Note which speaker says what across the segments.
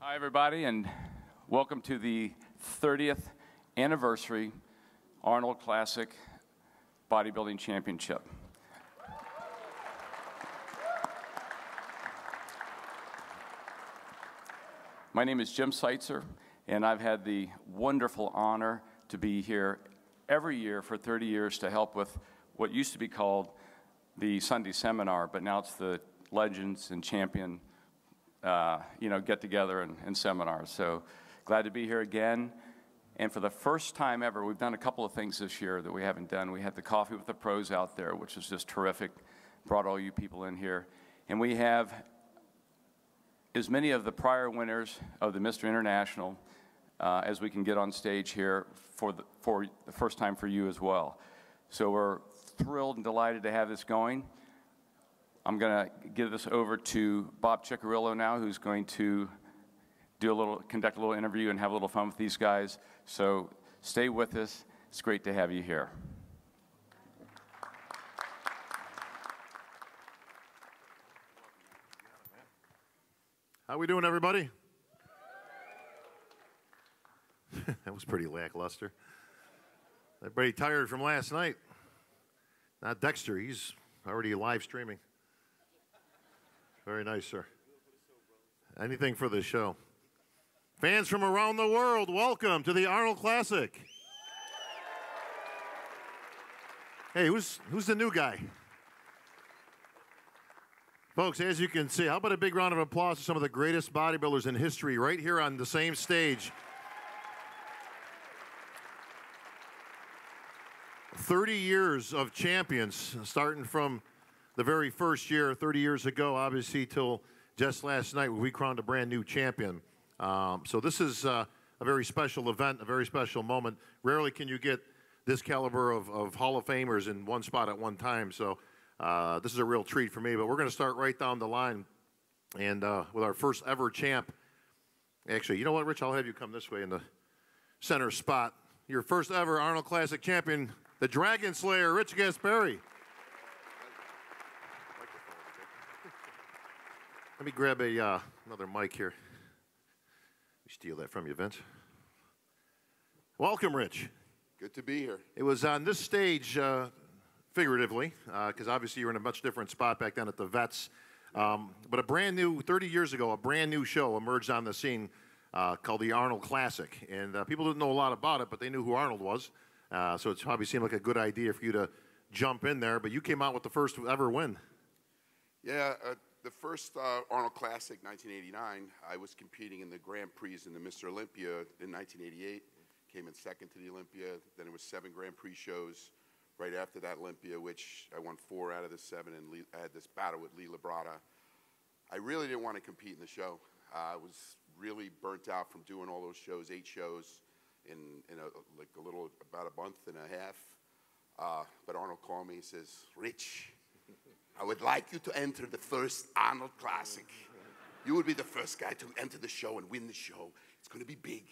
Speaker 1: Hi, everybody, and welcome to the 30th anniversary Arnold Classic Bodybuilding Championship. My name is Jim Seitzer, and I've had the wonderful honor to be here every year for 30 years to help with what used to be called the Sunday Seminar, but now it's the Legends and Champion get together and seminars. So glad to be here again. And for the first time ever, we've done a couple of things this year that we haven't done. We had the Coffee with the Pros out there, which was just terrific. Brought all you people in here. And we have as many of the prior winners of the Mr. International as we can get on stage here for the first time for you as well. So we're thrilled and delighted to have this going. I'm going to give this over to Bob Ciccarillo now, who's going to conduct a little interview and have a little fun with these guys. So stay with us. It's great to have you here.
Speaker 2: How we doing, everybody? That was pretty lackluster. Everybody tired from last night? Not Dexter. He's already live streaming. Very nice, sir. Anything for the show. Fans from around the world, welcome to the Arnold Classic. Hey, who's the new guy? Folks, as you can see, how about a big round of applause to some of the greatest bodybuilders in history right here on the same stage. 30 years of champions, starting from the very first year, 30 years ago, obviously, till just last night, where we crowned a brand new champion. So this is a very special event, a very special moment. Rarely can you get this caliber of Hall of Famers in one spot at one time. So this is a real treat for me. But we're going to start right down the line and with our first ever champ. Actually, you know what, Rich? I'll have you come this way in the center spot. Your first ever Arnold Classic champion, the Dragon Slayer, Rich Gaspari. Let me grab another mic here. Let me steal that from you, Vince. Welcome, Rich.
Speaker 3: Good to be here.
Speaker 2: It was on this stage, figuratively, because obviously you were in a much different spot back then at the Vets. But a brand new, 30 years ago, a brand new show emerged on the scene called the Arnold Classic. And people didn't know a lot about it, but they knew who Arnold was. So it probably seemed like a good idea for you to jump in there. But you came out with the first ever win.
Speaker 3: Yeah, the first Arnold Classic, 1989, I was competing in the Grand Prix in the Mr. Olympia in 1988. Came in second to the Olympia. Then it was 7 Grand Prix shows right after that Olympia, which I won 4 out of the 7, and I had this battle with Levrone. I really didn't want to compete in the show. I was really burnt out from doing all those shows, 8 shows in about a month and a half. But Arnold called me and says, "Rich, I would like you to enter the first Arnold Classic. You would be the first guy to enter the show and win the show. It's going to be big."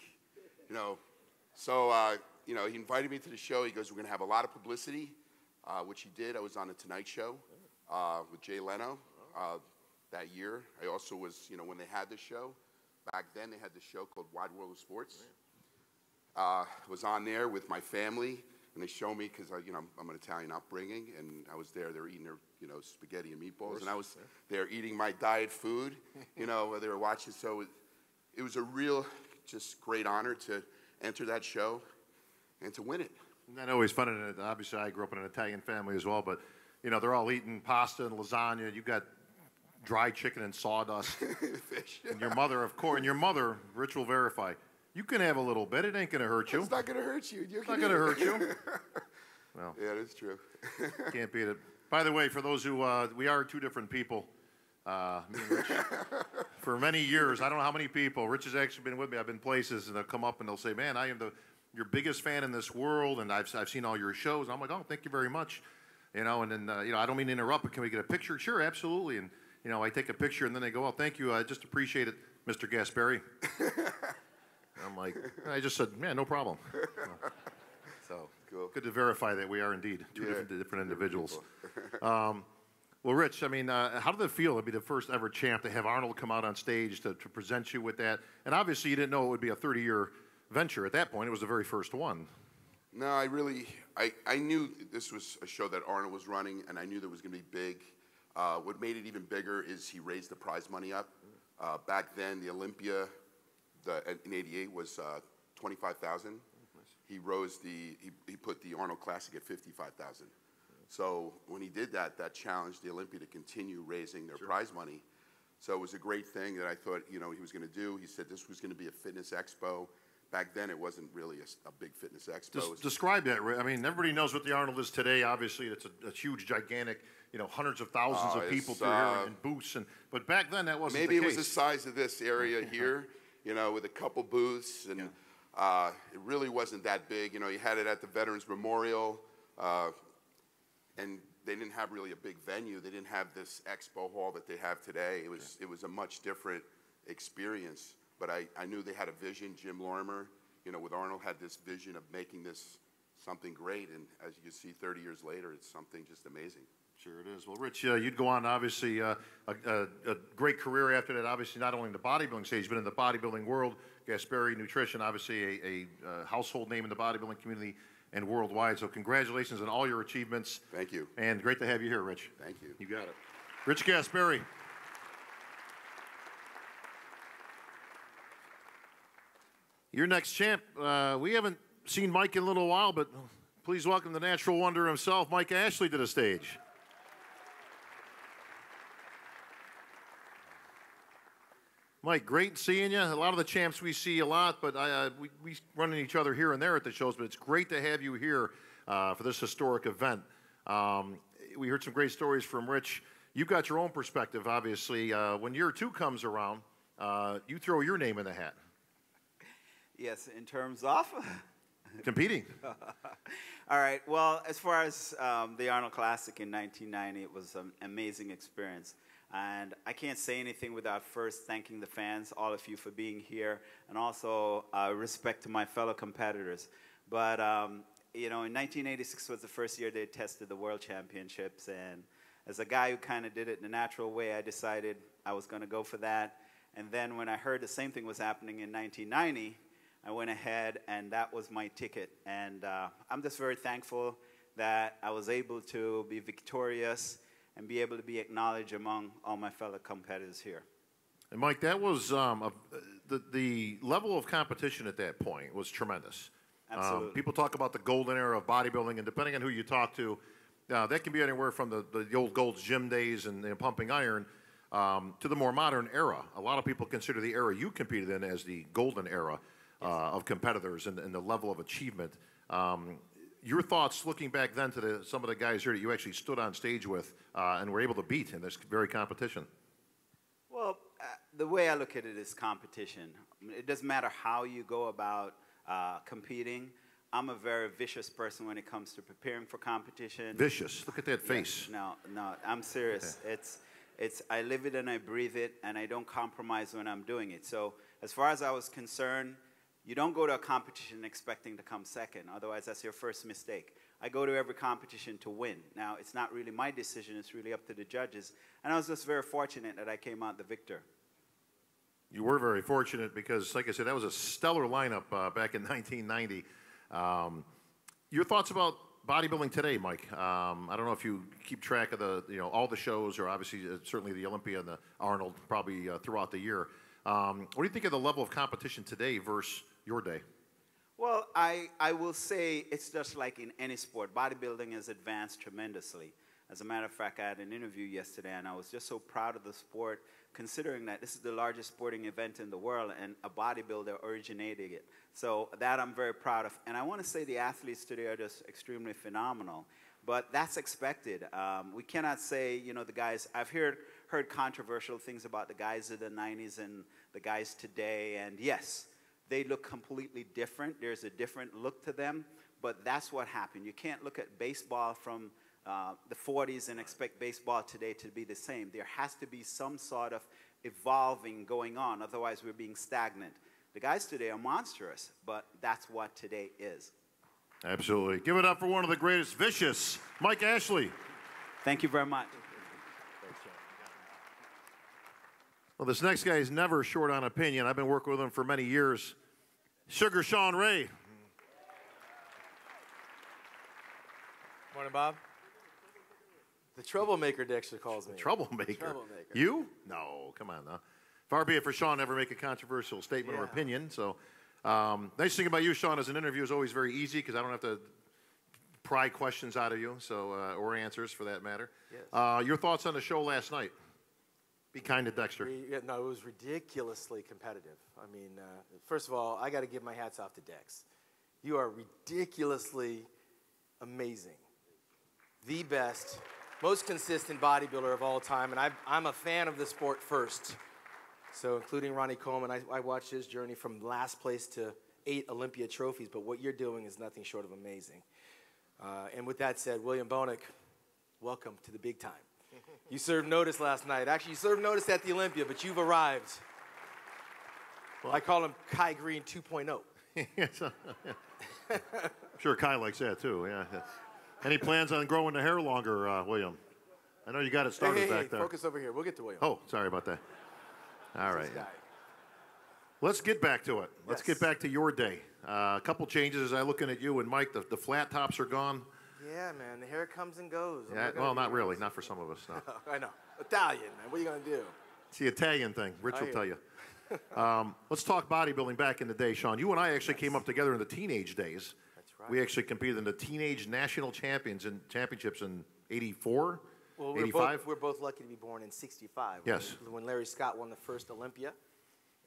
Speaker 3: So he invited me to the show. He goes, "We're going to have a lot of publicity," which he did. I was on The Tonight Show with Jay Leno that year. I also was, when they had the show, back then they had the show called Wide World of Sports. I was on there with my family. And they show me, because I'm an Italian upbringing, and I was there. They were eating their, spaghetti and meatballs, and I was there eating my diet food. They were watching. So it was a real, just great honor to enter that show and to win it.
Speaker 2: Isn't that always fun? And obviously, I grew up in an Italian family as well. But they're all eating pasta and lasagna. You got dry chicken and sawdust.
Speaker 3: Fish.
Speaker 2: And your mother, of course, and your mother, Rich will verify. You can have a little bit. It ain't going to hurt you.
Speaker 3: It's not going to hurt you.
Speaker 2: It's not going to hurt you.
Speaker 3: Well, yeah, that's true.
Speaker 2: Can't beat it. By the way, for those who, we are 2 different people. Me and Rich. For many years, I don't know how many people. Rich has actually been with me. I've been places, and they'll come up and they'll say, "Man, I am your biggest fan in this world, and I've seen all your shows." And I'm like, "Oh, thank you very much." And then, I don't mean to interrupt, but can we get a picture? Sure, absolutely. And, I take a picture, and then they go, "Oh, thank you. I just appreciate it, Mr. Gaspari." I'm like, I just said, "Man, no problem." So
Speaker 3: cool.
Speaker 2: Good to verify that we are indeed two different individuals. Well, Rich, I mean, how did it feel to be the first ever champ, to have Arnold come out on stage to present you with that? And obviously, you didn't know it would be a 30-year venture at that point. It was the very first one.
Speaker 3: No, I knew this was a show that Arnold was running, and I knew that it was going to be big. What made it even bigger is he raised the prize money up. Back then, the Olympia in '88 was $25,000. He put the Arnold Classic at $55,000. So when he did that, that challenged the Olympia to continue raising their prize money. So it was a great thing that I thought, he was going to do. He said this was going to be a fitness expo. Back then, it wasn't really a big fitness expo.
Speaker 2: Describe that. I mean, everybody knows what the Arnold is today. Obviously, it's a huge, gigantic, hundreds of thousands of people through here in booths. But back then, that wasn't the case.
Speaker 3: Maybe it was the size of this area here, with a couple booths. And it really wasn't that big. You had it at the Veterans Memorial. And they didn't have really a big venue. They didn't have this expo hall that they have today. It was a much different experience. But I knew they had a vision. Jim Lorimer, with Arnold, had this vision of making this something great. And as you can see, 30 years later, it's something just amazing.
Speaker 2: Sure it is. Well, Rich, you'd go on, obviously, a great career after that, obviously, not only in the bodybuilding stage, but in the bodybuilding world. Gaspari Nutrition, obviously a household name in the bodybuilding community and worldwide. So congratulations on all your achievements.
Speaker 3: Thank you.
Speaker 2: And great to have you here, Rich.
Speaker 3: Thank you.
Speaker 2: You got it. Rich Gaspari. Your next champ. We haven't seen Mike in a little while, but please welcome the natural wonder himself, Mike Ashley, to the stage. Mike, great seeing you. A lot of the champs we see a lot, but we run into each other here and there at the shows, but it's great to have you here for this historic event. We heard some great stories from Rich. You've got your own perspective, obviously. When year 2 comes around, you throw your name in the hat.
Speaker 4: Yes, in terms of?
Speaker 2: Competing.
Speaker 4: All right, well, as far as the Arnold Classic in 1990, it was an amazing experience. And I can't say anything without first thanking the fans, all of you, for being here, and also respect to my fellow competitors. But, in 1986 was the first year they tested the World Championships, and as a guy who kind of did it in a natural way, I decided I was going to go for that. And then when I heard the same thing was happening in 1990, I went ahead, and that was my ticket. And I'm just very thankful that I was able to be victorious and be able to be acknowledged among all my fellow competitors here.
Speaker 2: And Mike, that was the level of competition at that point was tremendous.
Speaker 4: Absolutely.
Speaker 2: People talk about the golden era of bodybuilding, and depending on who you talk to, that can be anywhere from the old Gold's Gym days and pumping iron to the more modern era. A lot of people consider the era you competed in as the golden era of competitors and the level of achievement. Your thoughts looking back then to some of the guys here that you actually stood on stage with and were able to beat in this very competition?
Speaker 4: Well, the way I look at it is competition. It doesn't matter how you go about competing. I'm a very vicious person when it comes to preparing for competition.
Speaker 2: Vicious. Look at that face.
Speaker 4: Yeah, no, I'm serious. Okay. I live it and I breathe it, and I don't compromise when I'm doing it. So as far as I was concerned, you don't go to a competition expecting to come second. Otherwise, that's your first mistake. I go to every competition to win. Now, it's not really my decision. It's really up to the judges. And I was just very fortunate that I came out the victor.
Speaker 2: You were very fortunate because, like I said, that was a stellar lineup back in 1990. Your thoughts about bodybuilding today, Mike? I don't know if you keep track of all the shows, or obviously certainly the Olympia and the Arnold probably throughout the year. What do you think of the level of competition today versus your day?
Speaker 4: Well, I will say it's just like in any sport. Bodybuilding has advanced tremendously. As a matter of fact, I had an interview yesterday, and I was just so proud of the sport, considering that this is the largest sporting event in the world, and a bodybuilder originated it. So that I'm very proud of. And I want to say the athletes today are just extremely phenomenal. But that's expected. We cannot say, the guys, I've heard controversial things about the guys of the 90s and the guys today, and yes, they look completely different. There's a different look to them, but that's what happened. You can't look at baseball from the 40s and expect baseball today to be the same. There has to be some sort of evolving going on, otherwise we're being stagnant. The guys today are monstrous, but that's what today is.
Speaker 2: Absolutely. Give it up for one of the greatest, vicious, Mike Ashley.
Speaker 4: Thank you very much.
Speaker 2: Well, this next guy is never short on opinion. I've been working with him for many years. Sugar Sean Ray.
Speaker 5: Morning, Bob. The troublemaker, Dexter calls me.
Speaker 2: Troublemaker?
Speaker 5: Troublemaker.
Speaker 2: You? No, come on now. Far be it for Sean to ever make a controversial statement or opinion. So, nice thing about you, Sean, as an interview is always very easy because I don't have to pry questions out of you, so or answers for that matter.
Speaker 5: Yes.
Speaker 2: Your thoughts on the show last night? Be kind to Dexter.
Speaker 5: No, it was ridiculously competitive. I mean, first of all, I got to give my hats off to Dex. You are ridiculously amazing. The best, most consistent bodybuilder of all time, and I'm a fan of the sport first. So including Ronnie Coleman, I watched his journey from last place to 8 Olympia trophies, but what you're doing is nothing short of amazing. And with that said, William Bonet, welcome to the big time. You served notice last night. Actually, you served notice at the Olympia, but you've arrived. Well, I call him Kai Greene 2.0.
Speaker 2: I'm sure Kai likes that too, yeah. Any plans on growing the hair longer, William? I know you got it started back there.
Speaker 5: Focus over here. We'll get to William.
Speaker 2: Oh, sorry about that. All right. Let's get back to it. Let's get back to your day. A couple changes as I'm looking at you and Mike. The flat tops are gone.
Speaker 5: Yeah, man. The hair comes and goes.
Speaker 2: Yeah, well, not really. Not for some of us. No.
Speaker 5: I know. Italian, man. What are you going to do?
Speaker 2: It's the Italian thing. Rich will tell you. Let's talk bodybuilding back in the day, Sean. You and I actually came up together in the teenage days.
Speaker 5: That's right.
Speaker 2: We actually competed in the teenage national championships in 84,
Speaker 5: well,
Speaker 2: 85.
Speaker 5: We're both lucky to be born in 65.
Speaker 2: Yes.
Speaker 5: When Larry Scott won the first Olympia.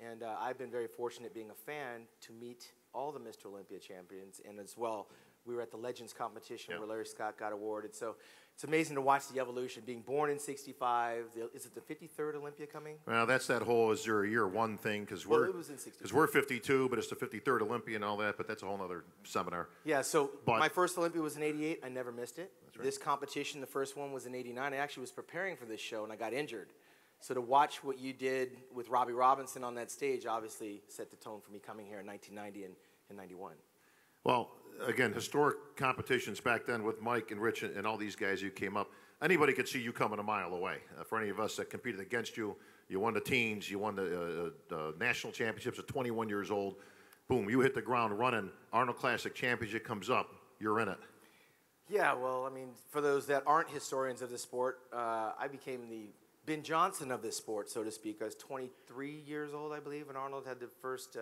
Speaker 5: And I've been very fortunate being a fan to meet all the Mr. Olympia champions. And as well, we were at the Legends competition where Larry Scott got awarded. So it's amazing to watch the evolution. Being born in 65, is it the 53rd Olympia coming?
Speaker 2: Well, that's that whole is there a year one thing because we're,
Speaker 5: it was in 62.
Speaker 2: Because we're 52, but it's the 53rd Olympia and all that, but that's a whole other seminar.
Speaker 5: Yeah, so my first Olympia was in 88. I never missed it. That's right. This competition, the first one was in 89. I actually was preparing for this show and I got injured. So to watch what you did with Robbie Robinson on that stage obviously set the tone for me coming here in 1990 and 91.
Speaker 2: Well, again, historic competitions back then with Mike and Rich and all these guys who came up. Anybody could see you coming a mile away. For any of us that competed against you, you won the teens, you won the national championships at 21 years old. Boom, you hit the ground running. Arnold Classic Championship comes up. You're in it.
Speaker 5: Yeah, well, I mean, for those that aren't historians of the sport, I became the Ben Johnson of this sport, so to speak. I was 23 years old, I believe, and Arnold had the first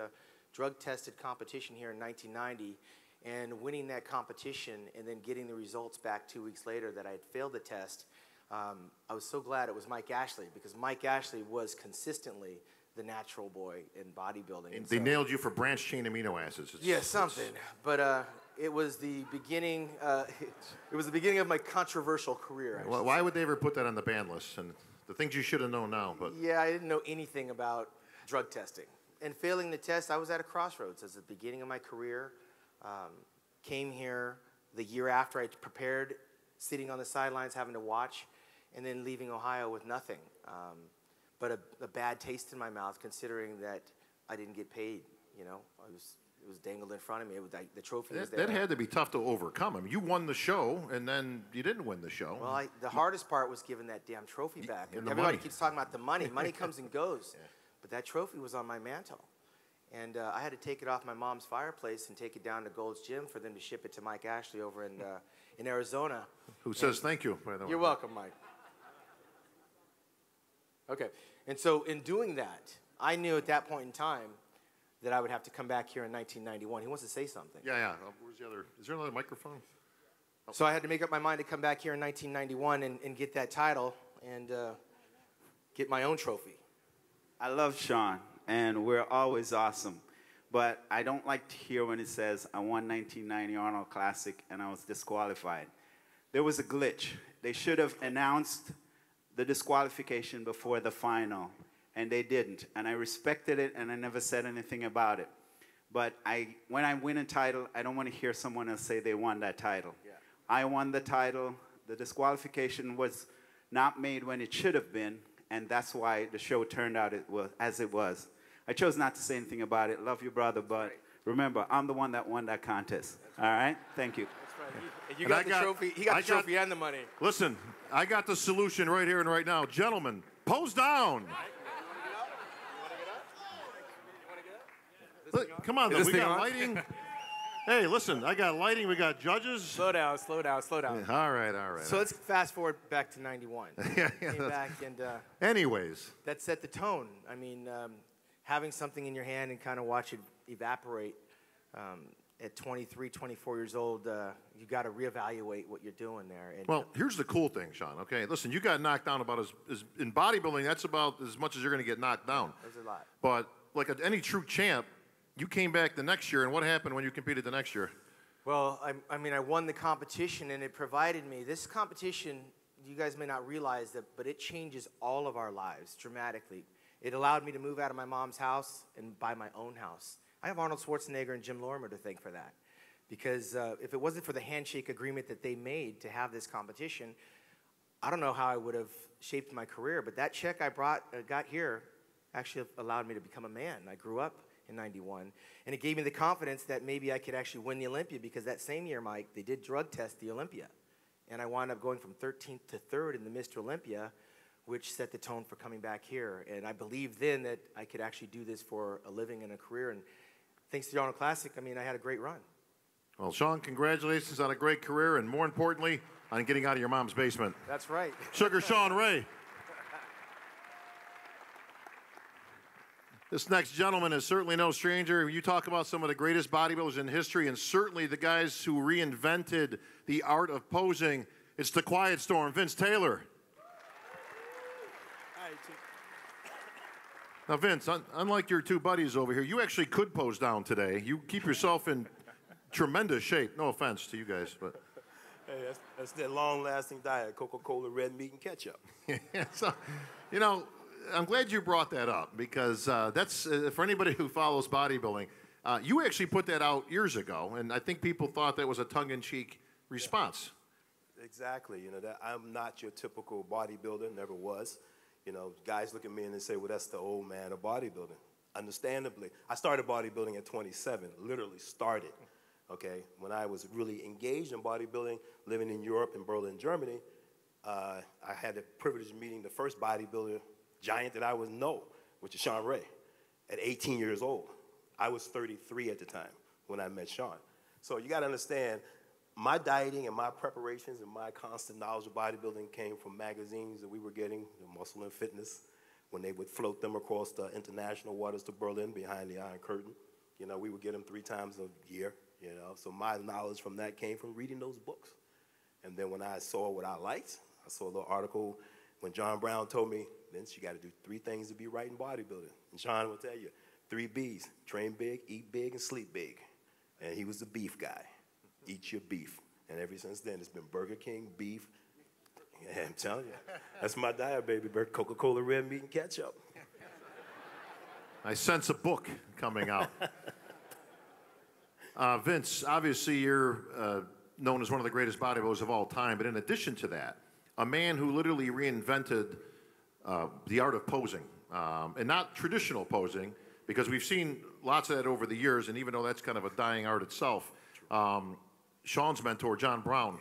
Speaker 5: drug-tested competition here in 1990. And winning that competition and then getting the results back 2 weeks later that I had failed the test, I was so glad it was Mike Ashley because Mike Ashley was consistently the natural boy in bodybuilding.
Speaker 2: And they nailed you for branched-chain amino acids.
Speaker 5: Something. But it was the beginning. It was the beginning of my controversial career.
Speaker 2: Why would they ever put that on the ban list? And the things you should have known now, but
Speaker 5: yeah, I didn't know anything about drug testing. And failing the test, I was at a crossroads. As the beginning of my career, came here the year after I prepared, sitting on the sidelines having to watch, and then leaving Ohio with nothing. But a bad taste in my mouth, considering that I didn't get paid. You know, it was dangled in front of me. It was like the trophy was there.
Speaker 2: That had to be tough to overcome. I mean, you won the show, and then you didn't win the show.
Speaker 5: Well, the hardest part was giving that damn trophy back.
Speaker 2: And
Speaker 5: everybody keeps talking about the money. Money comes and goes. Yeah. But that trophy was on my mantle. And I had to take it off my mom's fireplace and take it down to Gold's Gym for them to ship it to Mike Ashley over in Arizona.
Speaker 2: Who says thank you, by the way.
Speaker 5: You're welcome, Mike. Okay. And so in doing that, I knew at that point in time that I would have to come back here in 1991. He wants to say something.
Speaker 2: Yeah. Where's the other? Is there another microphone?
Speaker 5: Oh. So I had to make up my mind to come back here in 1991 and get that title and get my own trophy.
Speaker 4: I love Sean, and we're always awesome. But I don't like to hear when it says, I won 1990 Arnold Classic and I was disqualified. There was a glitch. They should have announced the disqualification before the final, and they didn't. And I respected it, and I never said anything about it. But when I win a title, I don't want to hear someone else say they won that title. Yeah. I won the title. The disqualification was not made when it should have been, and that's why the show turned out as it was. I chose not to say anything about it. Love you, brother, but remember, I'm the one that won that contest. All right? Thank you.
Speaker 5: That's right. You got the trophy. He got the trophy and the money.
Speaker 2: Listen, I got the solution right here and right now. Gentlemen, pose down. Look, come on, though. We got lighting. Hey, listen, I got lighting. We got judges.
Speaker 5: Slow down, slow down, slow down.
Speaker 2: Yeah, all right, all right.
Speaker 5: So let's fast forward back to 91.
Speaker 2: Yeah,
Speaker 5: Came back and
Speaker 2: anyways.
Speaker 5: that set the tone. I mean, having something in your hand and kind of watch it evaporate at 23, 24 years old, you got to reevaluate what you're doing there. And,
Speaker 2: well, here's the cool thing, Shawn, okay? Listen, you got knocked down about as in bodybuilding, that's about as much as you're going to get knocked down.
Speaker 5: There's a lot.
Speaker 2: But like any true champ, you came back the next year, and what happened when you competed the next year?
Speaker 5: Well, I mean, I won the competition, and it provided me, this competition, you guys may not realize that, but it changes all of our lives dramatically. It allowed me to move out of my mom's house and buy my own house. I have Arnold Schwarzenegger and Jim Lorimer to thank for that. Because if it wasn't for the handshake agreement that they made to have this competition, I don't know how I would have shaped my career. But that check I got here actually allowed me to become a man. I grew up in 91. And it gave me the confidence that maybe I could actually win the Olympia, because that same year, Mike, they did drug test the Olympia. And I wound up going from 13th to 3rd in the Mr. Olympia, which set the tone for coming back here. And I believed then that I could actually do this for a living and a career. And thanks to the Arnold Classic, I mean, I had a great run.
Speaker 2: Well, Shawn, congratulations on a great career, and more importantly, on getting out of your mom's basement.
Speaker 5: That's right.
Speaker 2: Sugar Shawn Ray. This next gentleman is certainly no stranger. You talk about some of the greatest bodybuilders in history, and certainly the guys who reinvented the art of posing. It's the Quiet Storm, Vince Taylor. Now, Vince, unlike your two buddies over here, you actually could pose down today. You keep yourself in tremendous shape. No offense to you guys, but.
Speaker 6: Hey, that's that long-lasting diet, Coca-Cola, red meat, and ketchup.
Speaker 2: So, you know, I'm glad you brought that up, because that's, for anybody who follows bodybuilding, you actually put that out years ago, and I think people thought that was a tongue-in-cheek response.
Speaker 6: Yeah. Exactly. You know, that I'm not your typical bodybuilder, never was. You know, guys look at me and they say, well, that's the old man of bodybuilding. Understandably, I started bodybuilding at 27, literally started, okay? When I was really engaged in bodybuilding, living in Europe, in Berlin, Germany, I had the privilege of meeting the first bodybuilder giant that I would know, which is Shawn Ray, at 18 years old. I was 33 at the time when I met Shawn. So you got to understand, my dieting and my preparations and my constant knowledge of bodybuilding came from magazines that we were getting, Muscle and Fitness, when they would float them across the international waters to Berlin behind the Iron Curtain. You know, we would get them 3 times a year, you know. So my knowledge from that came from reading those books. And then when I saw what I liked, I saw a little article when John Brown told me, Vince, you got to do 3 things to be right in bodybuilding. And Shawn will tell you, 3 B's, train big, eat big, and sleep big. And he was the beef guy. Eat your beef. And ever since then, it's been Burger King, beef. Yeah, I'm telling you. That's my diet, baby. Coca-Cola, red meat, and ketchup.
Speaker 2: I sense a book coming out. Vince, obviously you're known as one of the greatest bodybuilders of all time, but in addition to that, a man who literally reinvented the art of posing, and not traditional posing, because we've seen lots of that over the years, and even though that's kind of a dying art itself, Shawn's mentor, John Brown,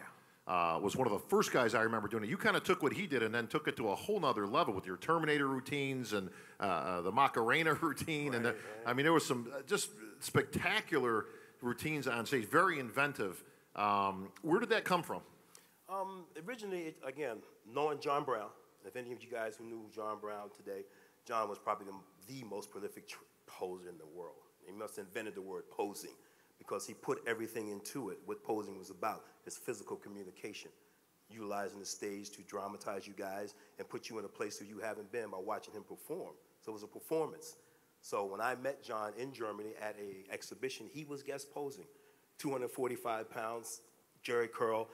Speaker 2: was one of the first guys I remember doing it. You kind of took what he did and then took it to a whole nother level with your Terminator routines and the Macarena routine. Right, and I mean, there was some just spectacular routines on stage, very inventive. Where did that come from?
Speaker 6: Originally, again, knowing John Brown, if any of you guys who knew John Brown today, John was probably the most prolific poser in the world. He must have invented the word posing, because he put everything into it, what posing was about, his physical communication, utilizing the stage to dramatize you guys and put you in a place where you haven't been by watching him perform. So it was a performance. So when I met John in Germany at an exhibition, he was guest posing, 245 pounds, jerry curl.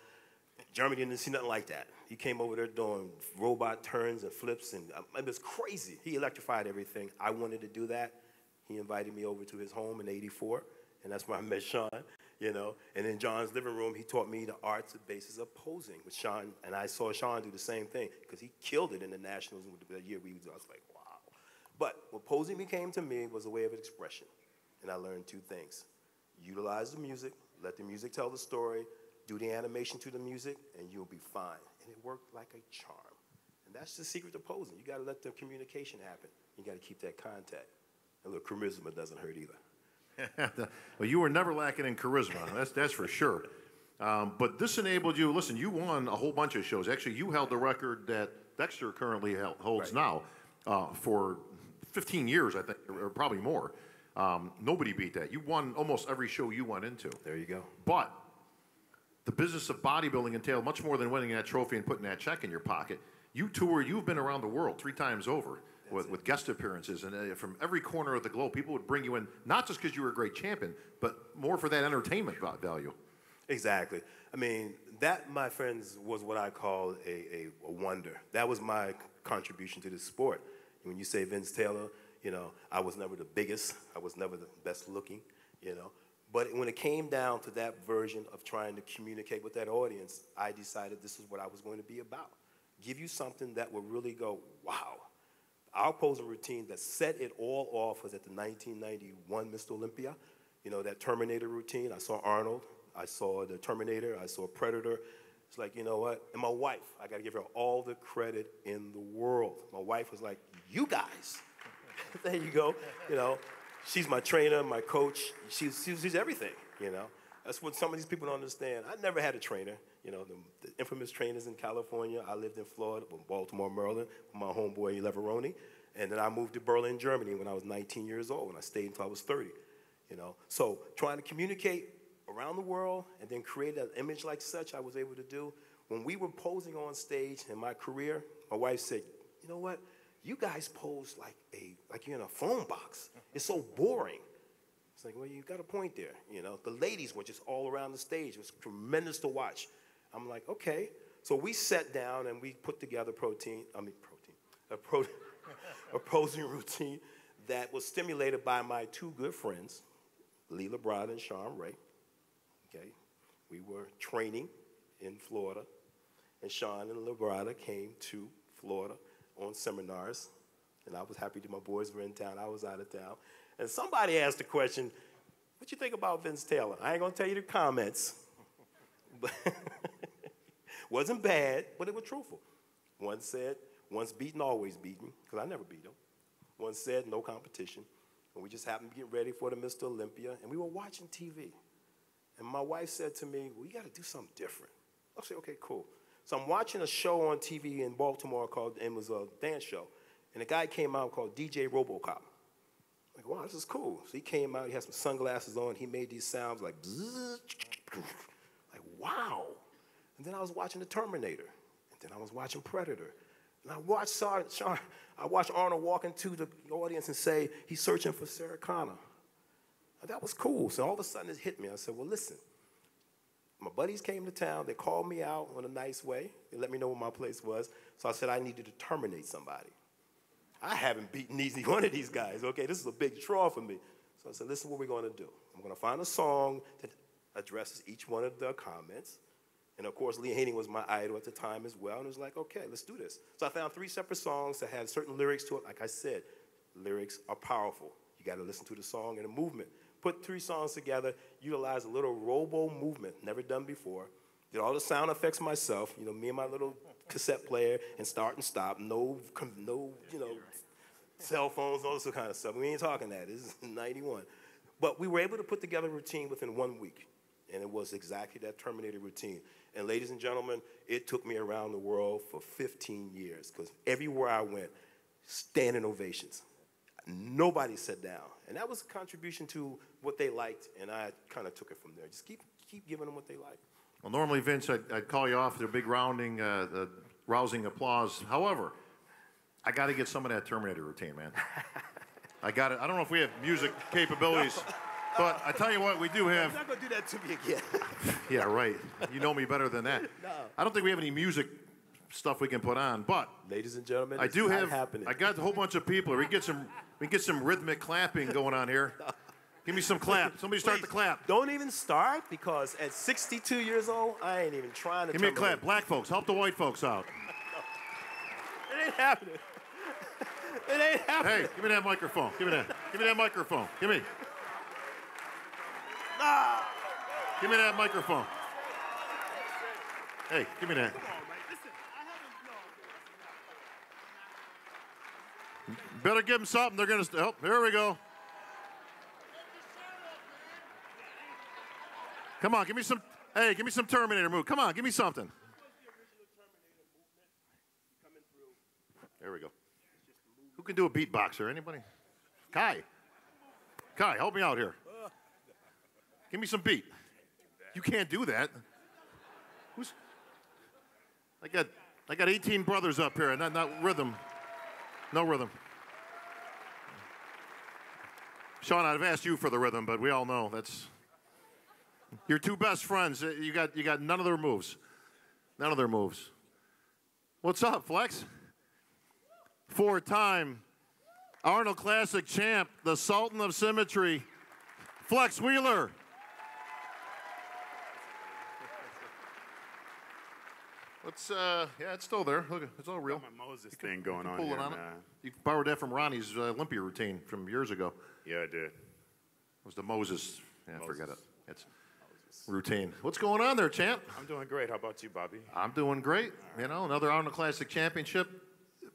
Speaker 6: Germany didn't see nothing like that. He came over there doing robot turns and flips, and it was crazy. He electrified everything. I wanted to do that. He invited me over to his home in '84. And that's where I met Shawn, you know. And in John's living room, he taught me the arts and basis of posing with Shawn. And I saw Shawn do the same thing, because he killed it in the Nationals the year we was. I was like, wow. But what posing became to me was a way of expression. And I learned 2 things. Utilize the music, let the music tell the story, do the animation to the music, and you'll be fine. And it worked like a charm. And that's the secret to posing. You got to let the communication happen. You got to keep that contact. A little charisma doesn't hurt either.
Speaker 2: Well, you were never lacking in charisma. That's for sure. But this enabled you. Listen, you won a whole bunch of shows. Actually, you held the record that Dexter currently holds now for 15 years, I think, or probably more. Nobody beat that. You won almost every show you went into.
Speaker 6: There you go.
Speaker 2: But the business of bodybuilding entailed much more than winning that trophy and putting that check in your pocket. You toured. You've been around the world 3 times over with guest appearances, and from every corner of the globe, people would bring you in, not just because you were a great champion, but more for that entertainment value.
Speaker 6: Exactly. I mean, that, my friends, was what I call a wonder. That was my contribution to the sport. When you say Vince Taylor, you know, I was never the biggest. I was never the best looking, you know. But when it came down to that version of trying to communicate with that audience, I decided this is what I was going to be about. Give you something that would really go, wow. Our posing routine that set it all off was at the 1991 Mr. Olympia. You know, that Terminator routine. I saw Arnold. I saw the Terminator. I saw Predator. It's like, you know what? And my wife, I got to give her all the credit in the world. My wife was like, you guys. There you go. You know, she's my trainer, my coach. She's everything, you know. That's what some of these people don't understand. I never had a trainer. You know, the infamous trainers in California. I lived in Florida, Baltimore, Maryland, with my homeboy Levrone. And then I moved to Berlin, Germany when I was 19 years old, and I stayed until I was 30, you know. So trying to communicate around the world and then create an image like such I was able to do. When we were posing on stage in my career, my wife said, you know what? You guys pose like you're in a phone box. It's so boring. It's like, well, you got a point there. You know, the ladies were just all around the stage. It was tremendous to watch. I'm like, okay. So we sat down and we put together a posing routine that was stimulated by my 2 good friends, Lee Lebrada and Shawn Ray. Okay, we were training in Florida, and Shawn and Lebrada came to Florida on seminars, and I was happy that my boys were in town. I was out of town. And somebody asked the question, what you think about Vince Taylor? I ain't going to tell you the comments. But wasn't bad, but it was truthful. One said, once beaten, always beaten, because I never beat him. One said, no competition. And we just happened to get ready for the Mr. Olympia, and we were watching TV. And my wife said to me, well, you got to do something different. I said, okay, cool. So I'm watching a show on TV in Baltimore it was a dance show. And a guy came out called DJ RoboCop. I'm like, wow, this is cool. So he came out, he had some sunglasses on, he made these sounds like, bzzz, like, wow. And then I was watching the Terminator. And then I was watching Predator. And I watched Arnold walk into the audience and say, he's searching for Sarah Connor. And that was cool. So all of a sudden it hit me. I said, well, listen. My buddies came to town. They called me out in a nice way. They let me know where my place was. So I said I needed to terminate somebody. I haven't beaten either one of these guys. Okay, this is a big draw for me. So I said, listen, what we're going to do. I'm going to find a song that addresses each one of the comments. And, of course, Lee Haney was my idol at the time as well. And it was like, okay, let's do this. So I found 3 separate songs that had certain lyrics to it. Like I said, lyrics are powerful. You got to listen to the song and the movement. Put 3 songs together, utilize a little robo movement, never done before. Did all the sound effects myself, you know, me and my little cassette player, and start and stop, no, you know, cell phones, all this kind of stuff. We ain't talking that. This is 91. But we were able to put together a routine within 1 week, and it was exactly that Terminator routine. And ladies and gentlemen, it took me around the world for 15 years, because everywhere I went, standing ovations. Nobody sat down. And that was a contribution to what they liked, and I kind of took it from there. Just keep giving them what they like.
Speaker 2: Well, normally, Vince, I'd call you off with a big rousing applause. However, I got to get some of that Terminator routine, man. I got it. I don't know if we have music capabilities, but I tell you what, we do have.
Speaker 6: You're not going to do that to me again.
Speaker 2: Yeah, right. You know me better than that.
Speaker 6: No.
Speaker 2: I don't think we have any music stuff we can put on, but
Speaker 6: ladies and gentlemen,
Speaker 2: I do have.
Speaker 6: Happening.
Speaker 2: I got a whole bunch of people. We can get some rhythmic clapping going on here. Give me some clap. Somebody start the clap.
Speaker 6: Don't even start, because at 62 years old, I ain't even trying to.
Speaker 2: Give me a clap. Black folks, help the white folks out.
Speaker 6: It ain't happening. It ain't happening.
Speaker 2: Hey, give me that microphone. Give me that. Give me that microphone. Give me.
Speaker 6: No.
Speaker 2: Give me that microphone. Hey, give me that. Better give them something. They're going to. Oh, here we go. Come on, give me some. Hey, give me some Terminator move. Come on, give me something. There we go. Who can do a beatboxer? Anybody? Kai, help me out here. Give me some beat. You can't do that. Who's? I got 18 brothers up here, and not rhythm. No rhythm. Shawn, I've asked you for the rhythm, but we all know that's your two best friends. You got none of their moves. None of their moves. What's up, Flex? Four-time Arnold Classic champ, the Sultan of Symmetry, Flex Wheeler. Yeah, it's still there. Look, it's all real.
Speaker 7: Got my Moses thing going on
Speaker 2: Pull
Speaker 7: here,
Speaker 2: it on it.
Speaker 7: man.
Speaker 2: You borrowed that from Ronnie's Olympia routine from years ago.
Speaker 7: Yeah, I did.
Speaker 2: It was the Moses. Yeah, forget it. It's routine. What's going on there, champ?
Speaker 7: I'm doing great. How about you, Bobby?
Speaker 2: I'm doing great. You know, another Arnold Classic championship.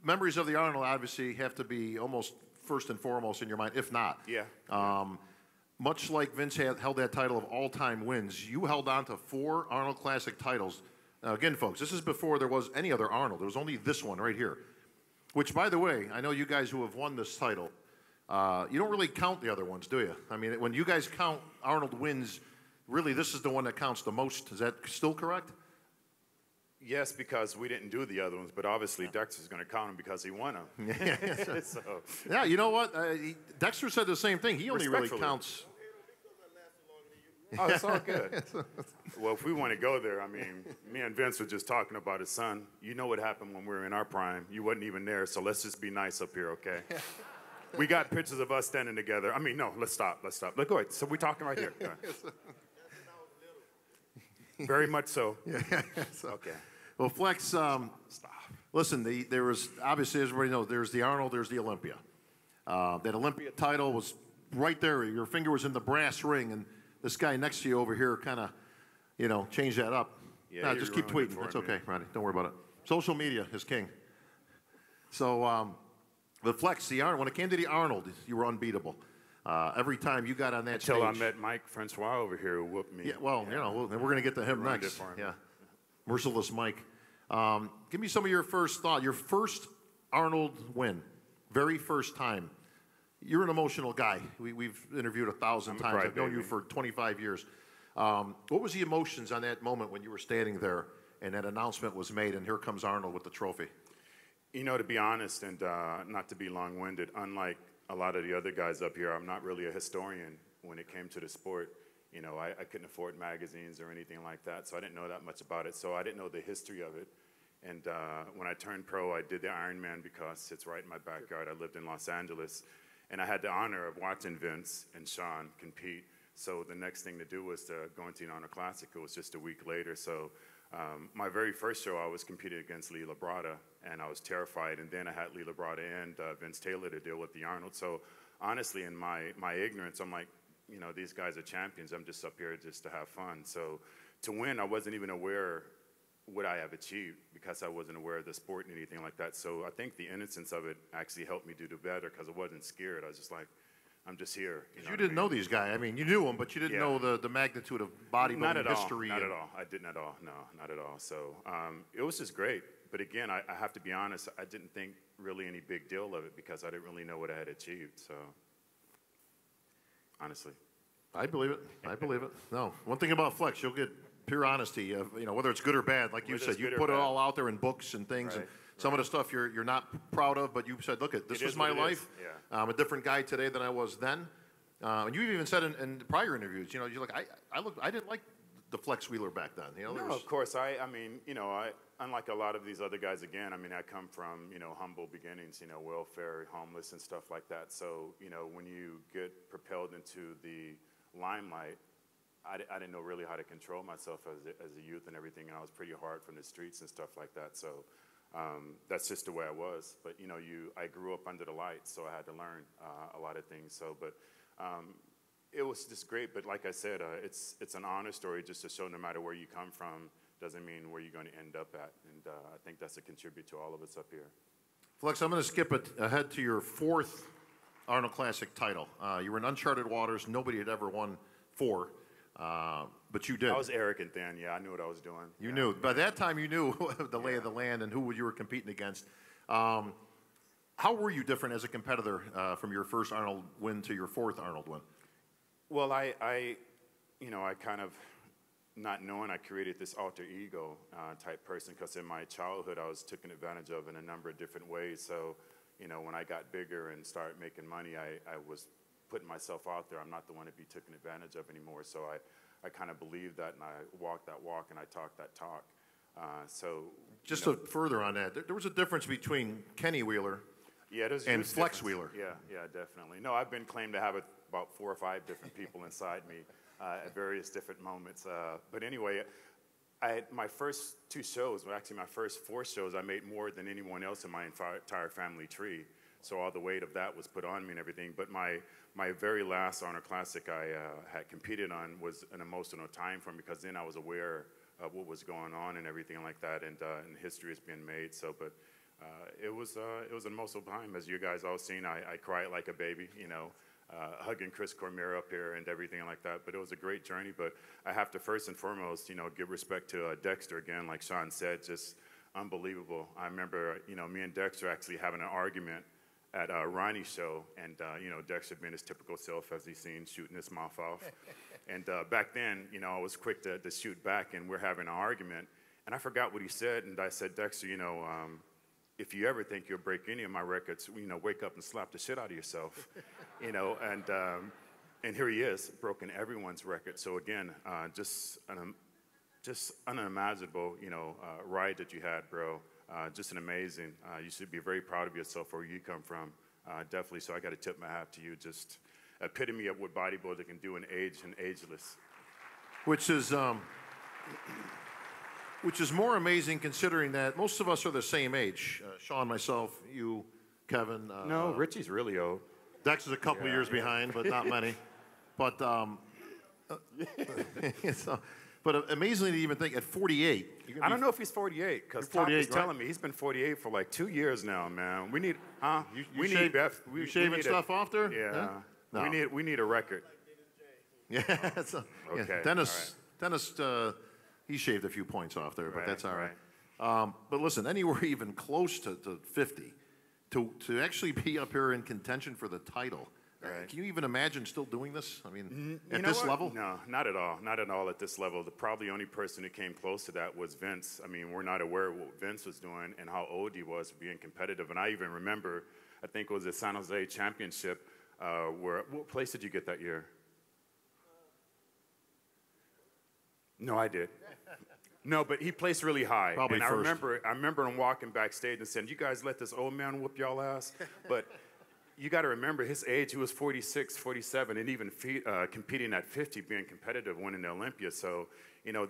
Speaker 2: Memories of the Arnold obviously have to be almost first and foremost in your mind, if not.
Speaker 7: Yeah.
Speaker 2: Much like Vince held that title of all-time wins, you held on to 4 Arnold Classic titles. Now, again, folks, this is before there was any other Arnold. There was only this one right here. Which, by the way, I know you guys who have won this title, you don't really count the other ones, do you? I mean, when you guys count Arnold wins, really this is the one that counts the most. Is that still correct?
Speaker 7: Yes, because we didn't do the other ones, but obviously Dexter's going to count them because he won them.
Speaker 2: Yeah,
Speaker 7: So,
Speaker 2: yeah, you know what? Dexter said the same thing. He only really
Speaker 7: Respectfully.
Speaker 2: counts.
Speaker 7: oh, it's all good. Well, if we want to go there, I mean, me and Vince were just talking about his son. You know what happened when we were in our prime. You wasn't even there, so let's just be nice up here, okay? We got pictures of us standing together. I mean, no, let's stop. Let's go ahead. So we're talking right here. All right. Very much so.
Speaker 2: Yeah.
Speaker 7: Okay.
Speaker 2: Well, Flex,
Speaker 7: Stop.
Speaker 2: listen, there was, obviously, as everybody knows, there's the Arnold, there's the Olympia. That Olympia title was right there. Your finger was in the brass ring, and this guy next to you over here kind of, changed that up.
Speaker 7: Yeah,
Speaker 2: Nah,
Speaker 7: you
Speaker 2: just keep
Speaker 7: ruined it
Speaker 2: tweeting.
Speaker 7: for
Speaker 2: That's
Speaker 7: me.
Speaker 2: okay, Ronnie. Don't worry about it. Social media is king. So, the Flex, the Arnold, when it came to the Arnold, you were unbeatable. Every time you got on that
Speaker 7: Until I
Speaker 2: stage.
Speaker 7: met Mike Francois over here who whooped me.
Speaker 2: Yeah, well, we're going to get to him
Speaker 7: Ruined
Speaker 2: next.
Speaker 7: it for him.
Speaker 2: Yeah, Merciless Mike. Give me some of your first thought. Your first Arnold win, very first time. You're an emotional guy. We've interviewed 1,000
Speaker 7: I'm a
Speaker 2: times. I've known you
Speaker 7: crybaby.
Speaker 2: for 25 years. What was the emotions on that moment when you were standing there and that announcement was made, and here comes Arnold with the trophy?
Speaker 7: To be honest, and not to be long-winded, unlike a lot of the other guys up here, I'm not really a historian when it came to the sport. I couldn't afford magazines or anything like that, so I didn't know that much about it. So I didn't know the history of it. And when I turned pro, I did the Ironman because it's right in my backyard. I lived in Los Angeles, and I had the honor of watching Vince and Shawn compete. So the next thing to do was to go into the Arnold Classic. It was just a week later. So my very first show, I was competing against Lee Labrada, and I was terrified. And then I had Lee Labrada and Vince Taylor to deal with the Arnold. So honestly, in my ignorance, I'm like, these guys are champions. I'm just up here just to have fun. So to win, I wasn't even aware what I have achieved because I wasn't aware of the sport and anything like that. So I think the innocence of it actually helped me do better because I wasn't scared. I was just like, I'm just here.
Speaker 2: You didn't know these guys. I mean, you knew them, but you didn't know the magnitude of bodybuilding history.
Speaker 7: Not at all. I didn't at all. No, not at all. So it was just great. But again, I have to be honest, I didn't think really any big deal of it because I didn't really know what I had achieved. So honestly.
Speaker 2: I believe it. I believe it. No. One thing about Flex, you'll get pure honesty of, whether it's good or bad. Like you
Speaker 7: Whether
Speaker 2: said,
Speaker 7: it's
Speaker 2: you
Speaker 7: good or
Speaker 2: put it
Speaker 7: bad.
Speaker 2: all out there in books and things.
Speaker 7: Right,
Speaker 2: And some of the stuff you're not proud of, but you said, look, this
Speaker 7: It
Speaker 2: was
Speaker 7: is
Speaker 2: my
Speaker 7: what it
Speaker 2: life.
Speaker 7: is, yeah.
Speaker 2: I'm a different guy today than I was then. And you even said in prior interviews, you're like, I didn't like the Flex Wheeler back then. There
Speaker 7: No,
Speaker 2: was,
Speaker 7: of course. I mean, unlike a lot of these other guys, again, I come from, humble beginnings, welfare, homeless and stuff like that. So, when you get propelled into the limelight, I didn't know really how to control myself as a youth and everything, and I was pretty hard from the streets and stuff like that. So that's just the way I was. But, I grew up under the lights, so I had to learn a lot of things. So, but it was just great. But like I said, it's an honor story just to show no matter where you come from doesn't mean where you're going to end up at. And I think that's a contribute to all of us up here.
Speaker 2: Flex, I'm going to skip ahead to your 4th Arnold Classic title. You were in uncharted waters. Nobody had ever won 4. but you did.
Speaker 7: I was arrogant then. Yeah, I knew what I was doing.
Speaker 2: You knew. By that time, you knew the lay of the land and who you were competing against. How were you different as a competitor from your first Arnold win to your fourth Arnold win?
Speaker 7: Well, I kind of, not knowing, I created this alter ego type person because in my childhood I was taken advantage of in a number of different ways. So, when I got bigger and started making money, I was putting myself out there. I'm not the one to be taken advantage of anymore. So I kind of believed that, and I walked that walk and I talked that talk.
Speaker 2: Just to further on that, there was a difference between Kenny Wheeler and Flex Wheeler.
Speaker 7: Yeah, definitely. No, I've been claimed to have about 4 or 5 different people inside me at various different moments. But anyway, my first 2 shows, well, actually my first 4 shows, I made more than anyone else in my entire family tree. So all the weight of that was put on me and everything. But my very last Arnold Classic I had competed on was an emotional time for me because then I was aware of what was going on and everything like that, and history is being made. So, but it was an emotional time, as you guys all seen. I cried like a baby, hugging Chris Cormier up here and everything like that. But it was a great journey. But I have to first and foremost, give respect to Dexter again, like Shawn said, just unbelievable. I remember, me and Dexter actually having an argument at Ronnie's show, and Dexter being his typical self, as he's seen, shooting his mouth off. And back then, I was quick to shoot back, and we're having an argument, and I forgot what he said, and I said, Dexter, if you ever think you'll break any of my records, wake up and slap the shit out of yourself, and here he is, broken everyone's record. So again, just unimaginable, ride that you had, bro. Just an amazing. You should be very proud of yourself where you come from. Definitely. So I got to tip my hat to you. Just epitome of what bodybuilder can do in age and ageless.
Speaker 2: Which is more amazing considering that most of us are the same age. Shawn, myself, you, Kevin.
Speaker 7: No, Richie's really old.
Speaker 2: Dex is a couple of years behind, but not many. But but amazingly to even think at 48.
Speaker 7: I don't know if he's 48 because Tom was telling me he's been 48 for like 2 years now, man. We need,
Speaker 2: You shaving stuff off there?
Speaker 7: Yeah.
Speaker 2: No.
Speaker 7: We need a record.
Speaker 2: Yeah.
Speaker 7: Okay.
Speaker 2: Yeah. Dennis, he shaved a few points off there, but that's all right. But listen, anywhere even close to 50, to actually be up here in contention for the title. Right. Can you even imagine still doing this? I mean, at this level?
Speaker 7: No, not at all. Not at all at this level. The probably only person who came close to that was Vince. I mean, we're not aware of what Vince was doing and how old he was being competitive. And I even remember, I think it was the San Jose Championship, what place did you get that year? No, I did. No, but he placed really high.
Speaker 2: Probably
Speaker 7: and
Speaker 2: first.
Speaker 7: I remember him walking backstage and saying, "You guys let this old man whoop y'all ass." But you got to remember his age. He was 46, 47, and even competing at 50, being competitive, winning the Olympia. So,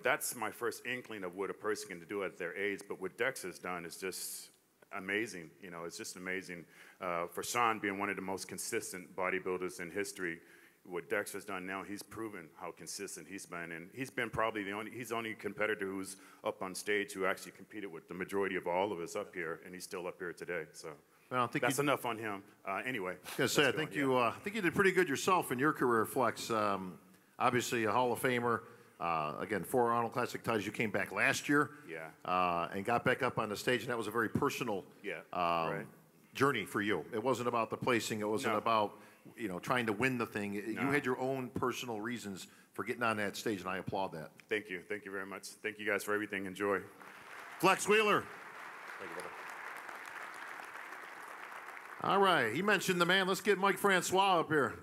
Speaker 7: that's my first inkling of what a person can do at their age. But what Dex has done is just amazing. It's just amazing. For Shawn being one of the most consistent bodybuilders in history, what Dex has done now, he's proven how consistent he's been. And he's been probably the only competitor who's up on stage who actually competed with the majority of all of us up here, and he's still up here today. So. Well, I think that's enough on him. Anyway.
Speaker 2: I think you did pretty good yourself in your career, Flex. Obviously, a Hall of Famer. Again, 4 Arnold Classic titles. You came back last year.
Speaker 7: Yeah.
Speaker 2: And got back up on the stage, and that was a very personal journey for you. It wasn't about the placing. It wasn't about trying to win the thing. No. You had your own personal reasons for getting on that stage, and I applaud that.
Speaker 7: Thank you. Thank you very much. Thank you guys for everything. Enjoy.
Speaker 2: Flex Wheeler.
Speaker 7: Thank you, brother.
Speaker 2: All right, he mentioned the man. Let's get Mike Francois up here.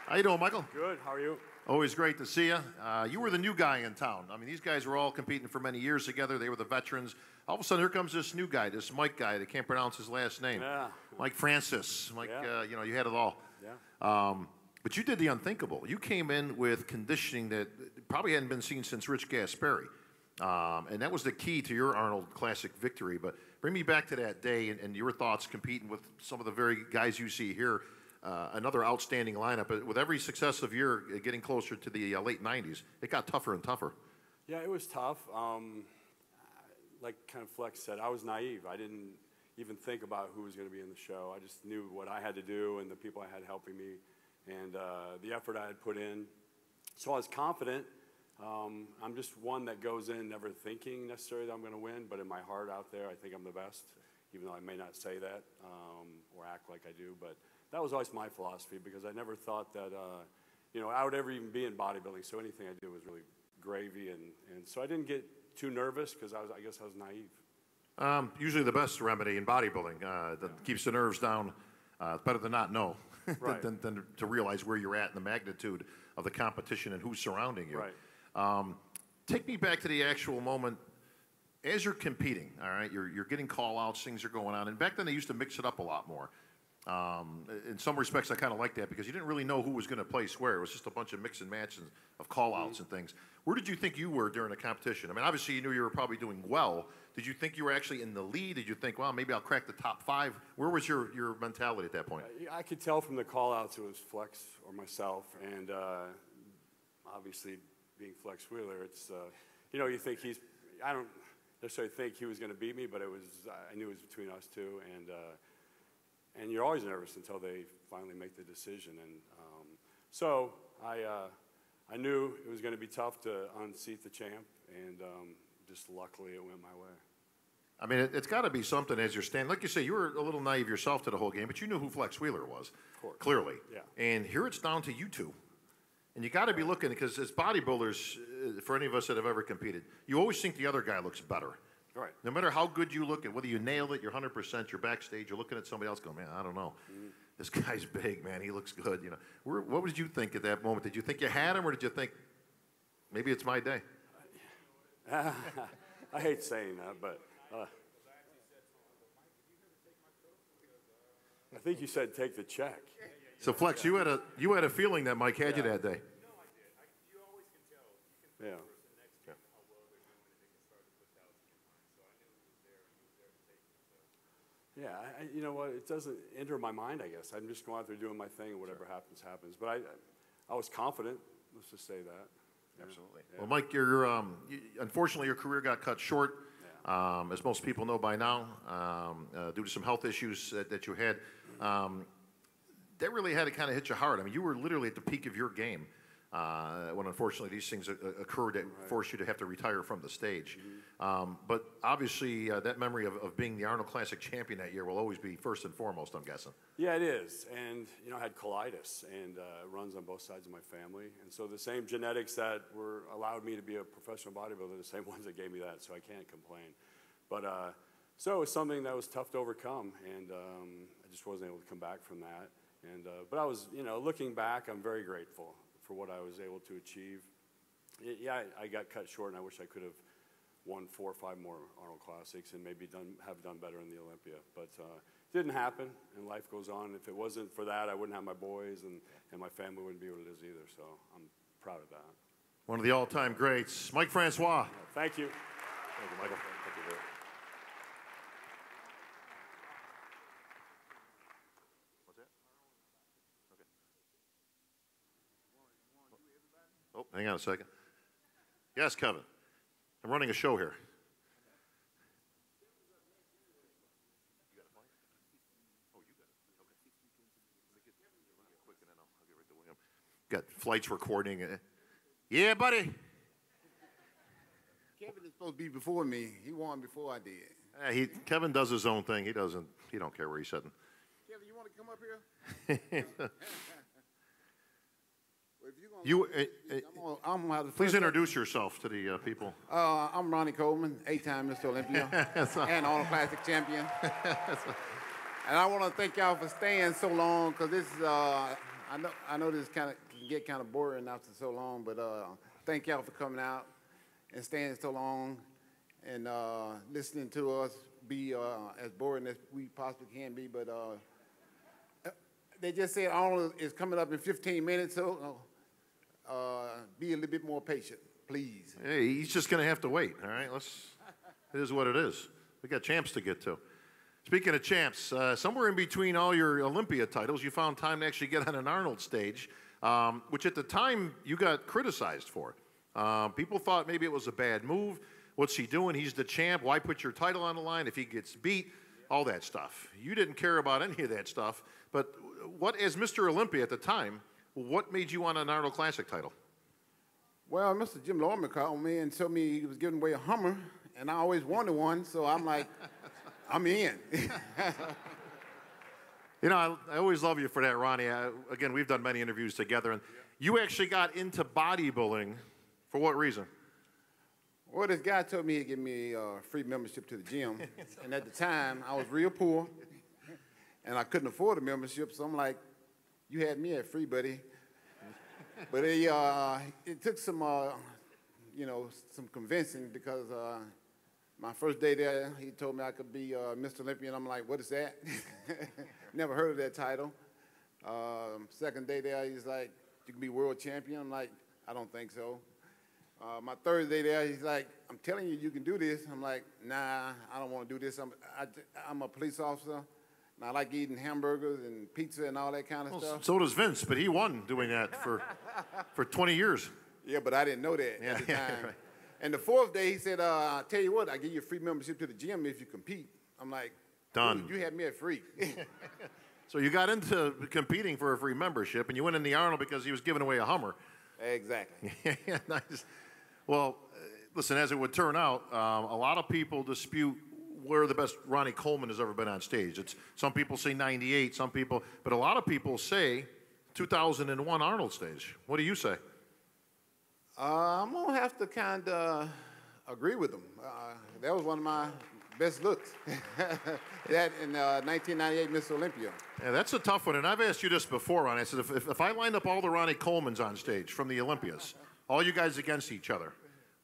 Speaker 2: How you doing, Michael?
Speaker 8: Good. How are you?
Speaker 2: Always great to see you. You were the new guy in town. I mean, these guys were all competing for many years together. They were the veterans. All of a sudden, here comes this new guy, this Mike guy. They can't pronounce his last name.
Speaker 8: Yeah.
Speaker 2: Mike Francis. Mike, you had it all.
Speaker 8: Yeah.
Speaker 2: But you did the unthinkable. You came in with conditioning that probably hadn't been seen since Rich Gaspari. And that was the key to your Arnold Classic victory. But bring me back to that day and your thoughts competing with some of the very guys you see here. Another outstanding lineup. But with every successive year getting closer to the late 90s, it got tougher and tougher.
Speaker 8: Yeah, it was tough. Like kind of Flex said, I was naive. I didn't even think about who was going to be in the show. I just knew what I had to do and the people I had helping me. and the effort I had put in. So I was confident. I'm just one that goes in never thinking necessarily that I'm going to win, but in my heart out there, I think I'm the best, even though I may not say that or act like I do. But that was always my philosophy, because I never thought that, I would ever even be in bodybuilding. So anything I did was really gravy. And so I didn't get too nervous, because I guess I was naive.
Speaker 2: Usually the best remedy in bodybuilding that keeps the nerves down. Better than not know
Speaker 8: Right.
Speaker 2: than to realize where you're at and the magnitude of the competition and who's surrounding you.
Speaker 8: Right.
Speaker 2: Take me back to the actual moment as you're competing. All right, you're getting call-outs, things are going on, and back then they used to mix it up a lot more. In some respects, I kind of like that, because you didn't really know who was going to place where. It was just a bunch of mix and match of call-outs and things. Where did you think you were during the competition? I mean, obviously you knew you were probably doing well. Did you think you were actually in the lead? Did you think, well, maybe I'll crack the top 5? Where was your mentality at that point?
Speaker 8: I could tell from the call-outs it was Flex or myself, and obviously being Flex Wheeler, it's, you think I don't necessarily think he was going to beat me, but I knew it was between us two, and you're always nervous until they finally make the decision. And so I knew it was going to be tough to unseat the champ, and just luckily it went my way.
Speaker 2: I mean, it's got to be something as you're standing. Like you say, you were a little naive yourself to the whole game, but you knew who Flex Wheeler was,
Speaker 8: Of course.
Speaker 2: clearly.
Speaker 8: Yeah.
Speaker 2: And here it's down to you two. And you got to be looking, because as bodybuilders, for any of us that have ever competed, you always think the other guy looks better.
Speaker 8: Right.
Speaker 2: No matter how good you look, and whether you nailed it, you're 100%, you're backstage, you're looking at somebody else going, man, I don't know. This guy's big, man. He looks good. What did you think at that moment? Did you think you had him, or did you think, maybe it's my day?
Speaker 8: I hate saying that, but I think you said take the check.
Speaker 2: So, Flex, you had a feeling that Mike had you that day.
Speaker 8: Yeah. Yeah, you know what? It doesn't enter my mind, I guess. I'm just going out there doing my thing, and whatever happens, happens. But I was confident. Let's just say that.
Speaker 2: Absolutely. Yeah. Well, Mike, unfortunately, your career got cut short, as most people know by now, due to some health issues that you had. That really had to kind of hit you hard. I mean, you were literally at the peak of your game when, unfortunately, these things occurred that forced you to have to retire from the stage. But obviously, that memory of being the Arnold Classic champion that year will always be first and foremost, I'm guessing.
Speaker 8: Yeah, it is. And, I had colitis, and it runs on both sides of my family. And so the same genetics that allowed me to be a professional bodybuilder are the same ones that gave me that, so I can't complain. But so it was something that was tough to overcome, and I just wasn't able to come back from that. And but I was, looking back, I'm very grateful for what I was able to achieve. I got cut short, and I wish I could have won 4 or 5 more Arnold Classics and maybe have done better in the Olympia. But it didn't happen, and life goes on. If it wasn't for that, I wouldn't have my boys, and my family wouldn't be what it is either. So I'm proud of that.
Speaker 2: One of the all-time greats, Mike Francois.
Speaker 8: Thank you.
Speaker 2: Thank you, Michael. Thank you. Oh, hang on a second. Yes, Kevin. I'm running a show here. Got flights recording. Yeah, buddy.
Speaker 9: Kevin is supposed to be before me. He won before I did.
Speaker 2: Kevin does his own thing. He don't care where he's sitting.
Speaker 9: Kevin, you want to come up here?
Speaker 2: Please introduce yourself to the people.
Speaker 9: I'm Ronnie Coleman, 8-time Mr. Olympia and Arnold Classic champion. And I want to thank y'all for staying so long, because this is, I know this can get kind of boring after so long, but thank y'all for coming out and staying so long and listening to us be as boring as we possibly can be. But they just said Arnold is coming up in 15 minutes, so be a little bit more patient, please.
Speaker 2: Hey, he's just going to have to wait, all right? It is what it is. We got champs to get to. Speaking of champs, somewhere in between all your Olympia titles, you found time to actually get on an Arnold stage, which at the time you got criticized for. People thought maybe it was a bad move. What's he doing? He's the champ. Why put your title on the line if he gets beat? All that stuff. You didn't care about any of that stuff. But what, as Mr. Olympia at the time, What made you want an Arnold Classic title?
Speaker 9: Well, Mr. Jim Lorman called me and told me he was giving away a Hummer, and I always wanted one, so I'm like, I'm in.
Speaker 2: You know, I always love you for that, Ronnie. Again, we've done many interviews together, and you actually got into bodybuilding for what reason?
Speaker 9: Well, this guy told me he'd give me a free membership to the gym, and at the time, I was real poor, and I couldn't afford a membership, so I'm like, you had me at free, buddy. But it took some, you know, some convincing because my first day there, he told me I could be Mr. Olympia, and I'm like, what is that? Never heard of that title. Second day there, he's like, you can be world champion. I'm like, I don't think so. My third day there, he's like, I'm telling you, you can do this. I'm like, nah, I don't want to do this. I'm a police officer. And I like eating hamburgers and pizza and all that kind of stuff.
Speaker 2: So does Vince, but he won doing that for 20 years.
Speaker 9: Yeah, but I didn't know that at the time.
Speaker 2: Right.
Speaker 9: And the fourth day, he said, I'll tell you what, I'll give you a free membership to the gym if you compete. I'm like,
Speaker 2: done.
Speaker 9: You had me at free.
Speaker 2: So you got into competing for a free membership, and you went in the Arnold because he was giving away a Hummer.
Speaker 9: Exactly.
Speaker 2: Yeah, nice. Well, listen, as it would turn out, a lot of people dispute where the best Ronnie Coleman has ever been on stage. Some people say 98, some people, but a lot of people say 2001 Arnold stage. What do you say?
Speaker 9: I'm going to have to kind of agree with them. That was one of my best looks. That in 1998 Miss Olympia.
Speaker 2: Yeah, that's a tough one, and I've asked you this before, Ronnie. I said, if I lined up all the Ronnie Colemans on stage from the Olympias, all you guys against each other,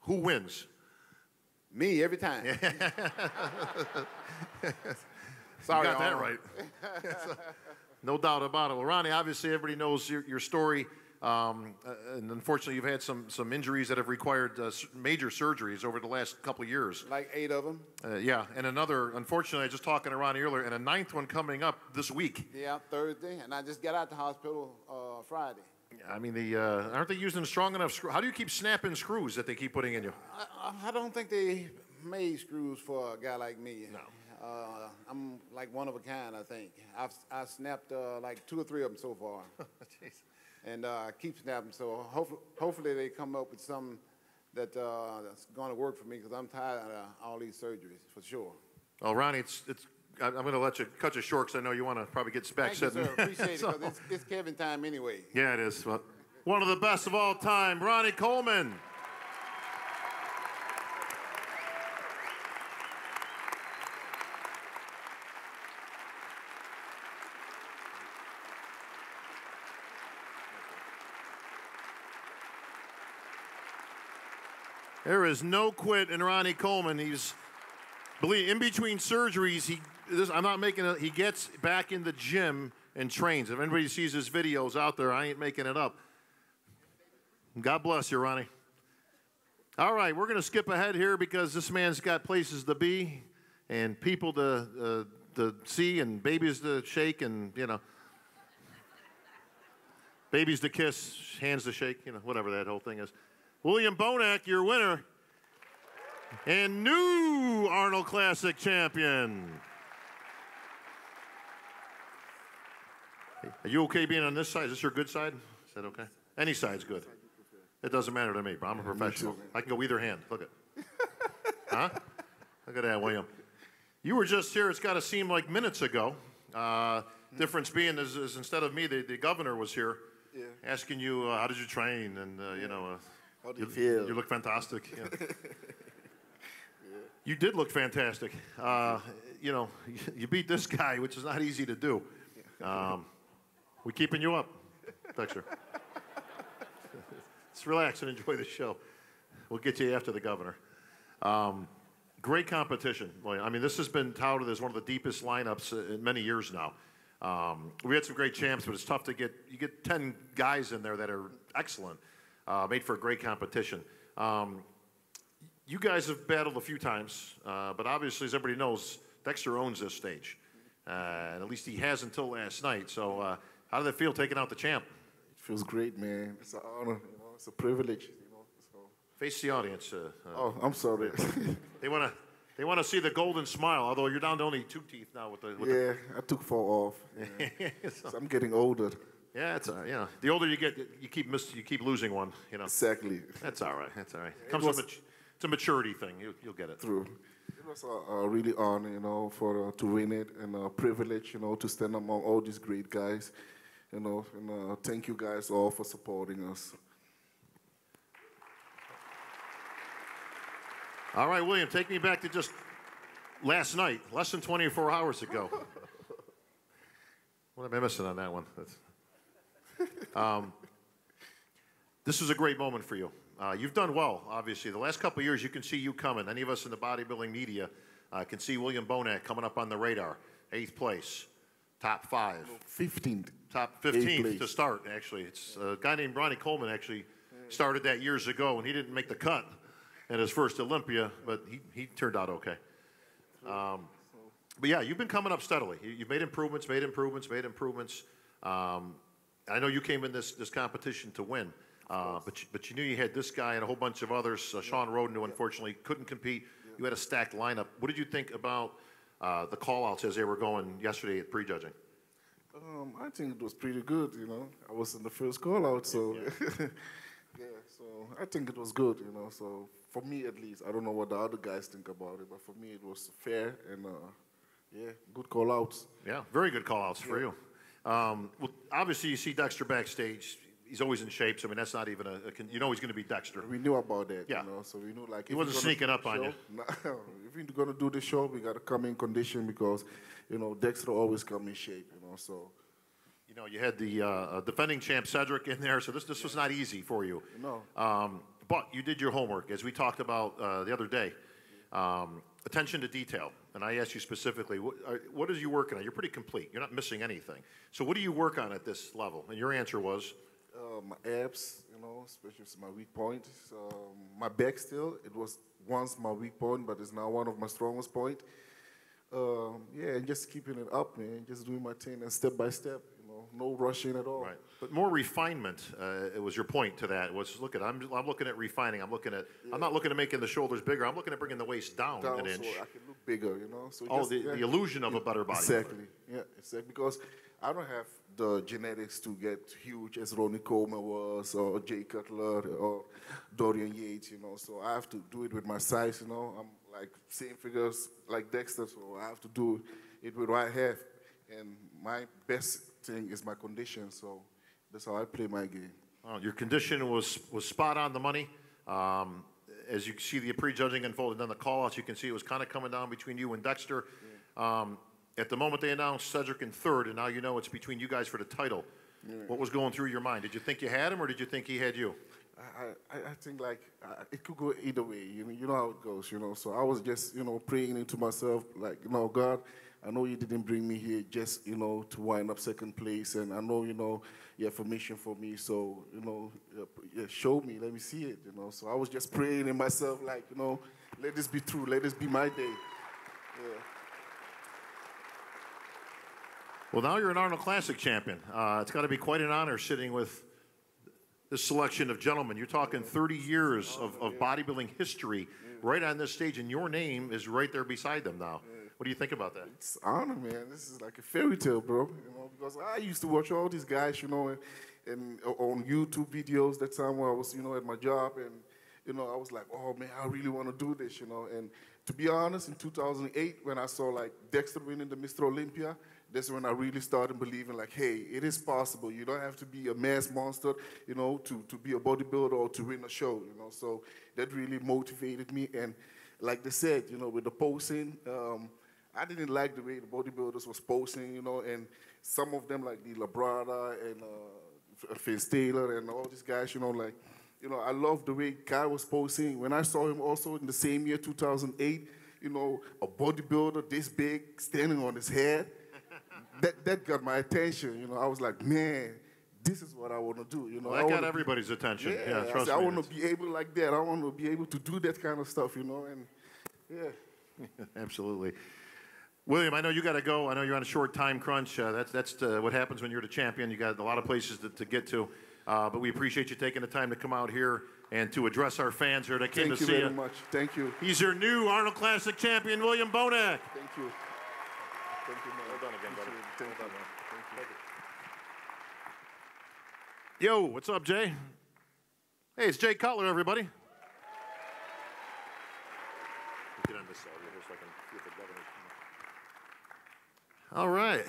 Speaker 2: who wins?
Speaker 9: Me, every time.
Speaker 2: Sorry, you got that right. No doubt about it. Well, Ronnie, obviously everybody knows your story. And unfortunately, you've had some injuries that have required major surgeries over the last couple of years.
Speaker 9: Like 8 of them.
Speaker 2: Yeah, and another, unfortunately, I was just talking to Ronnie earlier, and a 9th one coming up this week.
Speaker 9: Yeah, Thursday, and I just got out the hospital Friday.
Speaker 2: I mean, aren't they using strong enough screws? How do you keep snapping screws that they keep putting in you?
Speaker 9: I don't think they made screws for a guy like me.
Speaker 2: No.
Speaker 9: I'm like one of a kind, I think. I've snapped like 2 or 3 of them so far.
Speaker 2: Jeez.
Speaker 9: And keep snapping. So hopefully they come up with something that's going to work for me because I'm tired of all these surgeries, for sure.
Speaker 2: Well, Ronnie, I'm going to let you cut you short because I know you want to probably get back
Speaker 9: Thank
Speaker 2: sitting.
Speaker 9: you, sir. Appreciate it because it's Kevin time anyway.
Speaker 2: Yeah, it is. Well, one of the best of all time, Ronnie Coleman. There is no quit in Ronnie Coleman. He's, in between surgeries, I'm not making it, he gets back in the gym and trains. If anybody sees his videos out there, I ain't making it up. God bless you, Ronnie. All right, we're going to skip ahead here because this man's got places to be and people to see and babies to shake and, you know, babies to kiss, hands to shake, you know, whatever that whole thing is. William Bonet, your winner, and new Arnold Classic champion. Are you okay being on this side? Is this your good side? Is that okay? Any side's good. It doesn't matter to me, but I'm a professional. I can go either hand. Look at huh? Look at that, William. You were just here, it's got to seem like minutes ago. Difference being is instead of me, the governor was here asking you, how did you train? And, you know,
Speaker 10: how do you feel?
Speaker 2: You look fantastic. Yeah. You did look fantastic. You know, you beat this guy, which is not easy to do. We're keeping you up, Dexter. Let's relax and enjoy the show. We'll get you after the governor. Great competition. I mean, this has been touted as one of the deepest lineups in many years now. We had some great champs, but it's tough to get 10 guys in there that are excellent. Made for a great competition. You guys have battled a few times, but obviously, as everybody knows, Dexter owns this stage. And at least he has until last night. So how did it feel taking out the champ?
Speaker 10: It feels great, man. It's an honor. You know, it's a privilege. You know, so.
Speaker 2: Face the audience.
Speaker 10: Oh, I'm sorry.
Speaker 2: They want to see the golden smile, although you're down to only 2 teeth now. With
Speaker 10: I took 4 off. Yeah. So I'm getting older.
Speaker 2: Yeah, it's you know, the older you get, you keep losing one. You know.
Speaker 10: Exactly.
Speaker 2: That's all right. That's all right. It's a maturity thing. You'll get it.
Speaker 10: True. It was a really honor, you know, to win it, and a privilege, you know, to stand among all these great guys, you know. And thank you guys all for supporting us.
Speaker 2: All right, William, take me back to just last night, less than 24 hours ago. What am I missing on that one? This was a great moment for you. You've done well, obviously. The last couple of years, you can see you coming. Any of us in the bodybuilding media can see William Bonet coming up on the radar. 8th place, top 5.
Speaker 10: 15th.
Speaker 2: Top 15th to start, actually. It's a guy named Ronnie Coleman actually started that years ago, and he didn't make the cut at his first Olympia, but he turned out okay. But yeah, you've been coming up steadily. You've made improvements. I know you came in this competition to win, but you knew you had this guy and a whole bunch of others. Sean Roden, who unfortunately couldn't compete. You had a stacked lineup. What did you think about the call-outs as they were going yesterday at prejudging?
Speaker 10: I think it was pretty good, you know. I was in the first call-out, so... Yeah, so I think it was good, you know. So for me, at least, I don't know what the other guys think about it, but for me, it was fair and, yeah, good call-outs.
Speaker 2: Yeah, very good call-outs for you. Well, obviously, you see Dexter backstage. He's always in shape, so I mean, that's not even you know he's going to be Dexter.
Speaker 10: We knew about that,
Speaker 2: yeah.
Speaker 10: You know, so we knew, like...
Speaker 2: He wasn't sneaking up on you.
Speaker 10: No, if we're going to do the show, we got to come in condition because, you know, Dexter always come in shape, you know, so...
Speaker 2: You know, you had the defending champ Cedric in there, so this was not easy for you.
Speaker 10: No.
Speaker 2: But you did your homework, as we talked about the other day. Attention to detail. And I asked you specifically, what is you working on? You're pretty complete. You're not missing anything. So what do you work on at this level? And your answer was?
Speaker 10: My abs, you know, especially my weak point. My back still, it was once my weak point, but it's now one of my strongest point. Yeah, and just keeping it up, man. Just doing my thing and step by step. No rushing at all.
Speaker 2: Right, but more refinement. It was your point to that. Was look at I'm looking at refining. I'm not looking at making the shoulders bigger. I'm looking at bringing the waist down an inch.
Speaker 10: So I can look bigger, you know. So
Speaker 2: the illusion of a better body.
Speaker 10: Exactly. Yeah, exactly. Because I don't have the genetics to get huge as Ronnie Coleman was, or Jay Cutler, or Dorian Yates, you know. So I have to do it with my size, you know. I'm like same figures like Dexter, so I have to do it with what I have. And my best thing is my condition, so that's how I play my game.
Speaker 2: Well, your condition was spot on the money. As you see the prejudging unfold and then the call-outs, you can see it was kind of coming down between you and Dexter. Yeah. At the moment they announced Cedric in 3rd, and now you know it's between you guys for the title. Yeah. What was going through your mind? Did you think you had him, or did you think he had you?
Speaker 10: I think, like, it could go either way. You know how it goes, you know. So I was just, you know, praying into myself, like, you know, God, I know you didn't bring me here just, you know, to wind up 2nd place, and I know, you know, you have a mission for me, so, you know, show me, let me see it, you know. So I was just praying in myself, like, you know, let this be true, let this be my day. Yeah.
Speaker 2: Well, now you're an Arnold Classic champion. It's got to be quite an honor sitting with this selection of gentlemen. You're talking 30 years of bodybuilding history right on this stage, and your name is right there beside them now. What do you think about that?
Speaker 10: It's honor, man. This is like a fairy tale, bro. You know, because I used to watch all these guys, you know, and on YouTube videos that time when I was, you know, at my job, and, you know, I was like, oh, man, I really want to do this, you know. And to be honest, in 2008, when I saw, like, Dexter winning the Mr. Olympia, that's when I really started believing, like, hey, it is possible. You don't have to be a mass monster, you know, to be a bodybuilder or to win a show, you know. So that really motivated me. And like they said, you know, with the posing, I didn't like the way the bodybuilders was posing, you know, and some of them, like the Labrada and Vince Taylor and all these guys, you know, like, you know, I love the way Guy was posing. When I saw him also in the same year, 2008, you know, a bodybuilder this big standing on his head, that got my attention, you know. I was like, man, this is what I want to do, you know.
Speaker 2: Well, that got everybody's attention. Yeah, trust me.
Speaker 10: I want to be able like that. I want to be able to do that kind of stuff, you know, and yeah.
Speaker 2: Absolutely. William, I know you got to go. I know you're on a short time crunch. That's what happens when you're the champion. You got a lot of places to get to. But we appreciate you taking the time to come out here and to address our fans here that came to see you.
Speaker 10: Thank you very much. Thank you.
Speaker 2: He's your new Arnold Classic champion, William Bonet.
Speaker 10: Thank you. Thank you, man.
Speaker 2: Well done again, brother.
Speaker 10: Thank you.
Speaker 2: Yo, what's up, Jay? Hey, it's Jay Cutler, everybody. Get on this side here so I can see if the governor's coming. All right.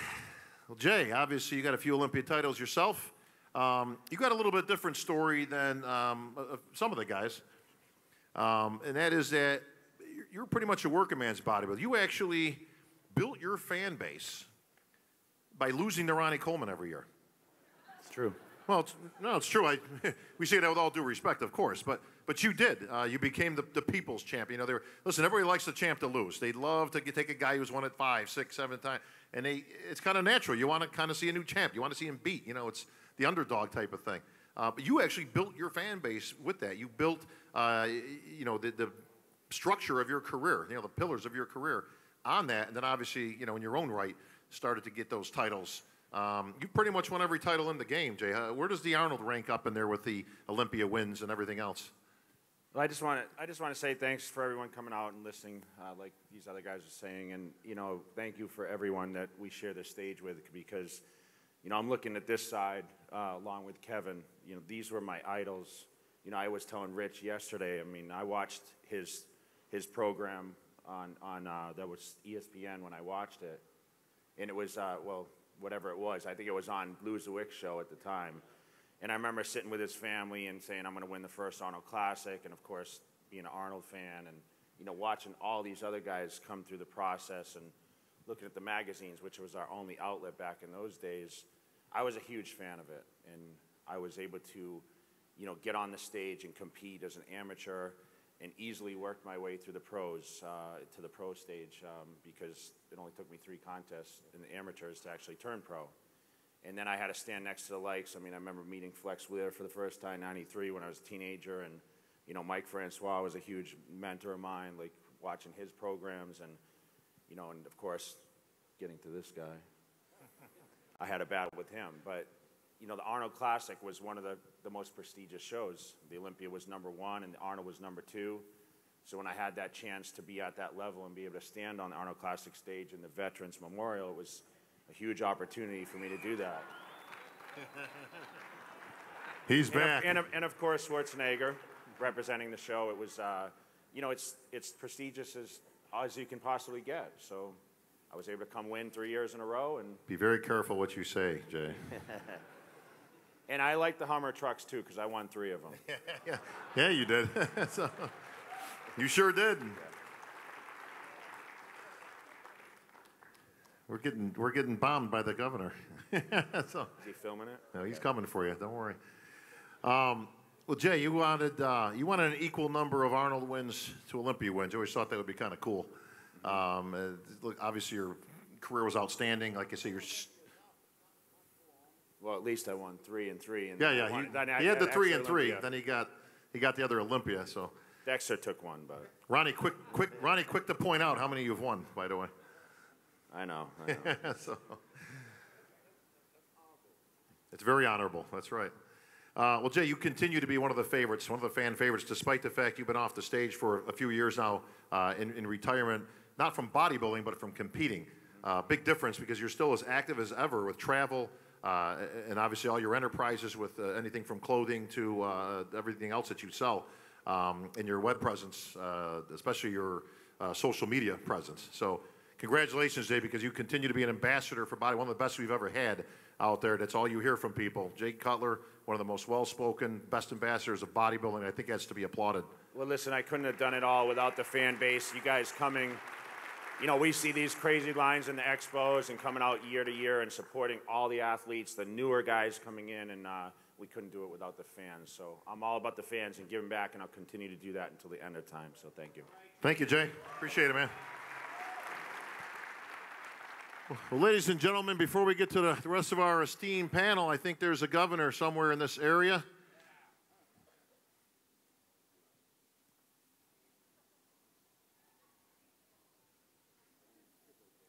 Speaker 2: Well, Jay, obviously you got a few Olympia titles yourself. You got a little bit different story than some of the guys, and that is that you're pretty much a working man's bodybuilder. You actually built your fan base by losing to Ronnie Coleman every year.
Speaker 7: It's true.
Speaker 2: Well, it's true. We say that with all due respect, of course, but you did. You became the people's champion. You know, listen, everybody likes the champ to lose. They love to take a guy who's won it 5, 6, 7 times, and it's kind of natural. You want to kind of see a new champ. You want to see him beat. You know, it's the underdog type of thing. But you actually built your fan base with that. You built, you know, the structure of your career, you know, the pillars of your career on that, and then obviously, you know, in your own right, started to get those titles. You pretty much won every title in the game, Jay. Where does the Arnold rank up in there with the Olympia wins and everything else?
Speaker 11: Well, I just want to say thanks for everyone coming out and listening, like these other guys are saying, and you know, thank you for everyone that we share the stage with, because, you know, I'm looking at this side along with Kevin. You know, these were my idols. You know, I was telling Rich yesterday. I mean, I watched his program on that was ESPN when I watched it, and it was well, whatever it was. I think it was on Lose the Wick show at the time. And I remember sitting with his family and saying, I'm going to win the first Arnold Classic, and of course, being an Arnold fan, and, you know, watching all these other guys come through the process and looking at the magazines, which was our only outlet back in those days. I was a huge fan of it, and I was able to, you know, get on the stage and compete as an amateur and easily worked my way through the pros to the pro stage because it only took me 3 contests in the amateurs to actually turn pro. And then I had to stand next to the likes. I mean, I remember meeting Flex Wheeler for the first time in '93 when I was a teenager, and, you know, Mike Francois was a huge mentor of mine, like watching his programs, and, you know, and of course, getting to this guy. I had a battle with him, but, you know, the Arnold Classic was one of the most prestigious shows. The Olympia was #1 and the Arnold was #2. So when I had that chance to be at that level and be able to stand on the Arnold Classic stage in the Veterans Memorial, it was a huge opportunity for me to do that.
Speaker 2: He's back.
Speaker 11: And of course, Schwarzenegger representing the show. It was, you know, it's prestigious as you can possibly get. So I was able to come win 3 years in a row. And
Speaker 2: be very careful what you say, Jay.
Speaker 11: And I like the Hummer trucks too, because I won 3 of them.
Speaker 2: Yeah, you did. So, you sure did. Yeah. We're getting bombed by the governor. So,
Speaker 11: is he filming it?
Speaker 2: No, he's coming for you. Don't worry. Well, Jay, you wanted an equal number of Arnold wins to Olympia wins. You always thought that would be kind of cool. Look, obviously your career was outstanding. Like I say,
Speaker 11: well, at least I won 3 and 3. And
Speaker 2: yeah. He had the 3 and 3. Then he got the other Olympia. So
Speaker 11: Dexter took one, but
Speaker 2: Ronnie, quick to point out how many you've won, by the way.
Speaker 11: I know.
Speaker 2: So, it's very honorable. That's right. Well, Jay, you continue to be one of the favorites, one of the fan favorites, despite the fact you've been off the stage for a few years now in retirement, not from bodybuilding, but from competing. Big difference because you're still as active as ever with travel and obviously all your enterprises with anything from clothing to everything else that you sell and your web presence, especially your social media presence. So congratulations, Jay, because you continue to be an ambassador for body, one of the best we've ever had out there. That's all you hear from people. Jay Cutler, one of the most well-spoken, best ambassadors of bodybuilding. I think that's to be applauded.
Speaker 11: Well, listen, I couldn't have done it all without the fan base. You guys coming, you know, we see these crazy lines in the expos and coming out year to year and supporting all the athletes, the newer guys coming in, and we couldn't do it without the fans. So I'm all about the fans and giving back, and I'll continue to do that until the end of time. So thank you.
Speaker 2: Thank you, Jay. Appreciate it, man. Well, ladies and gentlemen, before we get to the rest of our esteemed panel, I think there's a governor somewhere in this area.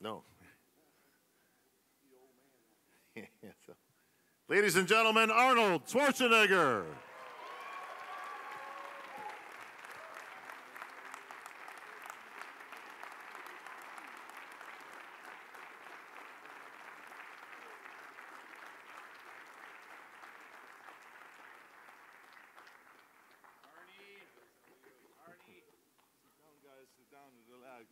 Speaker 2: No. Ladies and gentlemen, Arnold Schwarzenegger.
Speaker 12: down and relax.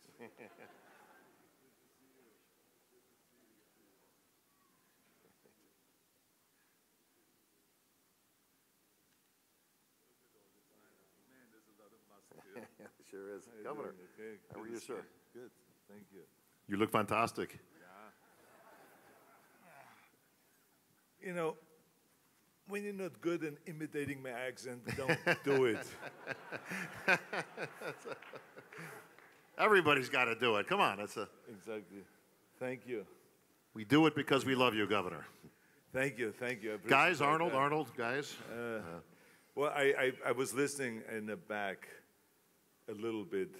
Speaker 2: Sure is. Governor,
Speaker 12: Okay.
Speaker 2: how are you, sir?
Speaker 12: Good. Thank you.
Speaker 2: You look fantastic.
Speaker 12: You know, when you're not good in imitating my accent, don't do it.
Speaker 2: Everybody's got to do it. Come on,
Speaker 12: Exactly. Thank you.
Speaker 2: we do it because we love you, Governor.
Speaker 12: Thank you. Thank you. I
Speaker 2: Guys,
Speaker 12: appreciate that.
Speaker 2: Arnold, guys.
Speaker 12: Well, I was listening in the back a little bit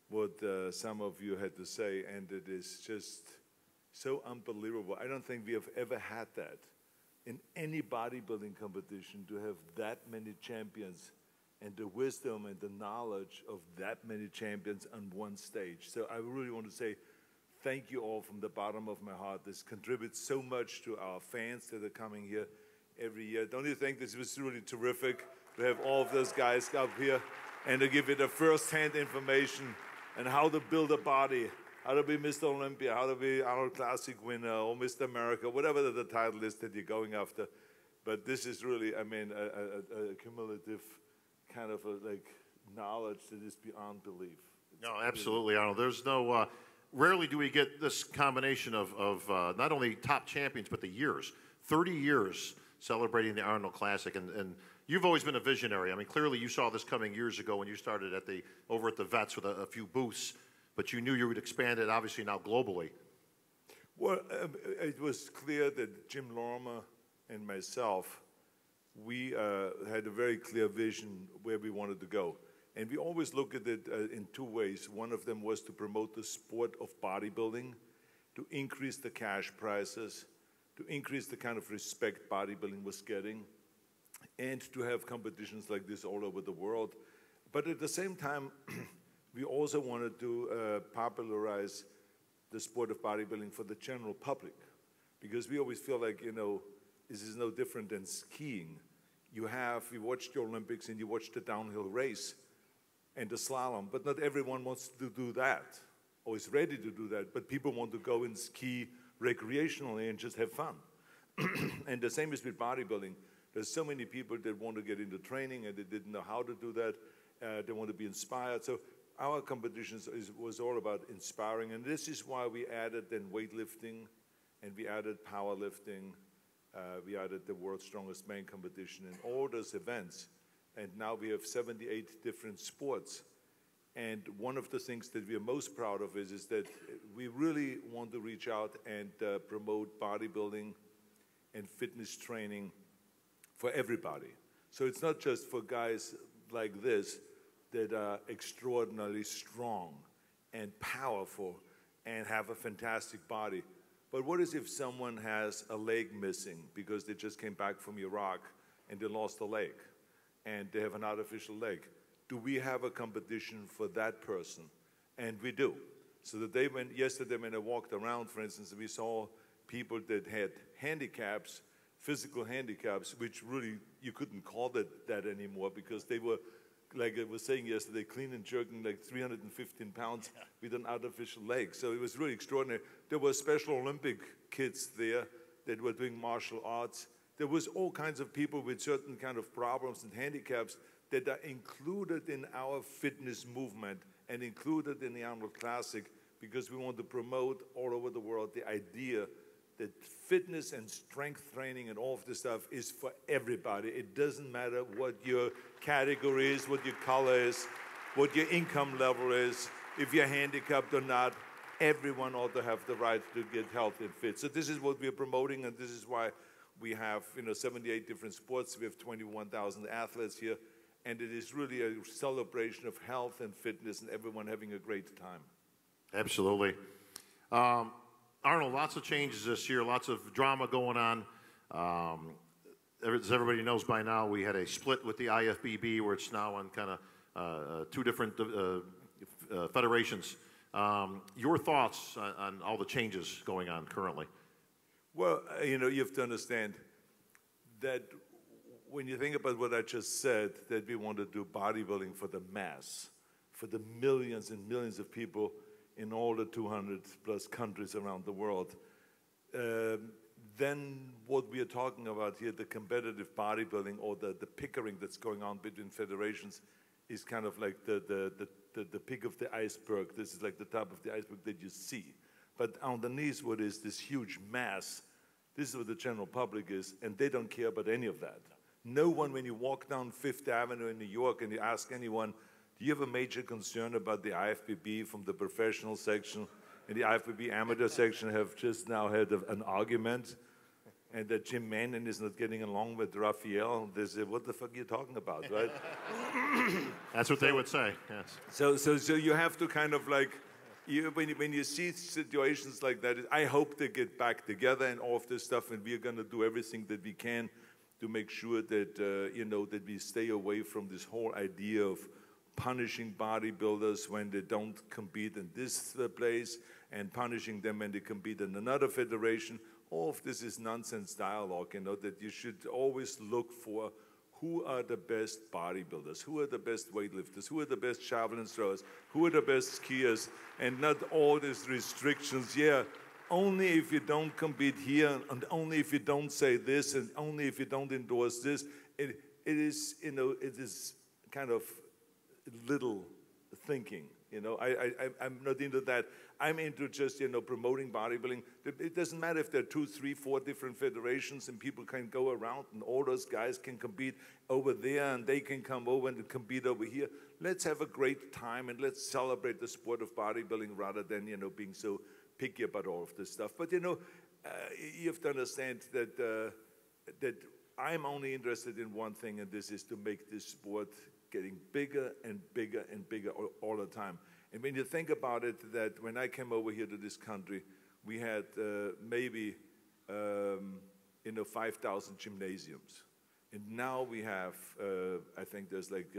Speaker 12: what some of you had to say, and it is just so unbelievable. I don't think we have ever had that in any bodybuilding competition, to have that many champions and the wisdom and the knowledge of that many champions on one stage. So I really want to say thank you all from the bottom of my heart. This contributes so much to our fans that are coming here every year. Don't you think this was really terrific to have all of those guys up here and to give you the first-hand information on how to build a body, how to be Mr. Olympia, how to be Arnold Classic winner or Mr. America, whatever the title is that you're going after. But this is really, I mean, a cumulative kind of knowledge that is beyond belief.
Speaker 2: No, absolutely, Arnold. There's no, rarely do we get this combination of not only top champions, but the years. 30 years celebrating the Arnold Classic, and you've always been a visionary. I mean, clearly you saw this coming years ago when you started over at the Vets with a few booths, but you knew you would expand it, obviously, now globally.
Speaker 12: Well, it was clear that Jim Lorimer and myself, we had a very clear vision where we wanted to go. And we always look at it in two ways. One of them was to promote the sport of bodybuilding, to increase the cash prizes, to increase the kind of respect bodybuilding was getting, and to have competitions like this all over the world. But at the same time, we also wanted to popularize the sport of bodybuilding for the general public, because we always feel like, you know, this is no different than skiing. You watched the Olympics and you watched the downhill race and the slalom, but not everyone wants to do that or is ready to do that, but people want to go and ski recreationally and just have fun. And the same is with bodybuilding. There's so many people that want to get into training and they didn't know how to do that. They want to be inspired. So our competition was all about inspiring, and this is why we added then weightlifting, and we added powerlifting, we added the World's Strongest Man competition, and all those events. And now we have 78 different sports. And one of the things that we are most proud of is that we really want to reach out and promote bodybuilding and fitness training for everybody. So it's not just for guys like this that are extraordinarily strong and powerful and have a fantastic body. But what is if someone has a leg missing because they just came back from Iraq and they lost a leg and they have an artificial leg? Do we have a competition for that person? And we do. So that yesterday when I walked around, for instance, we saw people that had handicaps, physical handicaps, which really you couldn't call that anymore, because they were, like I was saying yesterday, clean and jerking like 315 pounds with an artificial leg. So it was really extraordinary. There were Special Olympic kids there that were doing martial arts. There was all kinds of people with certain kind of problems and handicaps that are included in our fitness movement and included in the Arnold Classic, because we want to promote all over the world the idea that fitness and strength training and all of this stuff is for everybody. It doesn't matter what your category is, what your color is, what your income level is, if you're handicapped or not. Everyone ought to have the right to get healthy and fit. So this is what we're promoting, and this is why we have 78 different sports. We have 21,000 athletes here, and it is really a celebration of health and fitness and everyone having a great time.
Speaker 2: Absolutely. Arnold, lots of changes this year, lots of drama going on. As everybody knows by now, we had a split with the IFBB where it's now on kind of two different federations. Your thoughts on all the changes going on currently?
Speaker 12: Well, you have to understand that when you think about what I just said, that we want to do bodybuilding for the mass, for the millions and millions of people in all the 200 plus countries around the world. Then what we are talking about here, the competitive bodybuilding or the pickering that's going on between federations is kind of like the peak of the iceberg. This is like the top of the iceberg that you see. But underneath what is this huge mass, this is what the general public is, and they don't care about any of that. No one, when you walk down Fifth Avenue in New York and you ask anyone, do you have a major concern about the IFBB from the professional section and the IFBB amateur section have just now had an argument, and that Jim Manning is not getting along with Raphael? They say, what the fuck are you talking about, right?
Speaker 2: That's what they would say, yes.
Speaker 12: So you have to kind of like, when you see situations like that, I hope they get back together and all of this stuff, and we're going to do everything that we can to make sure that, you know, that we stay away from this whole idea of punishing bodybuilders when they don't compete in this place and punishing them when they compete in another federation. All of this is nonsense dialogue, you know, that you should always look for who are the best bodybuilders, who are the best weightlifters, who are the best javelin throwers, who are the best skiers, and not all these restrictions. Yeah, only if you don't compete here, and only if you don't say this, and only if you don't endorse this. It is, you know, it is kind of little thinking. You know, I'm not into that. I'm into just, you know, promoting bodybuilding. It doesn't matter if there are 2, 3, 4 different federations and people can go around and all those guys can compete over there and they can come over and compete over here. Let's have a great time and let's celebrate the sport of bodybuilding rather than, you know, being so picky about all of this stuff. But, you know, you have to understand that, that I'm only interested in one thing, and this is to make this sport getting bigger and bigger and bigger all the time. And when you think about it, that when I came over here to this country, we had maybe, you know, 5,000 gymnasiums. And now we have, I think there's like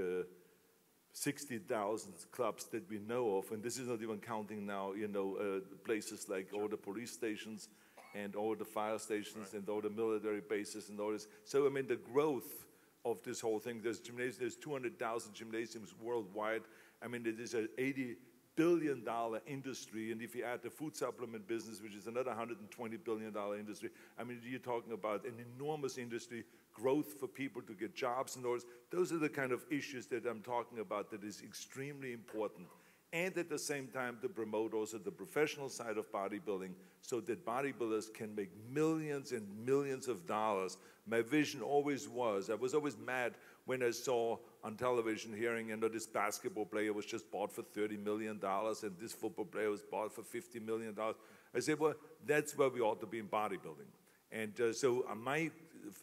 Speaker 12: 60,000 clubs that we know of. And this is not even counting now, you know, places like all the police stations and all the fire stations and all the military bases and all this. So, I mean, the growth of this whole thing, there's 200,000 gymnasiums worldwide. I mean, it is an $80 billion industry, and if you add the food supplement business, which is another $120 billion industry, I mean, you're talking about an enormous industry, growth for people to get jobs and all this. Those are the kind of issues that I'm talking about that is extremely important. And at the same time, to promote also the professional side of bodybuilding so that bodybuilders can make millions and millions of dollars. My vision always was, I was always mad when I saw on television hearing, you know, this basketball player was just bought for $30 million and this football player was bought for $50 million. I said, well, that's where we ought to be in bodybuilding. And so my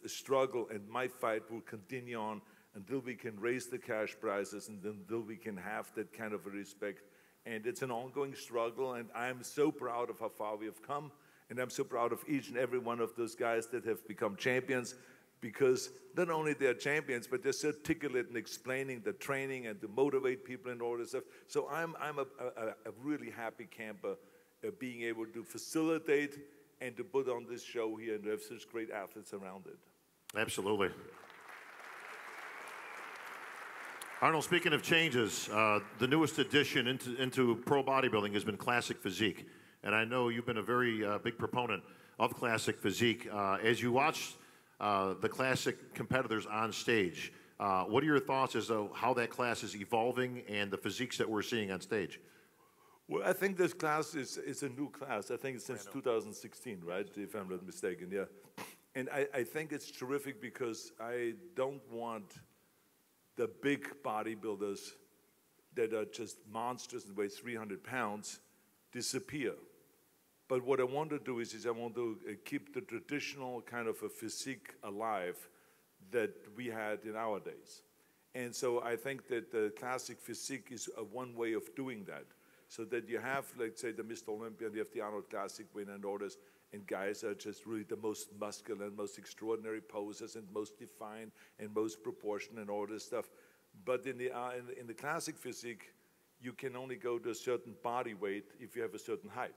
Speaker 12: struggle and my fight will continue on until we can raise the cash prices and until we can have that kind of a respect. And it's an ongoing struggle, and I'm so proud of how far we have come, and I'm so proud of each and every one of those guys that have become champions, because not only they're champions, but they're so articulate in explaining the training and to motivate people and all this stuff. So I'm a really happy camper being able to facilitate and to put on this show here and to have such great athletes around it.
Speaker 2: Absolutely. Arnold, speaking of changes, the newest addition into pro bodybuilding has been classic physique. And I know you've been a very big proponent of classic physique. As you watch the classic competitors on stage, what are your thoughts as to how that class is evolving and the physiques that we're seeing on stage?
Speaker 12: Well, I think this class is a new class. I think it's since 2016, right, if I'm not mistaken, yeah. And I think it's terrific because I don't want the big bodybuilders that are just monsters and weigh 300 pounds disappear. But what I want to do is I want to keep the traditional kind of a physique alive that we had in our days. And so I think that the classic physique is one way of doing that. So that you have, let's say, the Mr. Olympia, and you have the Arnold Classic winner and all this, and guys are just really the most muscular and most extraordinary poses and most defined and most proportioned and all this stuff. But in the classic physique, you can only go to a certain body weight if you have a certain height.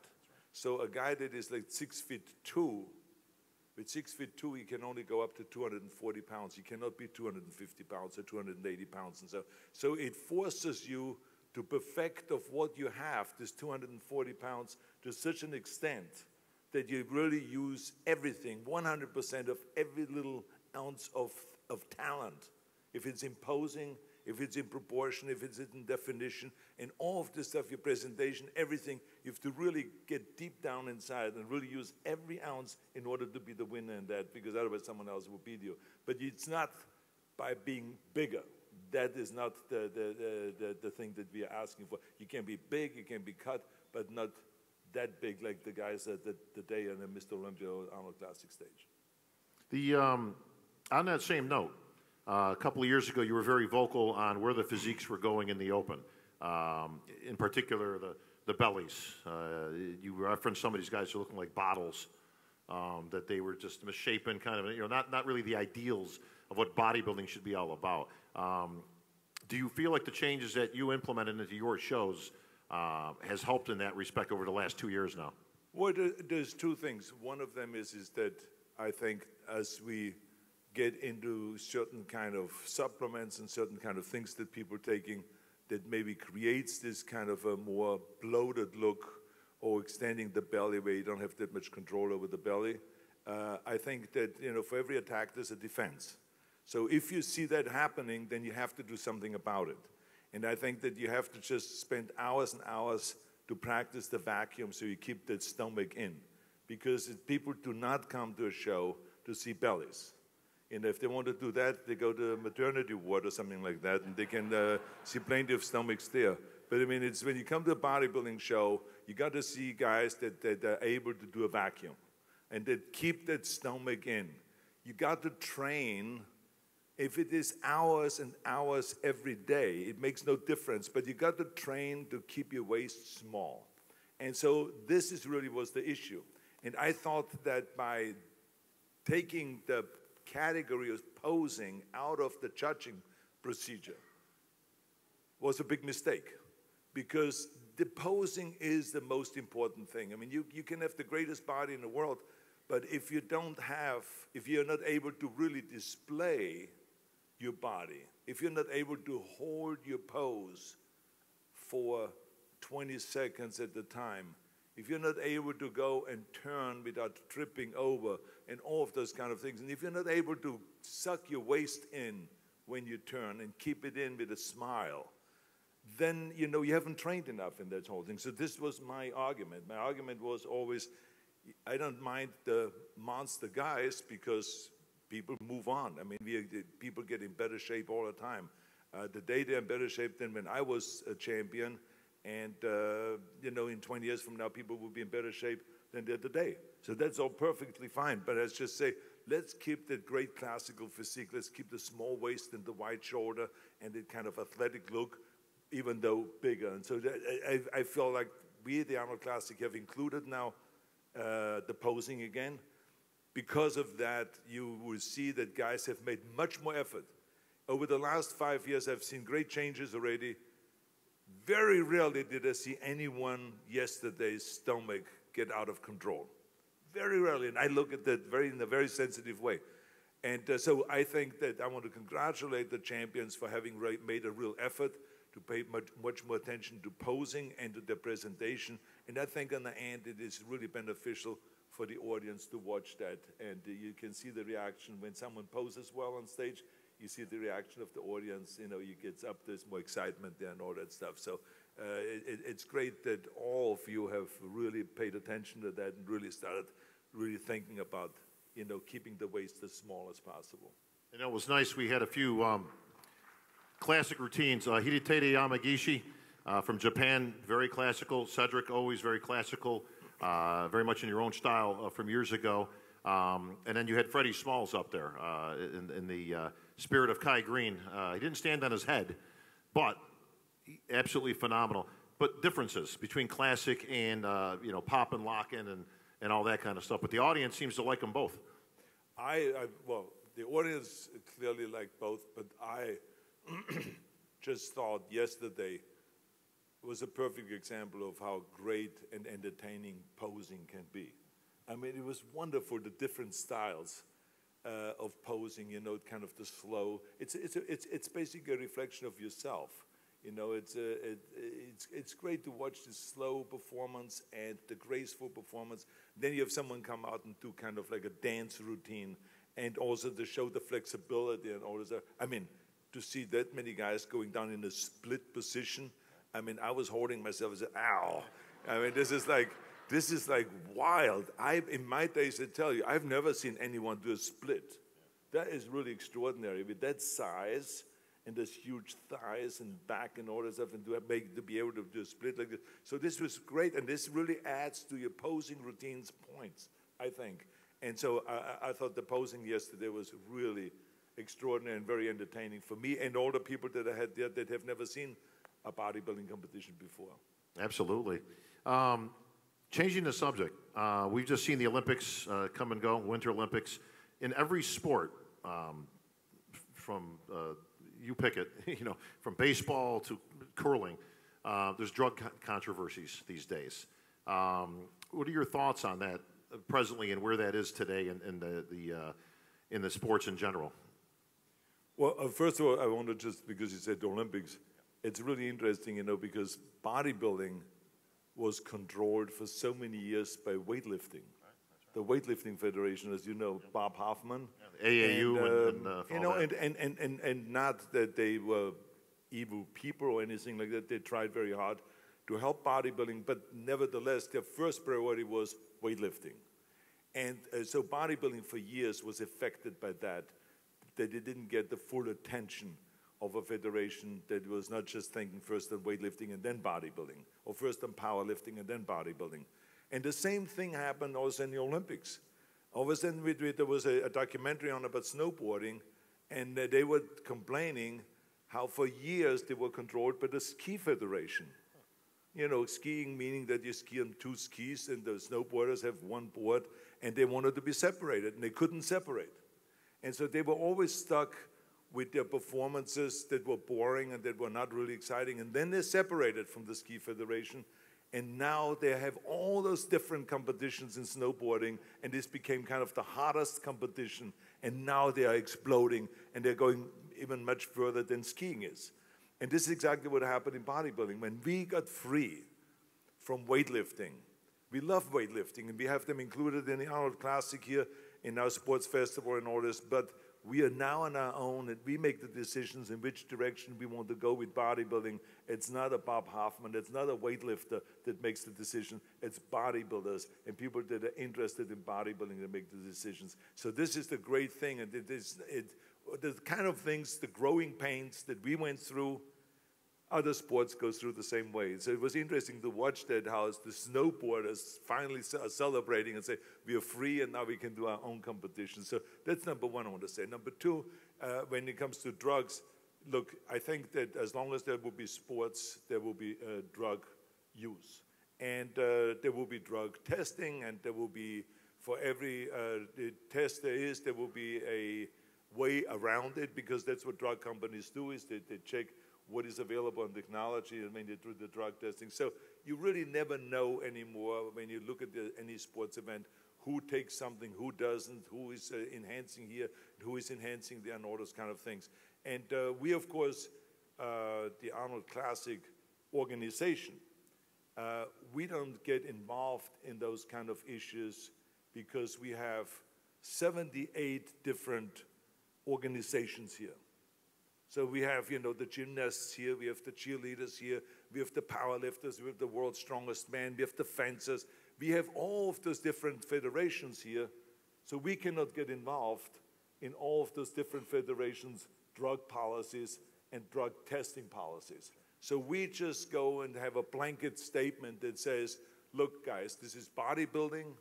Speaker 12: So a guy that is like 6'2", with 6'2", he can only go up to 240 pounds. He cannot be 250 pounds or 280 pounds. And so it forces you to perfect of what you have, this 240 pounds, to such an extent that you really use everything, 100% of every little ounce of talent. If it's in posing, if it's in proportion, if it's in definition, and all of this stuff, your presentation, everything, you have to really get deep down inside and really use every ounce in order to be the winner in that, because otherwise someone else will beat you. But it's not by being bigger. That is not the thing that we are asking for. You can be big, you can be cut, but not that big like the guys at the day on the Mr. Olympia or Arnold Classic stage.
Speaker 2: On that same note, a couple of years ago, you were very vocal on where the physiques were going in the open. In particular, the bellies. You referenced some of these guys who are looking like bottles, that they were just misshapen, kind of, not really the ideals of what bodybuilding should be all about. Do you feel like the changes that you implemented into your shows has helped in that respect over the last 2 years now?
Speaker 12: Well, there's two things. One of them is that I think as we get into certain kind of supplements and certain kind of things that people are taking that maybe creates this kind of a more bloated look or extending the belly where you don't have that much control over the belly. I think that, for every attack, there's a defense. So if you see that happening, then you have to do something about it. And I think that you have to just spend hours and hours to practice the vacuum so you keep that stomach in. Because people do not come to a show to see bellies. And if they want to do that, they go to a maternity ward or something like that, and they can see plenty of stomachs there. But I mean, it's when you come to a bodybuilding show, you got to see guys that are able to do a vacuum and that keep that stomach in. You got to train. If it is hours and hours every day, it makes no difference, but you got to train to keep your waist small. And so this really was the issue. And I thought that by taking the category of posing out of the judging procedure was a big mistake, because the posing is the most important thing. I mean, you can have the greatest body in the world, but if you're not able to really display your body, if you're not able to hold your pose for 20 seconds at a time, if you're not able to go and turn without tripping over and all of those kind of things, and if you're not able to suck your waist in when you turn and keep it in with a smile, then you haven't trained enough in that whole thing. So this was my argument. My argument was always, I don't mind the monster guys because people move on. I mean, people get in better shape all the time. The day they're in better shape than when I was a champion, and in 20 years from now, people will be in better shape than they're today. So that's all perfectly fine. But let's just say, let's keep that great classical physique. Let's keep the small waist and the wide shoulder and the kind of athletic look, even though bigger. And so I feel like we, the Arnold Classic, have included now the posing again. Because of that, you will see that guys have made much more effort. Over the last 5 years, I've seen great changes already. Very rarely did I see anyone yesterday's stomach get out of control. Very rarely, and I look at that in a very sensitive way. And so I think that I want to congratulate the champions for having made a real effort to pay much more attention to posing and to their presentation. And I think in the end, it is really beneficial for the audience to watch that. And you can see the reaction when someone poses well on stage. You see the reaction of the audience, you get up, there's more excitement there and all that stuff. So it's great that all of you have really paid attention to that and really started really thinking about, keeping the waist as small as possible.
Speaker 2: It was nice. We had a few classic routines. Hidetate Yamagishi from Japan, very classical. Cedric, always very classical, very much in your own style from years ago. And then you had Freddie Smalls up there in the spirit of Kai Greene. He didn't stand on his head, but absolutely phenomenal. But differences between classic and, pop and lock in and all that kind of stuff. But the audience seems to like them both.
Speaker 12: Well, the audience clearly liked both, but I just thought yesterday was a perfect example of how great and entertaining posing can be. I mean, it was wonderful, the different styles of posing, kind of the slow. It's basically a reflection of yourself. You know, it's great to watch the slow performance and the graceful performance. Then you have someone come out and do kind of like a dance routine, and also to show the flexibility and all this. I mean, to see that many guys going down in a split position. I mean, I was holding myself and said, ow. I mean, this is like wild. In my days, I tell you, I've never seen anyone do a split. That is really extraordinary. With that size and those huge thighs and back and all that stuff, and to be able to do a split like this. So this was great, and this really adds to your posing routines points, I think. And so I thought the posing yesterday was really extraordinary and very entertaining for me and all the people that I had there that have never seen a bodybuilding competition before.
Speaker 2: Absolutely. Changing the subject, we've just seen the Olympics come and go, Winter Olympics. In every sport, from you pick it, you know, from baseball to curling, there's drug controversies these days. What are your thoughts on that presently and where that is today in the sports in general?
Speaker 12: Well, first of all, I want to just, because you said the Olympics, it's really interesting, you know, because bodybuilding was controlled for so many years by weightlifting. The weightlifting federation, as you know, Bob Hoffman,
Speaker 2: AAU,
Speaker 12: you know, and not that they were evil people or anything like that. They tried very hard to help bodybuilding, but nevertheless, their first priority was weightlifting, and so bodybuilding for years was affected by that. That they didn't get the full attention of a federation that was not just thinking first on weightlifting and then bodybuilding, or first on powerlifting and then bodybuilding. And the same thing happened also in the Olympics. All of a sudden, there was a documentary on about snowboarding, and they were complaining how for years they were controlled by the ski federation. You know, skiing meaning that you ski on two skis and the snowboarders have one board, and they wanted to be separated, and they couldn't separate. And so they were always stuck with their performances that were boring and that were not really exciting. And then they separated from the ski federation, and now they have all those different competitions in snowboarding, and this became kind of the hottest competition, and now they are exploding, and they're going even much further than skiing is. And this is exactly what happened in bodybuilding. When we got free from weightlifting, we love weightlifting, and we have them included in the Arnold Classic here, in our sports festival and all this, but we are now on our own, and we make the decisions in which direction we want to go with bodybuilding. It's not a Bob Hoffman, it's not a weightlifter that makes the decision, it's bodybuilders and people that are interested in bodybuilding that make the decisions. So this is the great thing, and the kind of things, the growing pains that we went through, other sports go through the same way. So it was interesting to watch that, how the snowboarders finally are celebrating and say, we are free and now we can do our own competition. So that's number one I want to say. Number two, when it comes to drugs, look, I think that as long as there will be sports, there will be drug use. And there will be drug testing, and there will be, for every test there will be a way around it, because that's what drug companies do, is they check what is available in technology, and when they do the drug testing. So you really never know anymore when you look at any sports event who takes something, who doesn't, who is enhancing here, who is enhancing there, and all those kind of things. And we, of course, the Arnold Classic organization, we don't get involved in those kind of issues because we have 78 different organizations here. So we have, you know, the gymnasts here, we have the cheerleaders here, we have the powerlifters, we have the world's strongest man, we have the fencers. We have all of those different federations here, so we cannot get involved in all of those different federations' drug policies and drug testing policies. So we just go and have a blanket statement that says, look, guys, this is bodybuilding.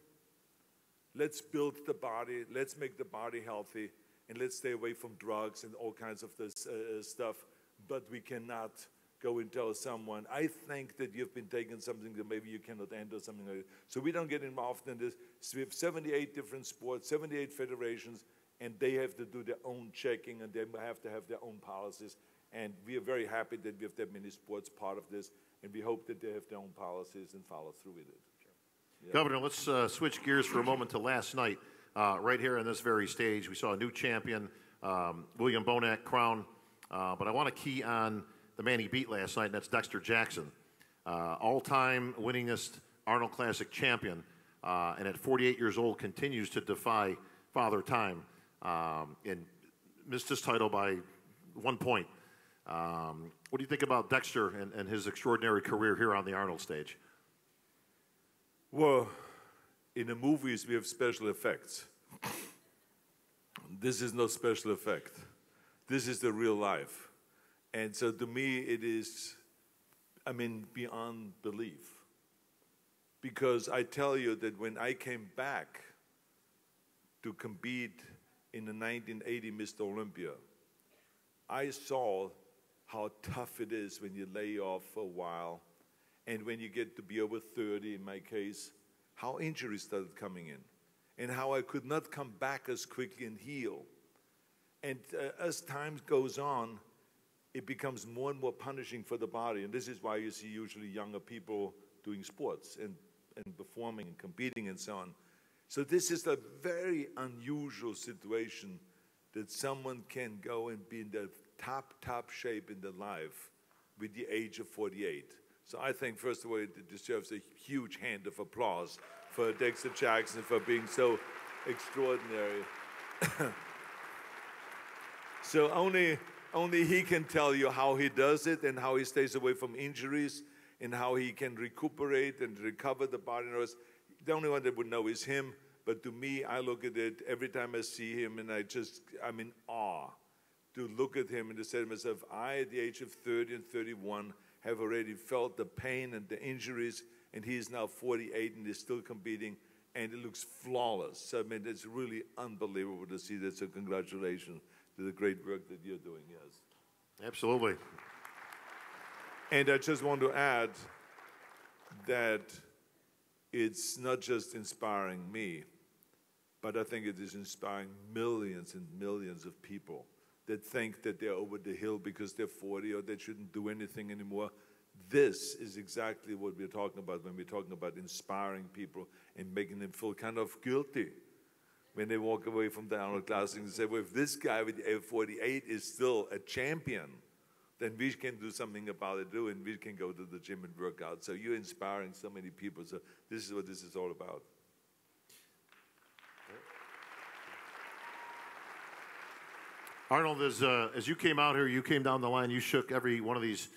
Speaker 12: Let's build the body, let's make the body healthy, and let's stay away from drugs and all kinds of this stuff, but we cannot go and tell someone, I think that you've been taking something that maybe you cannot handle, something like that. So we don't get involved in this. So we have 78 different sports, 78 federations, and they have to do their own checking, and they have to have their own policies. And we are very happy that we have that many sports part of this, and we hope that they have their own policies and follow through with it. Yeah.
Speaker 2: Governor, let's switch gears for a moment to last night. Right here on this very stage, we saw a new champion, William Bonet, crowned. But I want to key on the man he beat last night, and that's Dexter Jackson. All-time winningest Arnold Classic champion, and at 48 years old continues to defy Father Time, and missed his title by 1 point. What do you think about Dexter and his extraordinary career here on the Arnold stage?
Speaker 12: Well, in the movies we have special effects. This is no special effect. This is the real life. And so to me it is, I mean, beyond belief. Because I tell you that when I came back to compete in the 1980 Mr. Olympia, I saw how tough it is when you lay off for a while, and when you get to be over 30, in my case, how injuries started coming in, and how I could not come back as quickly and heal. And as time goes on, it becomes more and more punishing for the body, and this is why you see usually younger people doing sports and performing and competing and so on. So this is a very unusual situation that someone can go and be in the top shape in their life with the age of 48. So I think, first of all, it deserves a huge hand of applause for Dexter Jackson for being so extraordinary. So only he can tell you how he does it and how he stays away from injuries and how he can recuperate and recover the body. The only one that would know is him. But to me, I look at it every time I see him, and I'm in awe to look at him and to say to myself, I, at the age of 30 and 31, have already felt the pain and the injuries, and he is now 48 and is still competing, and it looks flawless. So, I mean, it's really unbelievable to see that. So congratulations to the great work that you're doing, yes.
Speaker 2: Absolutely.
Speaker 12: And I just want to add that it's not just inspiring me, but I think it is inspiring millions and millions of people that think that they're over the hill because they're 40 or they shouldn't do anything anymore. This is exactly what we're talking about when we're talking about inspiring people and making them feel kind of guilty when they walk away from the Arnold Classic and say, well, if this guy with 48 is still a champion, then we can do something about it too, and we can go to the gym and work out. So you're inspiring so many people. So this is what this is all about.
Speaker 2: Arnold, as you came out here, you came down the line, you shook every one of these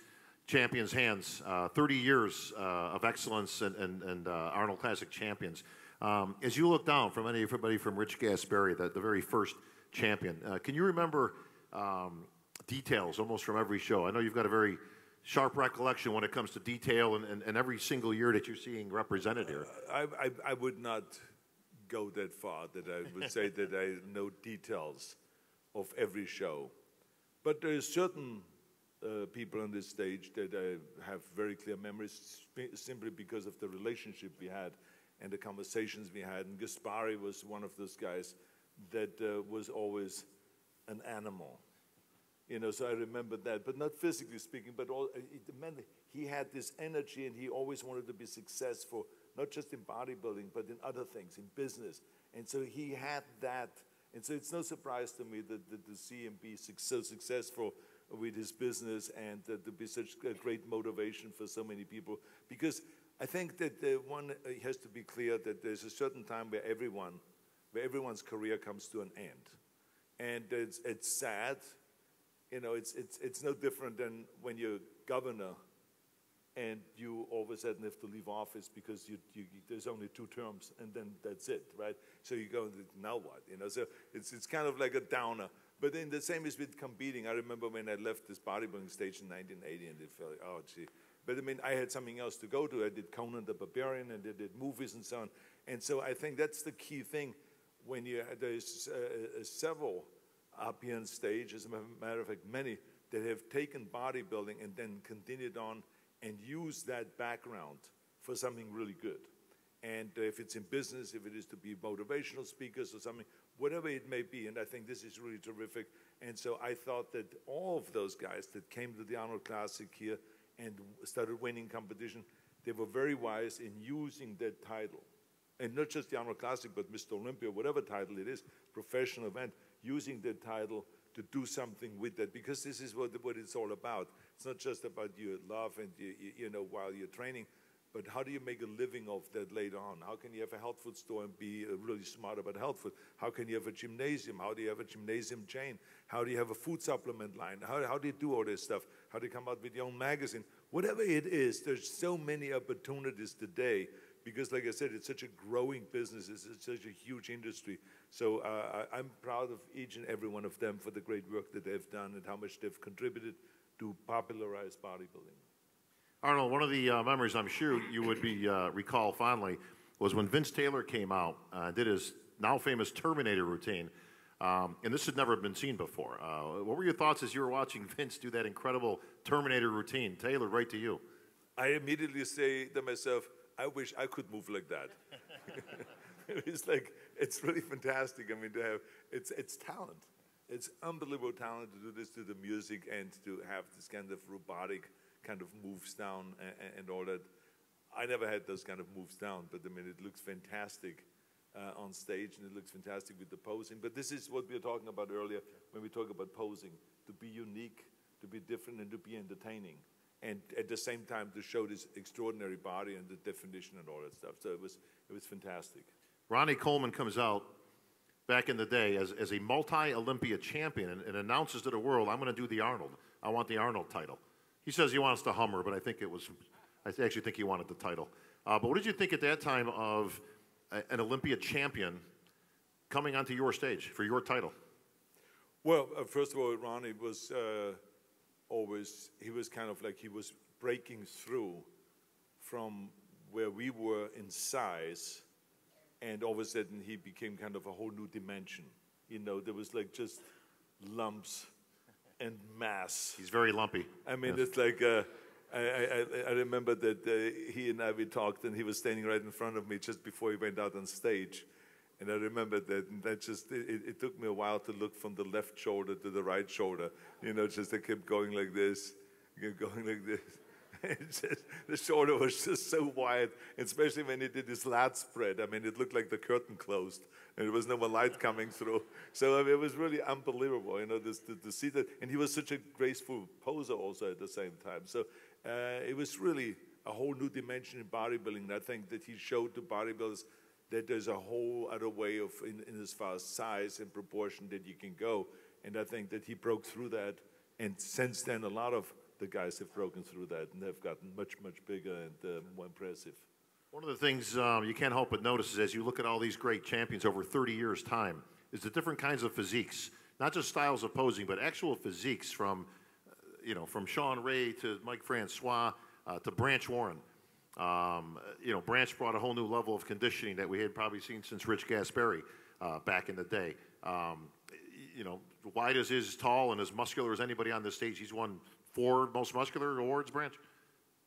Speaker 2: champions' hands. 30 years of excellence and Arnold Classic champions. As you look down from everybody from Rich Gaspari, the very first champion, can you remember details almost from every show? I know you've got a very sharp recollection when it comes to detail and every single year that you're seeing represented here.
Speaker 12: I would not go that far that I would say that I know details of every show. But there are certain people on this stage that I have very clear memories simply because of the relationship we had and the conversations we had. And Gaspari was one of those guys that was always an animal. You know, so I remember that, but not physically speaking, but he had this energy and he always wanted to be successful, not just in bodybuilding, but in other things, in business. And so he had that. And so it's no surprise to me that to see him be so successful with his business and to be such a great motivation for so many people. Because I think that one has to be clear that there's a certain time where everyone's career comes to an end. And it's sad. You know, it's no different than when you're governor and you all of a sudden have to leave office because there's only 2 terms and then that's it, right? So you go, now what? You know, so it's kind of like a downer. But then the same is with competing. I remember when I left this bodybuilding stage in 1980 and it felt like, oh, gee. But I mean, I had something else to go to. I did Conan the Barbarian and I did movies and so on. And so I think that's the key thing when there's several up here on stage, as a matter of fact, many that have taken bodybuilding and then continued on and used that background for something really good. And if it's in business, if it is to be motivational speakers or something, whatever it may be, and I think this is really terrific. And so I thought that all of those guys that came to the Arnold Classic here and started winning competition, they were very wise in using that title. And not just the Arnold Classic, but Mr. Olympia, whatever title it is, professional event, using that title to do something with that, because this is what it's all about. It's not just about your love and you know, while you're training, but how do you make a living of that later on? How can you have a health food store and be really smart about health food? How can you have a gymnasium? How do you have a gymnasium chain? How do you have a food supplement line? How do you do all this stuff? How do you come out with your own magazine? Whatever it is, there's so many opportunities today, because like I said, it's such a growing business. It's such a huge industry. So I'm proud of each and every one of them for the great work that they've done and how much they've contributed to popularize bodybuilding.
Speaker 2: Arnold, one of the memories I'm sure you would be recall fondly was when Vince Taylor came out, did his now famous Terminator routine, and this had never been seen before. What were your thoughts as you were watching Vince do that incredible Terminator routine? Taylor, right to you.
Speaker 12: I immediately say to myself, I wish I could move like that. It's like, it's really fantastic. I mean, to have, it's talent. It's unbelievable talent to do this to the music and to have this kind of robotic kind of moves down and all that. I never had those kind of moves down, but I mean, it looks fantastic on stage, and it looks fantastic with the posing. But this is what we were talking about earlier when we talk about posing, to be unique, to be different, and to be entertaining. And at the same time, to show this extraordinary body and the definition and all that stuff. So it was fantastic.
Speaker 2: Ronnie Coleman comes out back in the day as a multi-Olympia champion and announces to the world, I'm going to do the Arnold. I want the Arnold title. He says he wants the Hummer, but I actually think he wanted the title. But what did you think at that time of an Olympia champion coming onto your stage for your title?
Speaker 12: Well, first of all, Ronnie was he was kind of like he was breaking through from where we were in size, and all of a sudden he became kind of a whole new dimension. You know, there was like just lumps and mass.
Speaker 2: He's very lumpy.
Speaker 12: I mean, yes. It's like, I remember that he and we talked, and he was standing right in front of me just before he went out on stage. And I remember that just, it took me a while to look from the left shoulder to the right shoulder. You know, just I kept going like this, going like this. The shoulder was just so wide, especially when he did his lat spread. I mean, it looked like the curtain closed, and there was no more light coming through. So I mean, it was really unbelievable, you know, to see that. And he was such a graceful poser also at the same time. So it was really a whole new dimension in bodybuilding. And I think that he showed to bodybuilders that there's a whole other way of, in as far as size and proportion that you can go. And I think that he broke through that. And since then, a lot of the guys have broken through that, and they've gotten much, much bigger and more impressive.
Speaker 2: One of the things you can't help but notice is as you look at all these great champions over 30 years' time, is the different kinds of physiques, not just styles of posing, but actual physiques from, from Sean Ray to Mike Francois to Branch Warren. Branch brought a whole new level of conditioning that we had probably seen since Rich Gaspari back in the day. Wide as is, tall, and as muscular as anybody on this stage. He's won 4 most muscular awards, Branch?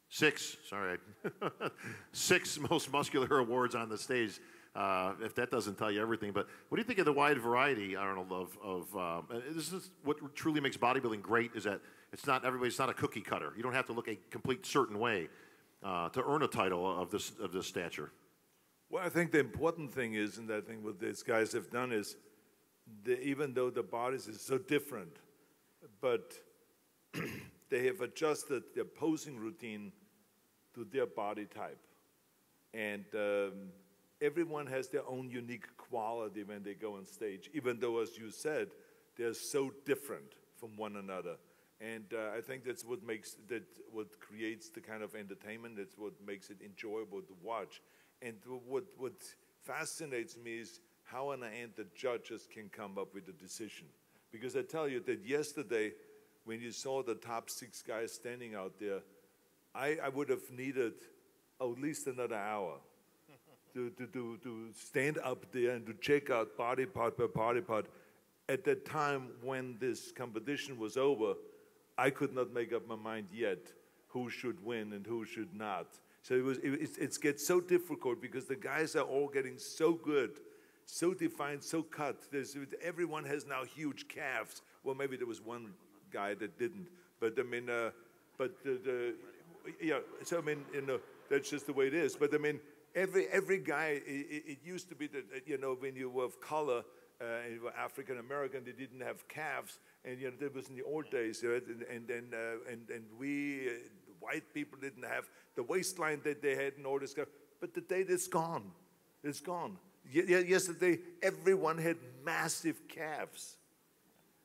Speaker 2: 6, sorry. 6 most muscular awards on the stage, if that doesn't tell you everything. But what do you think of the wide variety, Arnold, this is what truly makes bodybuilding great, is that it's not a cookie cutter. You don't have to look a complete certain way to earn a title of this stature.
Speaker 12: Well, I think the important thing is, and I think what these guys have done is, even though the bodies is so different, but they have adjusted their posing routine to their body type. And everyone has their own unique quality when they go on stage, even though, as you said, they're so different from one another. And I think that's what creates the kind of entertainment, that's what makes it enjoyable to watch. And what fascinates me is how in the end the judges can come up with a decision. Because I tell you that yesterday, when you saw the top 6 guys standing out there, I would have needed at least another hour to stand up there and to check out body part by body part. At that time when this competition was over, I could not make up my mind yet who should win and who should not. So it gets so difficult because the guys are all getting so good, so defined, so cut. Everyone has now huge calves. Well, maybe there was one guy that didn't, but I mean, So I mean, that's just the way it is. But I mean, every guy. It used to be that when you were of color and were African American, they didn't have calves, and that was in the old days, right? And we white people didn't have the waistline that they had and all this stuff. But today it's gone. It's gone. Yesterday, everyone had massive calves.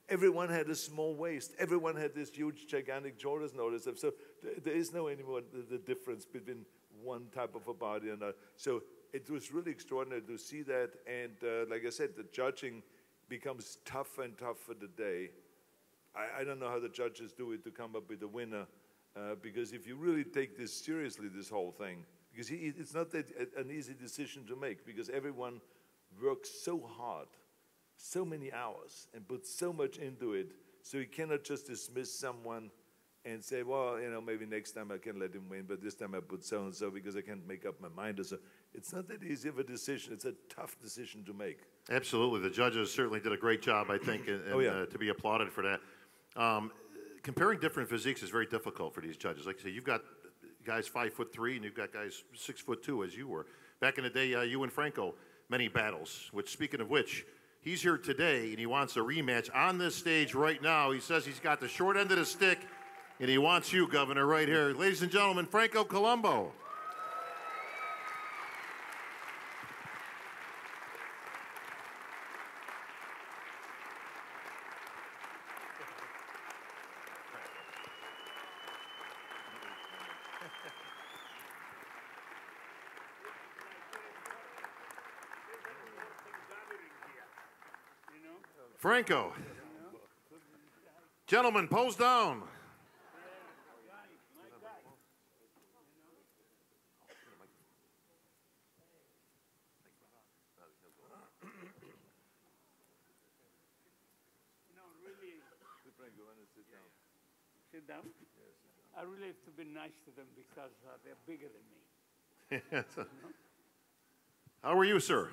Speaker 12: Everyone had a small waist. Everyone had this huge, gigantic shoulders and all this stuff. So there is no anymore the difference between one type of a body and another. So it was really extraordinary to see that. And like I said, the judging becomes tougher and tougher today. I don't know how the judges do it to come up with a winner. Because if you really take this seriously, this whole thing, because it's not that an easy decision to make, because everyone works so hard, so many hours, and puts so much into it, so you cannot just dismiss someone and say, well, maybe next time I can let him win, but this time I put so-and-so because I can't make up my mind. Or so. It's not that easy of a decision. It's a tough decision to make.
Speaker 2: Absolutely. The judges certainly did a great job, I think, and to be applauded for that. Comparing different physiques is very difficult for these judges. Like I say, you've got guys 5'3", and you've got guys 6'2", as you were. Back in the day, you and Franco, many battles, which, speaking of which, he's here today, and he wants a rematch on this stage right now. He says he's got the short end of the stick, and he wants you, Governor, right here. Ladies and gentlemen, Franco Colombo. Franco. Gentlemen, pose down.
Speaker 13: Sit down? I really have to be nice to them because they're bigger than me.
Speaker 2: How are you, sir?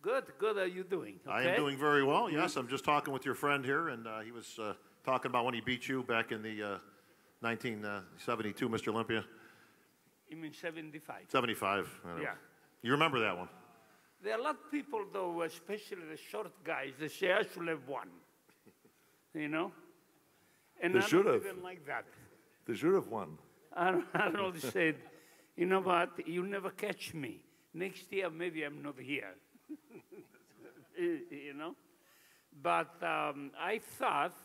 Speaker 13: Good, good. How are you doing? Okay?
Speaker 2: I am doing very well, yes. I'm just talking with your friend here, and he was talking about when he beat you back in the 1972 Mr. Olympia.
Speaker 13: You mean 75?
Speaker 2: 75.
Speaker 13: Yeah.
Speaker 2: You remember that one?
Speaker 13: There are a lot of people, though, especially the short guys, they say I should have won. And
Speaker 12: they
Speaker 13: I
Speaker 12: should
Speaker 13: don't
Speaker 12: have.
Speaker 13: even like that.
Speaker 12: They should have won.
Speaker 13: Arnold said, you know what, you'll never catch me. Next year, maybe I'm not here. But I thought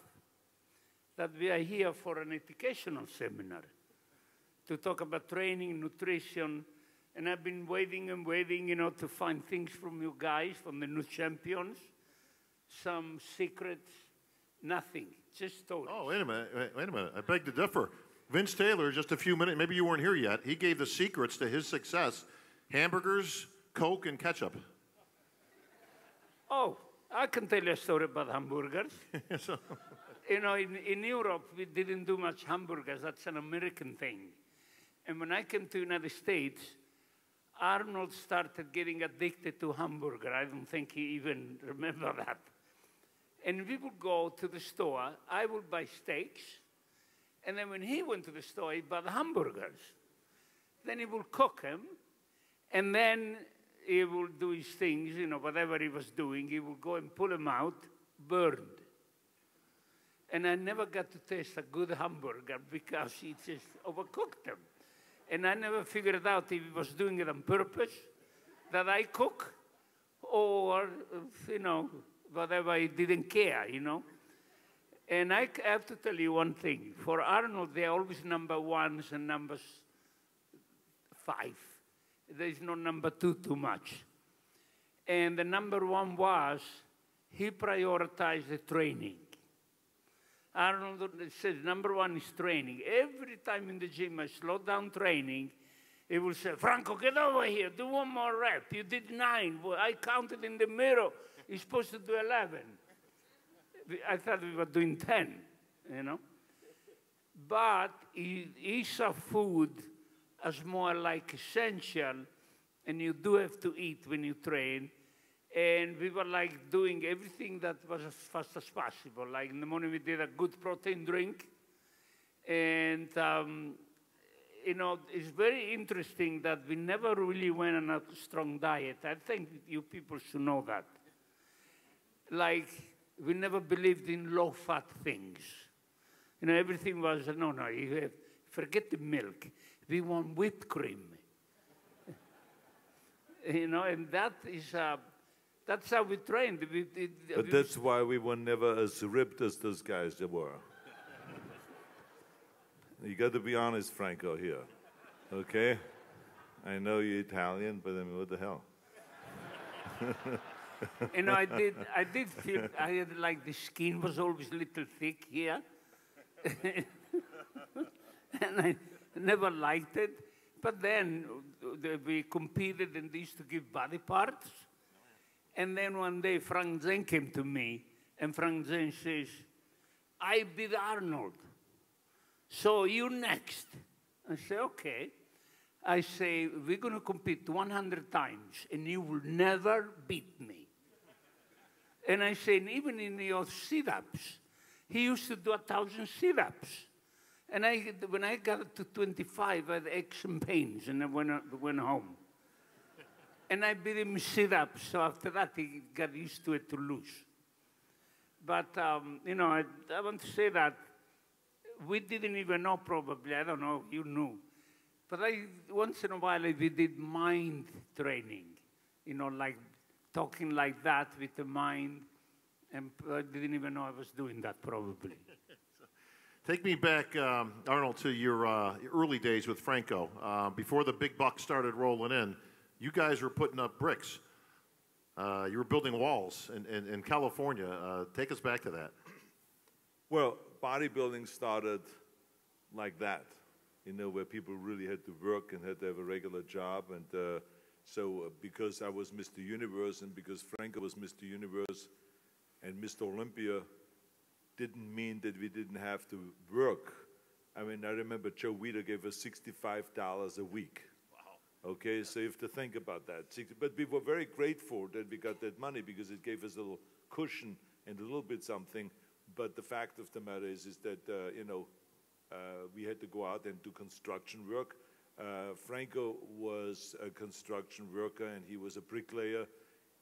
Speaker 13: that we are here for an educational seminar to talk about training, nutrition, and I've been waiting and waiting, to find things from you guys, from the new champions, some secrets, nothing, just stories.
Speaker 2: Oh, wait a minute. I beg to differ. Vince Taylor, just a few minutes, maybe you weren't here yet, he gave the secrets to his success: hamburgers, Coke, and ketchup.
Speaker 13: Oh, I can tell you a story about hamburgers. In Europe, we didn't do much hamburgers. That's an American thing. And when I came to the United States, Arnold started getting addicted to hamburger. I don't think he even remember that. And we would go to the store. I would buy steaks. And then when he went to the store, he bought hamburgers. Then he would cook them. And then he would do his things, whatever he was doing. He would go and pull them out, burned. And I never got to taste a good hamburger because he just overcooked them. And I never figured out if he was doing it on purpose, that I cook, or, whatever, he didn't care, And I have to tell you one thing. For Arnold, they're always number ones and numbers 5. There is no number 2 too much. And the number 1 was, he prioritized the training. Arnold says, number 1 is training. Every time in the gym I slow down training, he will say, Franco, get over here, do 1 more rep. You did 9. Well, I counted in the mirror. You're supposed to do 11. I thought we were doing 10, But he saw food as more like essential, and you do have to eat when you train. And we were like doing everything that was as fast as possible. Like in the morning we did a good protein drink. And, it's very interesting that we never really went on a strong diet. I think you people should know that. like we never believed in low-fat things. You know, everything was, no, you have, forget the milk. We want whipped cream. You know, and that is, that's how we trained.
Speaker 12: But that's why we were never as ripped as those guys were. You got to be honest, Franco, here. Okay? I know you're Italian, but I mean, what the hell?
Speaker 13: You know, I did feel, I had like the skin was always a little thick here. And I never liked it. But then we competed and they used to give body parts. And then one day Frank Zane came to me and Frank Zane says, I beat Arnold. So you next. I say, okay. I say, we're going to compete 100 times and you will never beat me. And I say, even in your sit-ups, he used to do 1,000 sit-ups. And when I got to 25, I had aches and pains and I went home. And I beat him sit-ups, so after that he got used to it to lose. But, you know, I want to say that we didn't even know probably, I don't know, you knew. But once in a while we did mind training, you know, like talking like that with the mind, and I didn't even know I was doing that probably.
Speaker 2: Take me back, Arnold, to your early days with Franco. Before the big bucks started rolling in, you guys were putting up bricks. You were building walls in California. Take us back to that.
Speaker 12: Well, bodybuilding started like that, you know, where people really had to work and had to have a regular job. And so because I was Mr. Universe and because Franco was Mr. Universe and Mr. Olympia, didn't mean that we didn't have to work. I mean, I remember Joe Weider gave us $65 a week. Wow. Okay, so you have to think about that. But we were very grateful that we got that money because it gave us a little cushion and a little bit something. But the fact of the matter is that, you know, we had to go out and do construction work. Franco was a construction worker and he was a bricklayer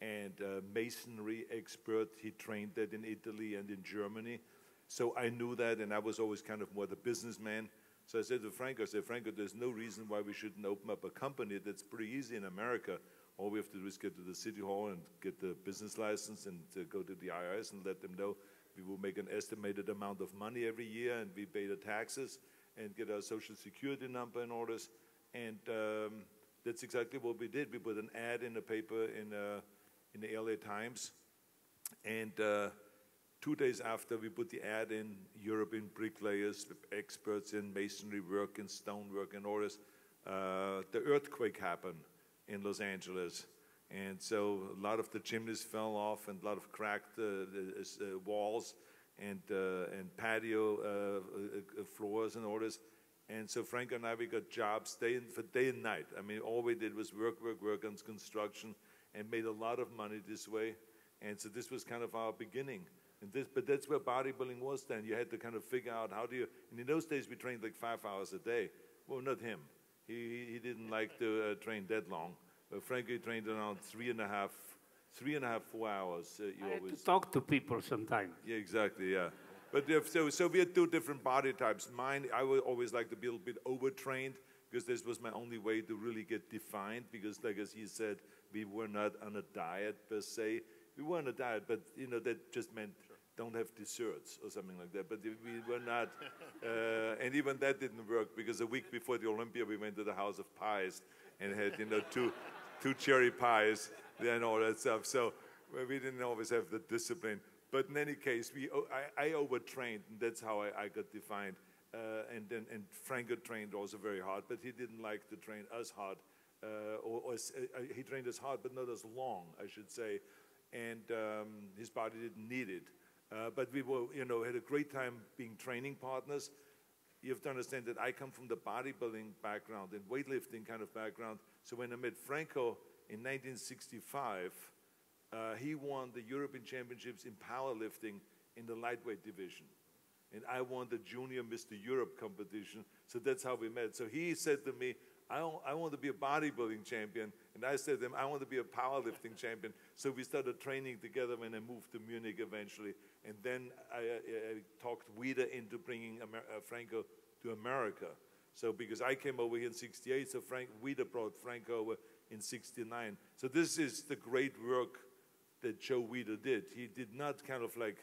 Speaker 12: and masonry expert. He trained that in Italy and in Germany. So I knew that, and I was always kind of more the businessman. So I said to Franco, Franco, there's no reason why we shouldn't open up a company that's pretty easy in America. All we have to do is get to the city hall and get the business license and go to the IRS and let them know we will make an estimated amount of money every year and we pay the taxes and get our social security number in orders. And that's exactly what we did. We put an ad in the paper in the LA Times. And 2 days after we put the ad in, European bricklayers, experts in masonry work and stonework and orders, the earthquake happened in Los Angeles. And so a lot of the chimneys fell off and a lot of cracked walls and patio floors and orders. And so Frank and I, we got jobs day and night. I mean, all we did was work on construction and made a lot of money this way. And so this was kind of our beginning. But that's where bodybuilding was then. You had to kind of figure out how do you, and in those days we trained like 5 hours a day. Well, not him. He didn't like to train that long. Frankie trained around 3.5, 4 hours.
Speaker 13: I had to talk to people sometimes.
Speaker 12: Yeah, exactly, yeah. But so we had two different body types. Mine, I would always like to be a little bit overtrained because this was my only way to really get defined because like as he said, we were not on a diet per se. We were on a diet, but you know, that just meant don't have desserts or something like that. But we were not, and even that didn't work because a week before the Olympia, we went to the House of Pies and had, you know, two cherry pies and all that stuff. So we didn't always have the discipline. But in any case, I overtrained, and that's how I got defined. And Franco trained also very hard, but he didn't like to train as hard. He trained as hard, but not as long, I should say. And his body didn't need it. But we were, you know, had a great time being training partners. You have to understand that I come from the bodybuilding background and weightlifting kind of background. So when I met Franco in 1965, he won the European Championships in powerlifting in the lightweight division. And I won the Junior Mr. Europe competition. So that's how we met. So he said to me, I want to be a bodybuilding champion. And I said to him, I want to be a powerlifting champion. So we started training together when I moved to Munich eventually. And then I talked Weider into bringing Franco to America. So because I came over here in 68, so Weider brought Franco over in 69. So this is the great work that Joe Weider did. He did not kind of like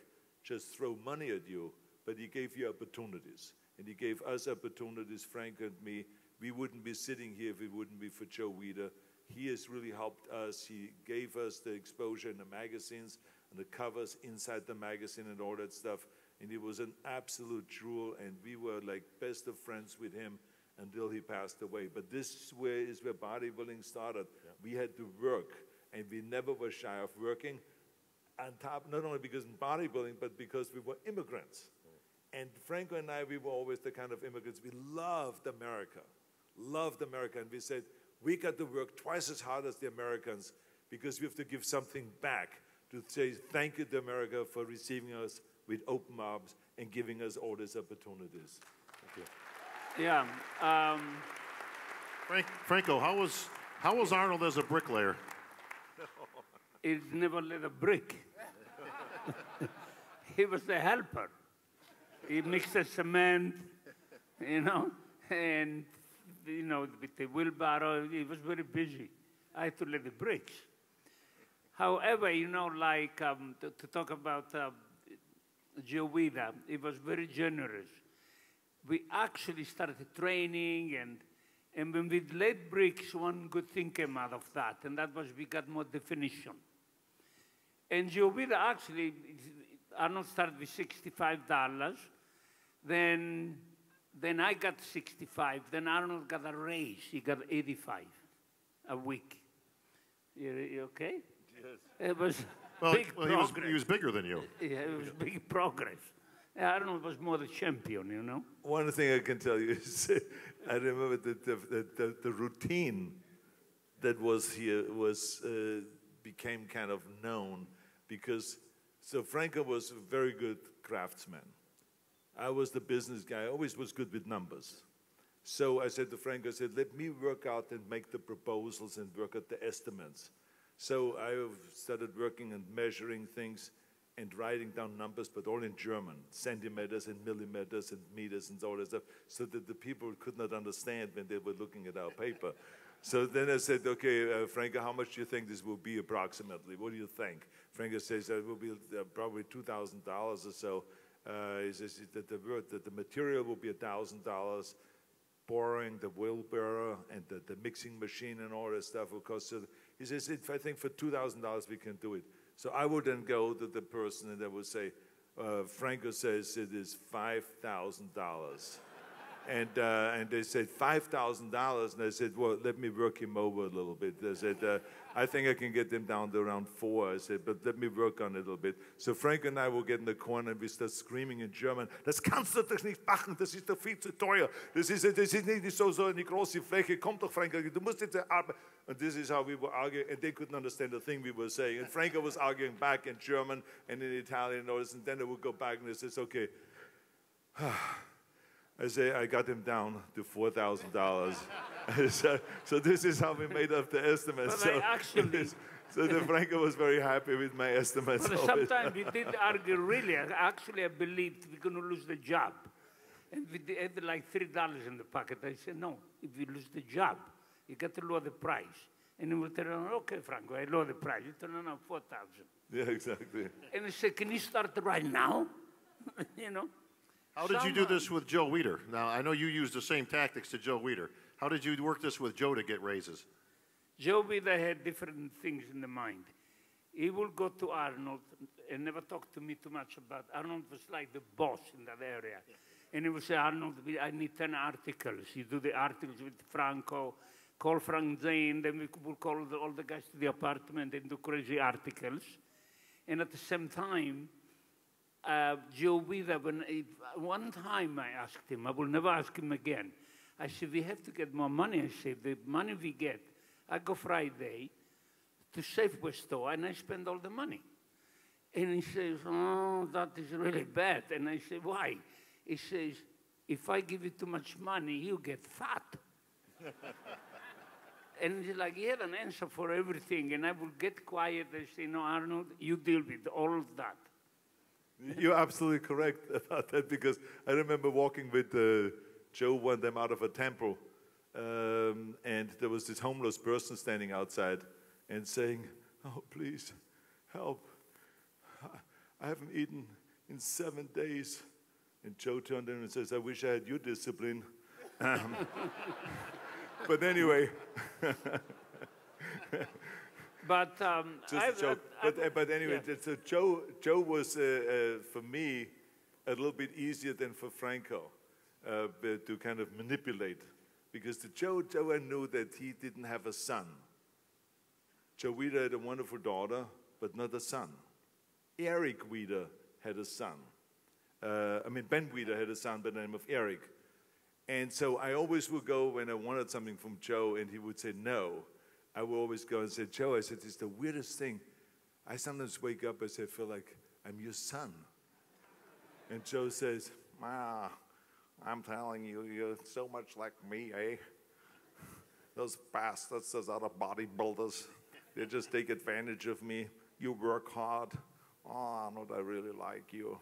Speaker 12: just throw money at you, but he gave you opportunities. And he gave us opportunities, Frank and me. We wouldn't be sitting here if it wouldn't be for Joe Weider. He has really helped us. He gave us the exposure in the magazines and the covers inside the magazine and all that stuff. And he was an absolute jewel, and we were like best of friends with him until he passed away. But this is where bodybuilding started. Yeah. We had to work, and we never were shy of working. On top, not only because in bodybuilding, but because we were immigrants. And Franco and I, we were always the kind of immigrants. We loved America, and we said, we got to work twice as hard as the Americans because we have to give something back to say thank you to America for receiving us with open arms and giving us all these opportunities. Thank you.
Speaker 13: Yeah.
Speaker 2: Franco, how was Arnold as a bricklayer?
Speaker 13: He never lit a brick. He was a helper. He mixed the cement, you know, and, you know, with the wheelbarrow, he was very busy. I had to lay the bricks. However, you know, like, to talk about Joe Weider, he was very generous. We actually started training, and when we laid bricks, one good thing came out of that, and that was we got more definition. And Joe Weider actually, Arnold started with $65. Then I got 65. Then Arnold got a raise. He got 85 a week. You okay?
Speaker 2: Yes.
Speaker 13: It was big progress.
Speaker 2: He was bigger than you.
Speaker 13: Yeah, it was big progress. Arnold was more the champion, you know.
Speaker 12: One thing I can tell you is I remember the routine that was here became kind of known because, so Franco was a very good craftsman. I was the business guy. I always was good with numbers. So I said to Franco, I said, let me work out and make the proposals and work out the estimates. So I started working and measuring things and writing down numbers, but all in German, centimeters and millimeters and meters and all that stuff, so that the people could not understand when they were looking at our paper. So then I said, okay, Franco, how much do you think this will be approximately? What do you think? Franco says it will be probably $2,000 or so. He says that the material will be $1,000, borrowing the wheelbarrow and the mixing machine and all that stuff will cost. So he says, I think for $2,000 we can do it. So I would then go to the person and they would say, Franco says it is $5,000. And they said, $5,000. And I said, well, let me work him over a little bit. They said, I think I can get him down to around 4. I said, but let me work on it a little bit. So Frank and I will get in the corner and we start screaming in German, das kannst du doch nicht machen, das ist doch viel zu teuer. Das ist nicht so eine große Fläche. Komm doch, Frank, du musst jetzt arbeiten. And this is how we were arguing, and they couldn't understand a thing we were saying. And Franco was arguing back in German and in Italian and all this, and then they would go back and they says, okay. I say, I got him down to $4,000. So this is how we made up the estimate. So the Franco was very happy with my estimates.
Speaker 13: But sometimes we did argue really. Actually, I believed we're going to lose the job. And we had like $3 in the pocket. I said, no, if we lose the job, you got to lower the price. And he would tell him, okay, Franco, I lower the price. He told him, no, 4,000.
Speaker 12: Yeah, exactly.
Speaker 13: And I said, can you start right now? You know?
Speaker 2: How did you do this with Joe Weider? Now, I know you used the same tactics to Joe Weider. How did you work this with Joe to get raises?
Speaker 13: Joe Weider had different things in the mind. He would go to Arnold and never talk to me too much about Arnold was like the boss in that area. Yeah. And he would say, Arnold, I need 10 articles. You do the articles with Franco, call Frank Zane, then we will call all the guys to the apartment and do crazy articles. And at the same time, Joe Weider, one time I asked him, I will never ask him again. I said, we have to get more money. I said, the money we get, I go Friday to Safeway store and I spend all the money. And he says, oh, that is really bad. And I say, why? He says, if I give you too much money, you get fat. And he's like, he had an answer for everything. And I would get quiet and say, no, Arnold, you deal with all of that.
Speaker 12: You're absolutely correct about that, because I remember walking with Joe one time out of a temple, and there was this homeless person standing outside and saying, oh, please, help. I haven't eaten in 7 days. And Joe turned in and says, I wish I had your discipline. But anyway.
Speaker 13: But
Speaker 12: but anyway, yeah. So Joe was for me a little bit easier than for Franco to kind of manipulate, because Joe I knew that he didn't have a son. Joe Weider had a wonderful daughter, but not a son. Eric Weider had a son. Ben Weider had a son by the name of Eric. And so I always would go when I wanted something from Joe and he would say no. I would always go and say, Joe, I said, it's the weirdest thing. I sometimes wake up and say, I feel like I'm your son. And Joe says, I'm telling you, you're so much like me, eh? Those bastards, those other bodybuilders, they just take advantage of me. You work hard. Oh, Arnold, I really like you.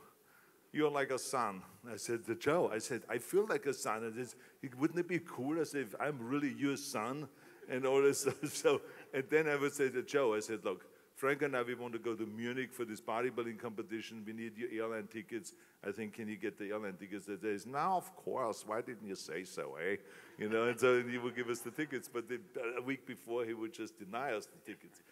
Speaker 12: You're like a son. I said to Joe, I feel like a son. And wouldn't it be cool as if I'm really your son? And all this stuff. So, and then I would say to Joe, I said, look, Frank and I, we want to go to Munich for this bodybuilding competition. We need your airline tickets. I think, can you get the airline tickets? He says, now, of course. Why didn't you say so, eh? You know, and so he would give us the tickets. But a week before, he would just deny us the tickets.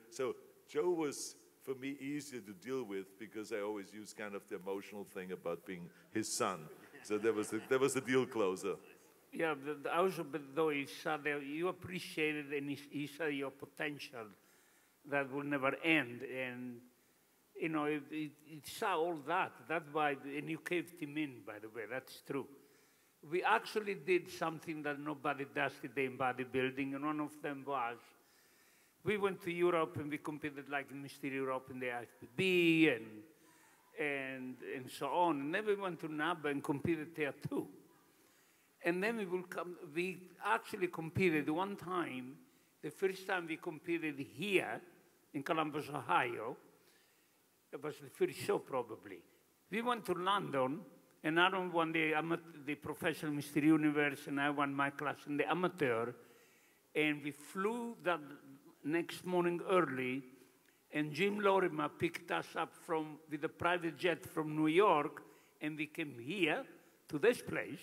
Speaker 12: So Joe was, for me, easier to deal with because I always used kind of the emotional thing about being his son. So that was the deal closer.
Speaker 13: Yeah, also, but though he said that you appreciated and he saw your potential that will never end. And, you know, it saw all that. That's why, and you caved him in, by the way, that's true. We actually did something that nobody does today in bodybuilding, and one of them was, we went to Europe and we competed like in Mr. Europe in the IFBB and so on. And then we went to NABA and competed there too. And then we actually competed one time, the first time we competed here in Columbus, Ohio. It was the first show probably. We went to London and Arnold won the professional Mr. Universe and I won my class in the amateur. And we flew that next morning early and Jim Lorimer picked us up with a private jet from New York and we came here to this place.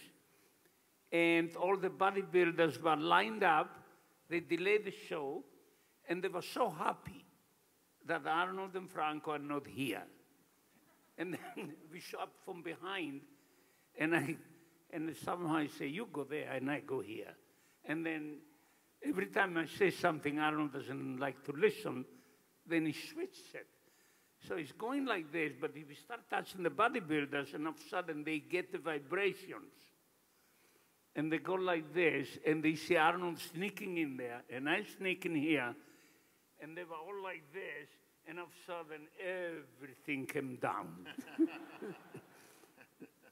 Speaker 13: And all the bodybuilders were lined up. They delayed the show, and they were so happy that Arnold and Franco are not here. And then we show up from behind, and somehow I say, you go there, and I go here. And then every time I say something Arnold doesn't like to listen, then he switches it. So he's going like this, but if we start touching the bodybuilders, and all of a sudden they get the vibrations. And they go like this, and they see Arnold sneaking in there, and I sneak in here, and they were all like this, and all of a sudden everything came down.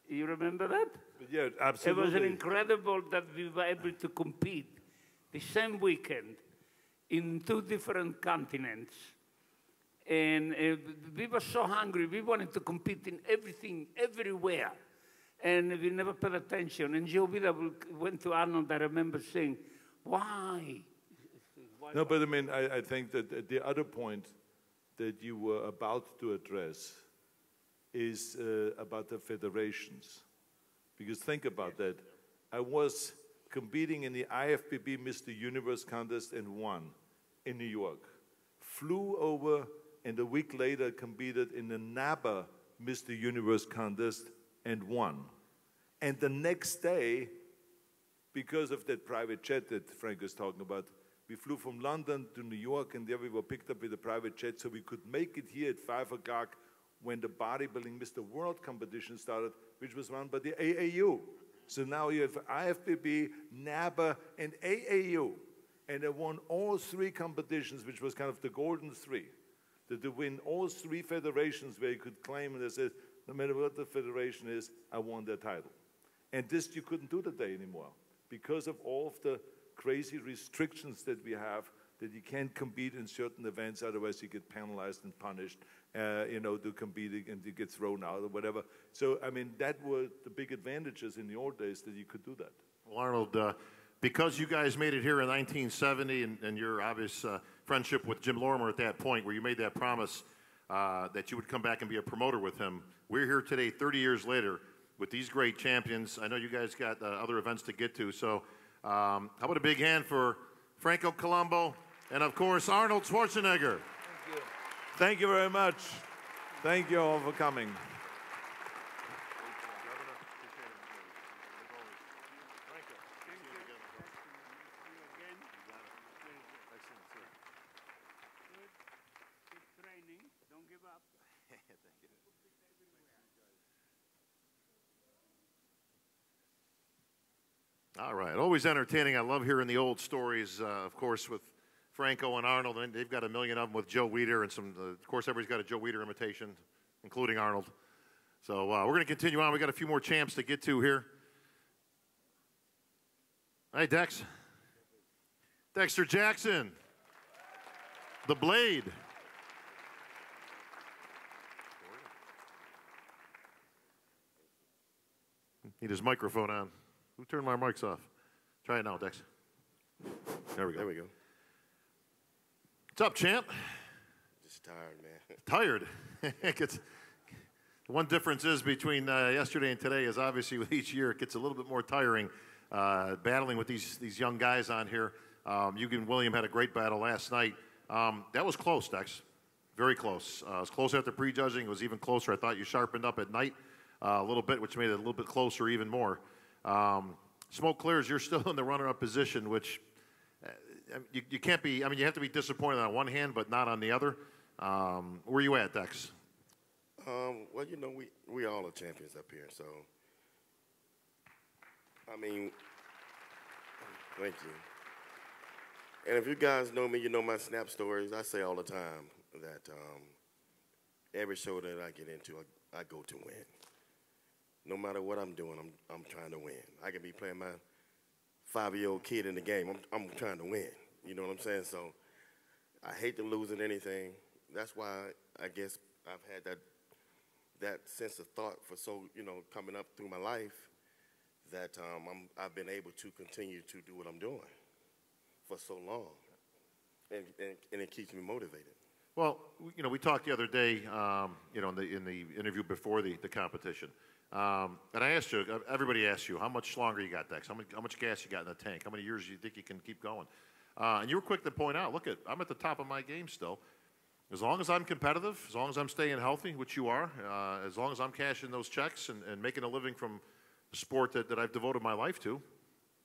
Speaker 13: You remember that?
Speaker 12: Yeah, absolutely.
Speaker 13: It was incredible that we were able to compete the same weekend in 2 different continents. And we were so hungry, we wanted to compete in everything, everywhere. And we never paid attention. And Joe Weider went to Arnold, I remember saying, why?
Speaker 12: No, but I mean, I think that the other point that you were about to address is about the federations. Because think about that. I was competing in the IFBB Mr. Universe contest and won in New York. Flew over and a week later competed in the NABA Mr. Universe contest and won. And the next day, because of that private jet that Frank was talking about, we flew from London to New York, and there we were picked up with a private jet, so we could make it here at 5 o'clock when the bodybuilding Mr. World competition started, which was run by the AAU. So now you have IFBB, NABA, and AAU. And they won all 3 competitions, which was kind of the golden 3. That they win all 3 federations where you could claim, and they said, no matter what the federation is, I won their title. And this you couldn't do today anymore because of all of the crazy restrictions that we have, that you can't compete in certain events, otherwise you get penalized and punished, to compete and you get thrown out or whatever. So, I mean, that were the big advantages in the old days, that you could do that.
Speaker 2: Well, Arnold, because you guys made it here in 1970 and your obvious friendship with Jim Lorimer at that point, where you made that promise that you would come back and be a promoter with him, we're here today 30 years later with these great champions. I know you guys got other events to get to, so how about a big hand for Franco Colombo and, of course, Arnold Schwarzenegger.
Speaker 12: Thank you. Thank you very much. Thank you all for coming.
Speaker 2: All right, always entertaining. I love hearing the old stories, of course, with Franco and Arnold, and they've got a million of them with Joe Weider, and some. Of course, everybody's got a Joe Weider imitation, including Arnold. So we're going to continue on. We got a few more champs to get to here. Hey, Dex. Dexter Jackson, the Blade. Need his microphone on. Who turned my mics off? Try it now, Dex. There we go.
Speaker 14: There we go.
Speaker 2: What's up, champ?
Speaker 14: Just tired, man.
Speaker 2: Tired. One difference is between yesterday and today is obviously with each year it gets a little bit more tiring battling with these young guys on here. You and William had a great battle last night. That was close, Dex. Very close. It was close after prejudging. It was even closer. I thought you sharpened up at night a little bit, which made it a little bit closer even more. Smoke clears, you're still in the runner-up position, which you can't be. I mean, you have to be disappointed on one hand, but not on the other. Where are you at, Dex?
Speaker 14: Well, we all are champions up here, so I mean, thank you. And if you guys know me, you know my snap stories. I say all the time that every show that I get into, I go to win. No matter what I'm doing, I'm trying to win. I could be playing my 5-year-old kid in the game. I'm trying to win. You know what I'm saying? So I hate to lose at anything. That's why I guess I've had that sense of thought for coming up through my life, that I've been able to continue to do what I'm doing for so long, and it keeps me motivated.
Speaker 2: Well, we talked the other day, in the interview before the competition. And I asked you, everybody asked you, how much longer you got, Dex? How much gas you got in the tank? How many years do you think you can keep going? And you were quick to point out, look, I'm at the top of my game still. As long as I'm competitive, as long as I'm staying healthy, which you are, as long as I'm cashing those checks and making a living from the sport that I've devoted my life to,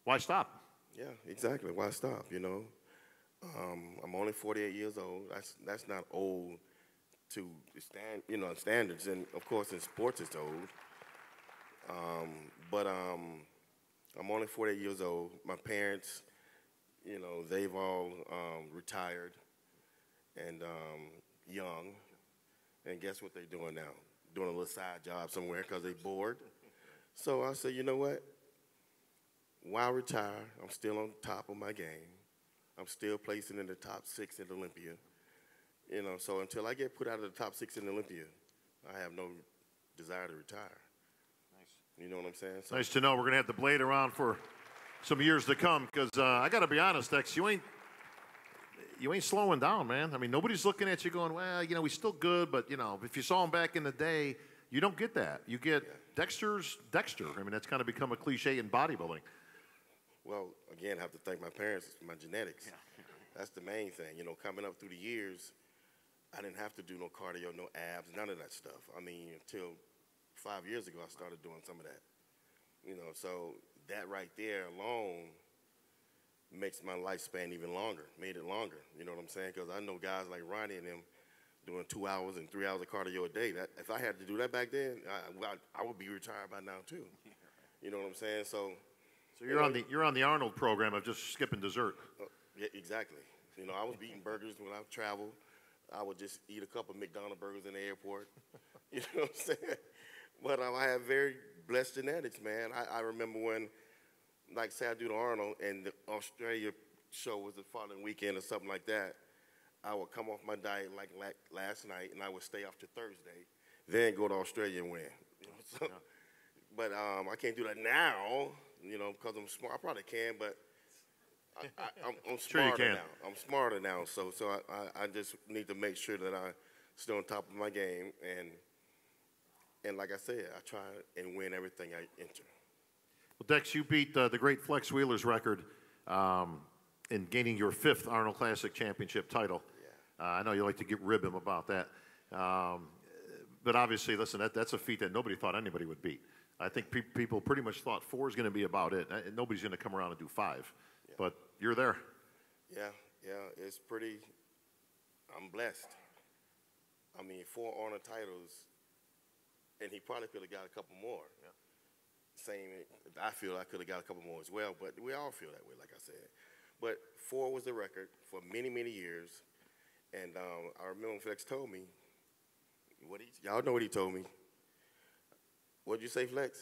Speaker 2: why stop?
Speaker 14: Yeah, exactly. Why stop, I'm only 48 years old. That's not old to standards. And, of course, in sports it's old. But I'm only 48 years old. My parents, they've all retired and young. And guess what they're doing now? Doing a little side job somewhere because they're bored. So I said, you know what? Why retire? I'm still on top of my game. I'm still placing in the top 6 in Olympia. So until I get put out of the top 6 in Olympia, I have no desire to retire. You know what I'm saying? So
Speaker 2: nice to know. We're going to have the Blade around for some years to come because I got to be honest, Dex, you ain't slowing down, man. I mean, nobody's looking at you going, well, we still good, but, if you saw him back in the day, you don't get that. You get Dexter's Dexter. I mean, that's kind of become a cliche in bodybuilding.
Speaker 14: Well, again, I have to thank my parents, my genetics. Yeah. That's the main thing. Coming up through the years, I didn't have to do no cardio, no abs, none of that stuff. I mean, until 5 years ago, I started doing some of that. So that right there alone makes my lifespan even longer, made it longer. You know what I'm saying? Because I know guys like Ronnie and them doing 2 hours and 3 hours of cardio a day. That if I had to do that back then, I would be retired by now too. You know what I'm saying? So
Speaker 2: you're on the Arnold program of just skipping dessert.
Speaker 14: Yeah, exactly. I was eating burgers when I traveled. I would just eat a couple of McDonald's burgers in the airport. You know what I'm saying? But I have very blessed genetics, man. I remember like say I do the Arnold and the Australia show was the following weekend or something like that, I would come off my diet like last night, and I would stay after Thursday, then go to Australia and win. You know, so, but I can't do that now, you know, because I'm smart. I probably can, but I'm smarter now. I'm smarter now, so I just need to make sure that I stay on top of my game, and like I said, I try and win everything I enter.
Speaker 2: Well, Dex, you beat the great Flex Wheeler's record in gaining your 5th Arnold Classic Championship title. Yeah. I know you like to rib him about that. But obviously, listen, that's a feat that nobody thought anybody would beat. I think people pretty much thought 4 is going to be about it. Nobody's going to come around and do 5. Yeah. But you're there. Yeah, it's pretty, I'm blessed. I mean, 4 Arnold titles, and he probably could have got a couple more. Yeah. Same, I feel I could have got a couple more as well, but we all feel that way, like I said. But 4 was the record for many, many years. And I remember when Flex told me, y'all know what he told me. What'd you say, Flex?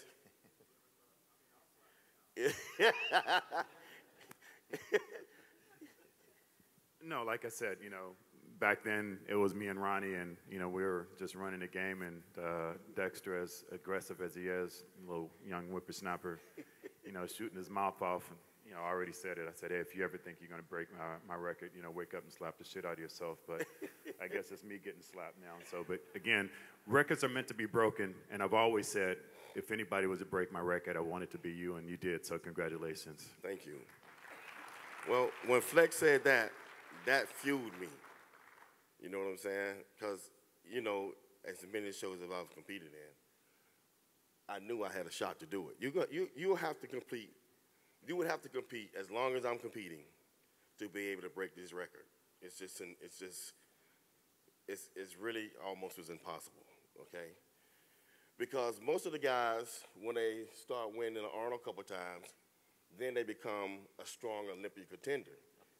Speaker 7: No, like I said, you know, back then it was me and Ronnie, and you know we were just running the game, and Dexter, as aggressive as he is, little young whippersnapper, you know, shooting his mouth off. And, you know, I already said it. I said, hey, if you ever think you're going to break my record, you know, wake up and slap the shit out of yourself. But I guess it's me getting slapped now. So, but again, records are meant to be broken, and I've always said, if anybody was to break my record, I want it to be you, and you did. So, congratulations.
Speaker 14: Thank you. Well, when Flex said that, that fueled me. You know what I'm saying? Because, you know, as many shows as I've competed in, I knew I had a shot to do it. You have to compete. You would have to compete as long as I'm competing to be able to break this record. It's really almost as impossible, okay? Because most of the guys, when they start winning the Arnold a couple times, then they become a strong Olympic contender.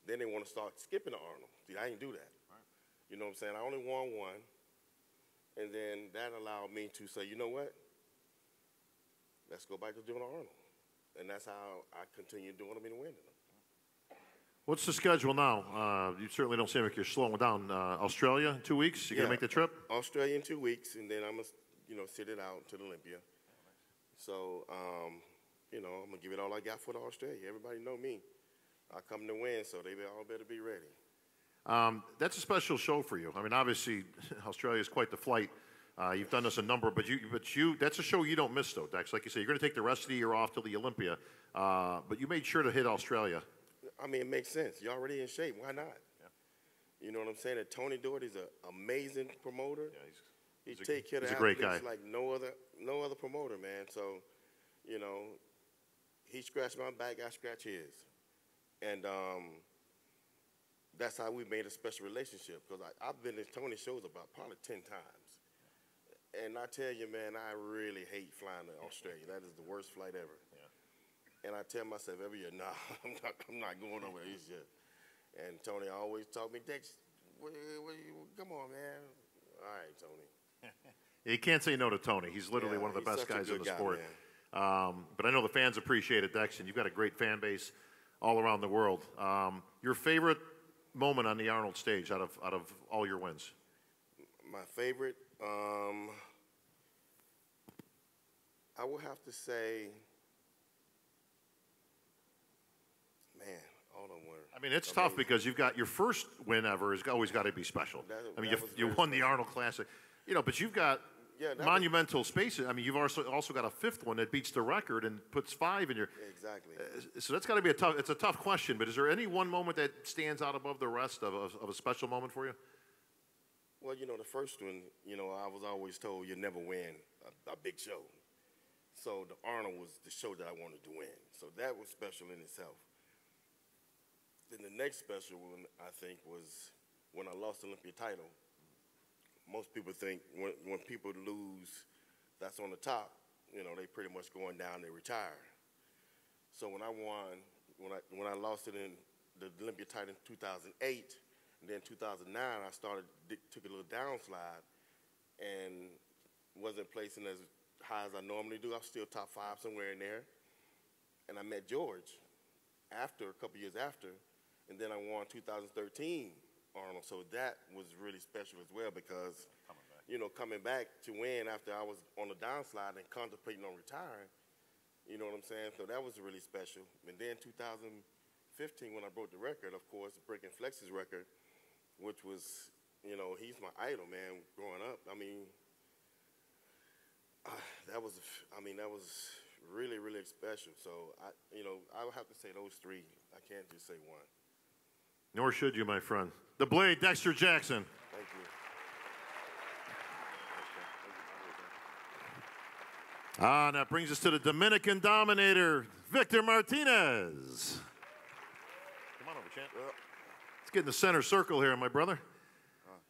Speaker 14: Then they want to start skipping the Arnold. See, I didn't do that. You know what I'm saying? I only won 1, and then that allowed me to say, you know what? Let's go back to doing Arnold. And that's how I continue doing them and winning them.
Speaker 2: What's the schedule now? You certainly don't seem like you're slowing down. Australia in 2 weeks? You gonna make the trip?
Speaker 14: Australia in 2 weeks, and then I'm gonna, you know, sit it out to the Olympia. So, you know, I'm gonna give it all I got for the Australia. Everybody know me. I come to win, so they all better be ready.
Speaker 2: That's a special show for you. I mean, obviously, Australia is quite the flight. You've done this a number, but that's a show you don't miss, though, Dex. Like you say, you're going to take the rest of the year off till the Olympia, but you made sure to hit Australia.
Speaker 14: I mean, it makes sense. You're already in shape. Why not? Yeah. You know what I'm saying? And Tony Doherty's an amazing promoter. Yeah, he take care of
Speaker 2: a great guy.
Speaker 14: Like no other promoter, man. So, you know, he scratched my back, I scratch his. And that's how we made a special relationship, because I've been to Tony's shows about probably 10 times. And I tell you, man, I really hate flying to Australia. That is the worst flight ever. Yeah. And I tell myself every year, nah, I'm not going over there this year. And Tony always taught me, Dex, come on, man. All right, Tony.
Speaker 2: You can't say no to Tony. He's literally one of the best guys in the sport. But I know the fans appreciate it, Dex, and you've got a great fan base all around the world. Your favorite moment on the Arnold stage out of all your wins?
Speaker 14: My favorite, I would have to say, man, hold on.
Speaker 2: I mean, it's tough because you've got your first win ever has always got to be special. I mean, you won the Arnold Classic, you know, but you've got monumental spaces. I mean, you've also got a 5th one that beats the record and puts 5 in your.
Speaker 14: Exactly.
Speaker 2: So that's got to be it's a tough question. But is there any one moment that stands out above the rest of a special moment for you?
Speaker 14: Well, you know, the first one, you know, I was always told you never win a big show. So the Arnold was the show that I wanted to win. So that was special in itself. Then the next special one, I think, was when I lost the Olympia title. Most people think when people lose, that's on the top. You know, they pretty much going down, they retire. So when I won, when I lost it in the Olympia title in 2008, and then 2009, I took a little downslide and wasn't placing as high as I normally do. I'm still top 5 somewhere in there. and I met George after, a couple years after, and then I won 2013 Arnold. So that was really special as well because, you know, coming back to win after I was on the downslide and contemplating on retiring, you know what I'm saying? So that was really special. And then 2015, when I broke the record, of course, breaking Flex's record, which was, you know, he's my idol, man, growing up. I mean, that was really, really special. So, you know, I would have to say those three. I can't just say one.
Speaker 2: Nor should you, my friend. The Blade, Dexter Jackson.
Speaker 14: Thank you.
Speaker 2: And that brings us to the Dominican Dominator, Victor Martinez. Come on over, champ. Let's get in the center circle here, my brother.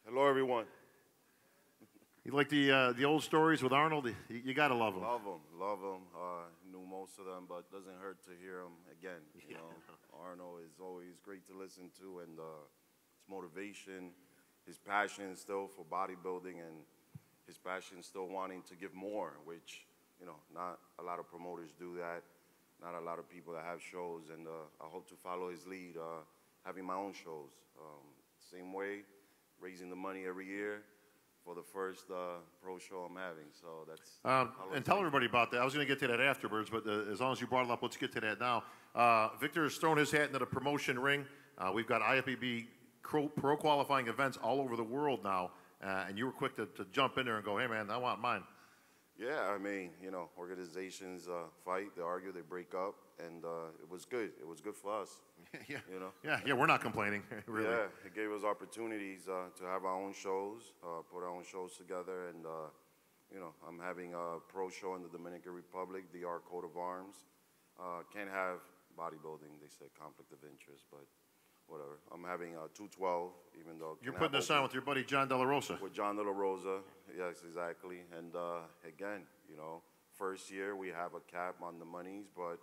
Speaker 15: Hello, everyone.
Speaker 2: You like the old stories with Arnold? You got to love them.
Speaker 15: Love them. Knew most of them, but doesn't hurt to hear them again. You know, Arnold is always great to listen to, and his motivation, his passion still for bodybuilding, and his passion still wanting to give more, which, you know, not a lot of promoters do that. Not a lot of people that have shows, and I hope to follow his lead, having my own shows. Same way, raising the money every year for the first pro show I'm having. So that's...
Speaker 2: and tell everybody about that. I was going to get to that afterwards, but as long as you brought it up, let's get to that now. Victor has thrown his hat into the promotion ring. We've got IFBB pro qualifying events all over the world now, and you were quick to jump in there and go, hey, man, I want mine.
Speaker 15: Yeah, I mean, you know, organizations fight, they argue, they break up, and it was good. It was good for us.
Speaker 2: Yeah,
Speaker 15: you know.
Speaker 2: Yeah, we're not complaining. Really.
Speaker 15: Yeah, it gave us opportunities to have our own shows, put our own shows together, and you know, I'm having a pro show in the Dominican Republic, DR Coat of Arms. Can't have bodybuilding. They said conflict of interest, but whatever. I'm having 212, even though
Speaker 2: you're putting this on with your buddy John De La Rosa.
Speaker 15: With John De La Rosa, yes, exactly. And again, you know, first year we have a cap on the monies, but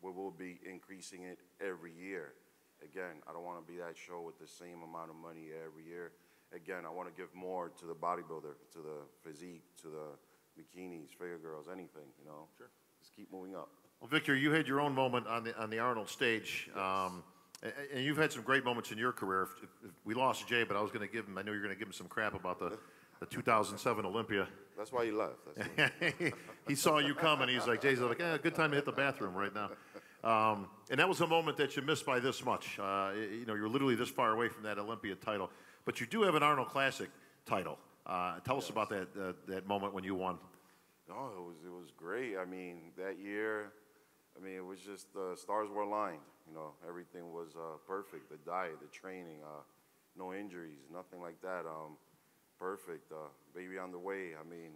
Speaker 15: we will be increasing it every year. Again, I don't want to be that show with the same amount of money every year. Again, I want to give more to the bodybuilder, to the physique, to the bikinis, figure girls, anything, you know. Sure. Just keep moving up.
Speaker 2: Well, Victor, you had your own moment on the Arnold stage. Yes. And you've had some great moments in your career. If we lost Jay, but I was going to give him, I know you're going to give him some crap about the 2007 Olympia.
Speaker 15: That's why he left.
Speaker 2: He saw you coming. He's like, Jay's like, good time to hit the bathroom right now. And that was a moment that you missed by this much. You know, you're literally this far away from that Olympia title. But you do have an Arnold Classic title. Tell us about that moment when you won.
Speaker 15: No, it was great. I mean, that year, I mean, it was just the stars were aligned. You know, everything was perfect. The diet, the training, no injuries, nothing like that. Perfect. Baby on the way. I mean,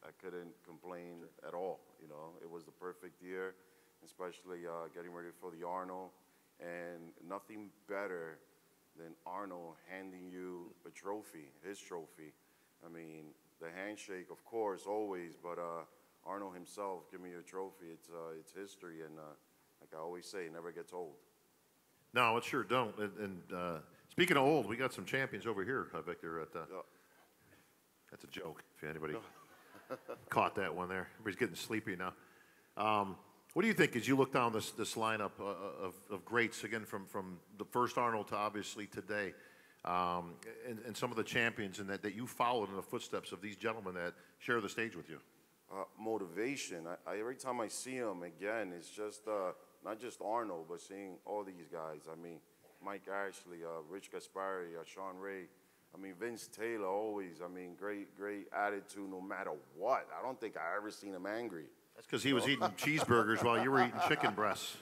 Speaker 15: I couldn't complain at all. You know, it was the perfect year, especially getting ready for the Arnold. And nothing better than Arnold handing you a trophy, his trophy. I mean, the handshake, of course, always, but Arnold himself, give me your trophy. It's history, and like I always say, it never gets old.
Speaker 2: No, it sure don't. And speaking of old, we got some champions over here, Victor. That's a joke, if anybody caught that one there. Everybody's getting sleepy now. What do you think as you look down this lineup of greats, again, from the first Arnold to obviously today, and some of the champions and that you followed in the footsteps of these gentlemen that share the stage with you?
Speaker 15: Motivation. Every time I see them, again, it's just not just Arnold, but seeing all these guys. I mean, Mike Ashley, Rich Gaspari, Shawn Ray. I mean, Vince Taylor always. I mean, great attitude no matter what. I don't think I ever seen him angry.
Speaker 2: That's because he was eating cheeseburgers while you were eating chicken breasts.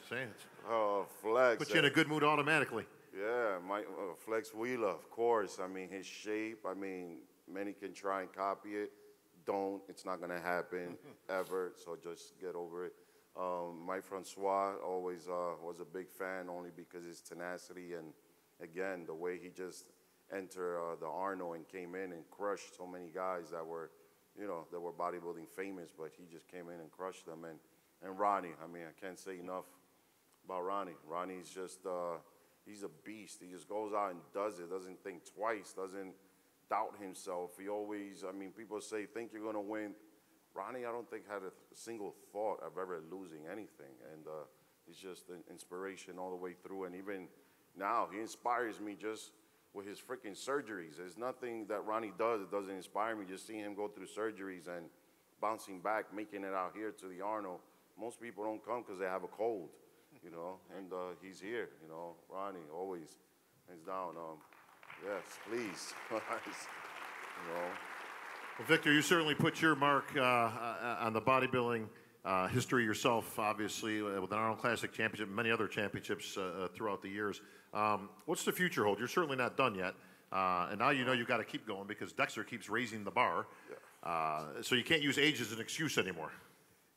Speaker 15: Oh, Flex.
Speaker 2: Put you in a good mood automatically.
Speaker 15: Yeah, Flex Wheeler, of course. I mean, his shape. I mean, many can try and copy it. Don't. It's not going to happen ever, so just get over it. Mike Francois always was a big fan only because his tenacity and, again, the way he just entered the Arnold and came in and crushed so many guys that were, you know, that were bodybuilding famous, but he just came in and crushed them. And Ronnie, I mean, I can't say enough about Ronnie. Ronnie's just, he's a beast. He just goes out and does it, doesn't think twice, doesn't doubt himself. He always, I mean, people say, think you're going to win. Ronnie, I don't think had a single thought of ever losing anything. And He's just an inspiration all the way through. And even now, he inspires me just with his freaking surgeries. There's nothing that Ronnie does that doesn't inspire me. Just seeing him go through surgeries and bouncing back, making it out here to the Arnold. Most people don't come because they have a cold, you know, and he's here, you know. Ronnie, always, hands down. Yes, please. You know.
Speaker 2: Well, Victor, you certainly put your mark on the bodybuilding history yourself, obviously, with an Arnold Classic championship and many other championships throughout the years. What's the future hold? You're certainly not done yet. And now you know you've got to keep going because Dexter keeps raising the bar. Yeah. So you can't use age as an excuse anymore.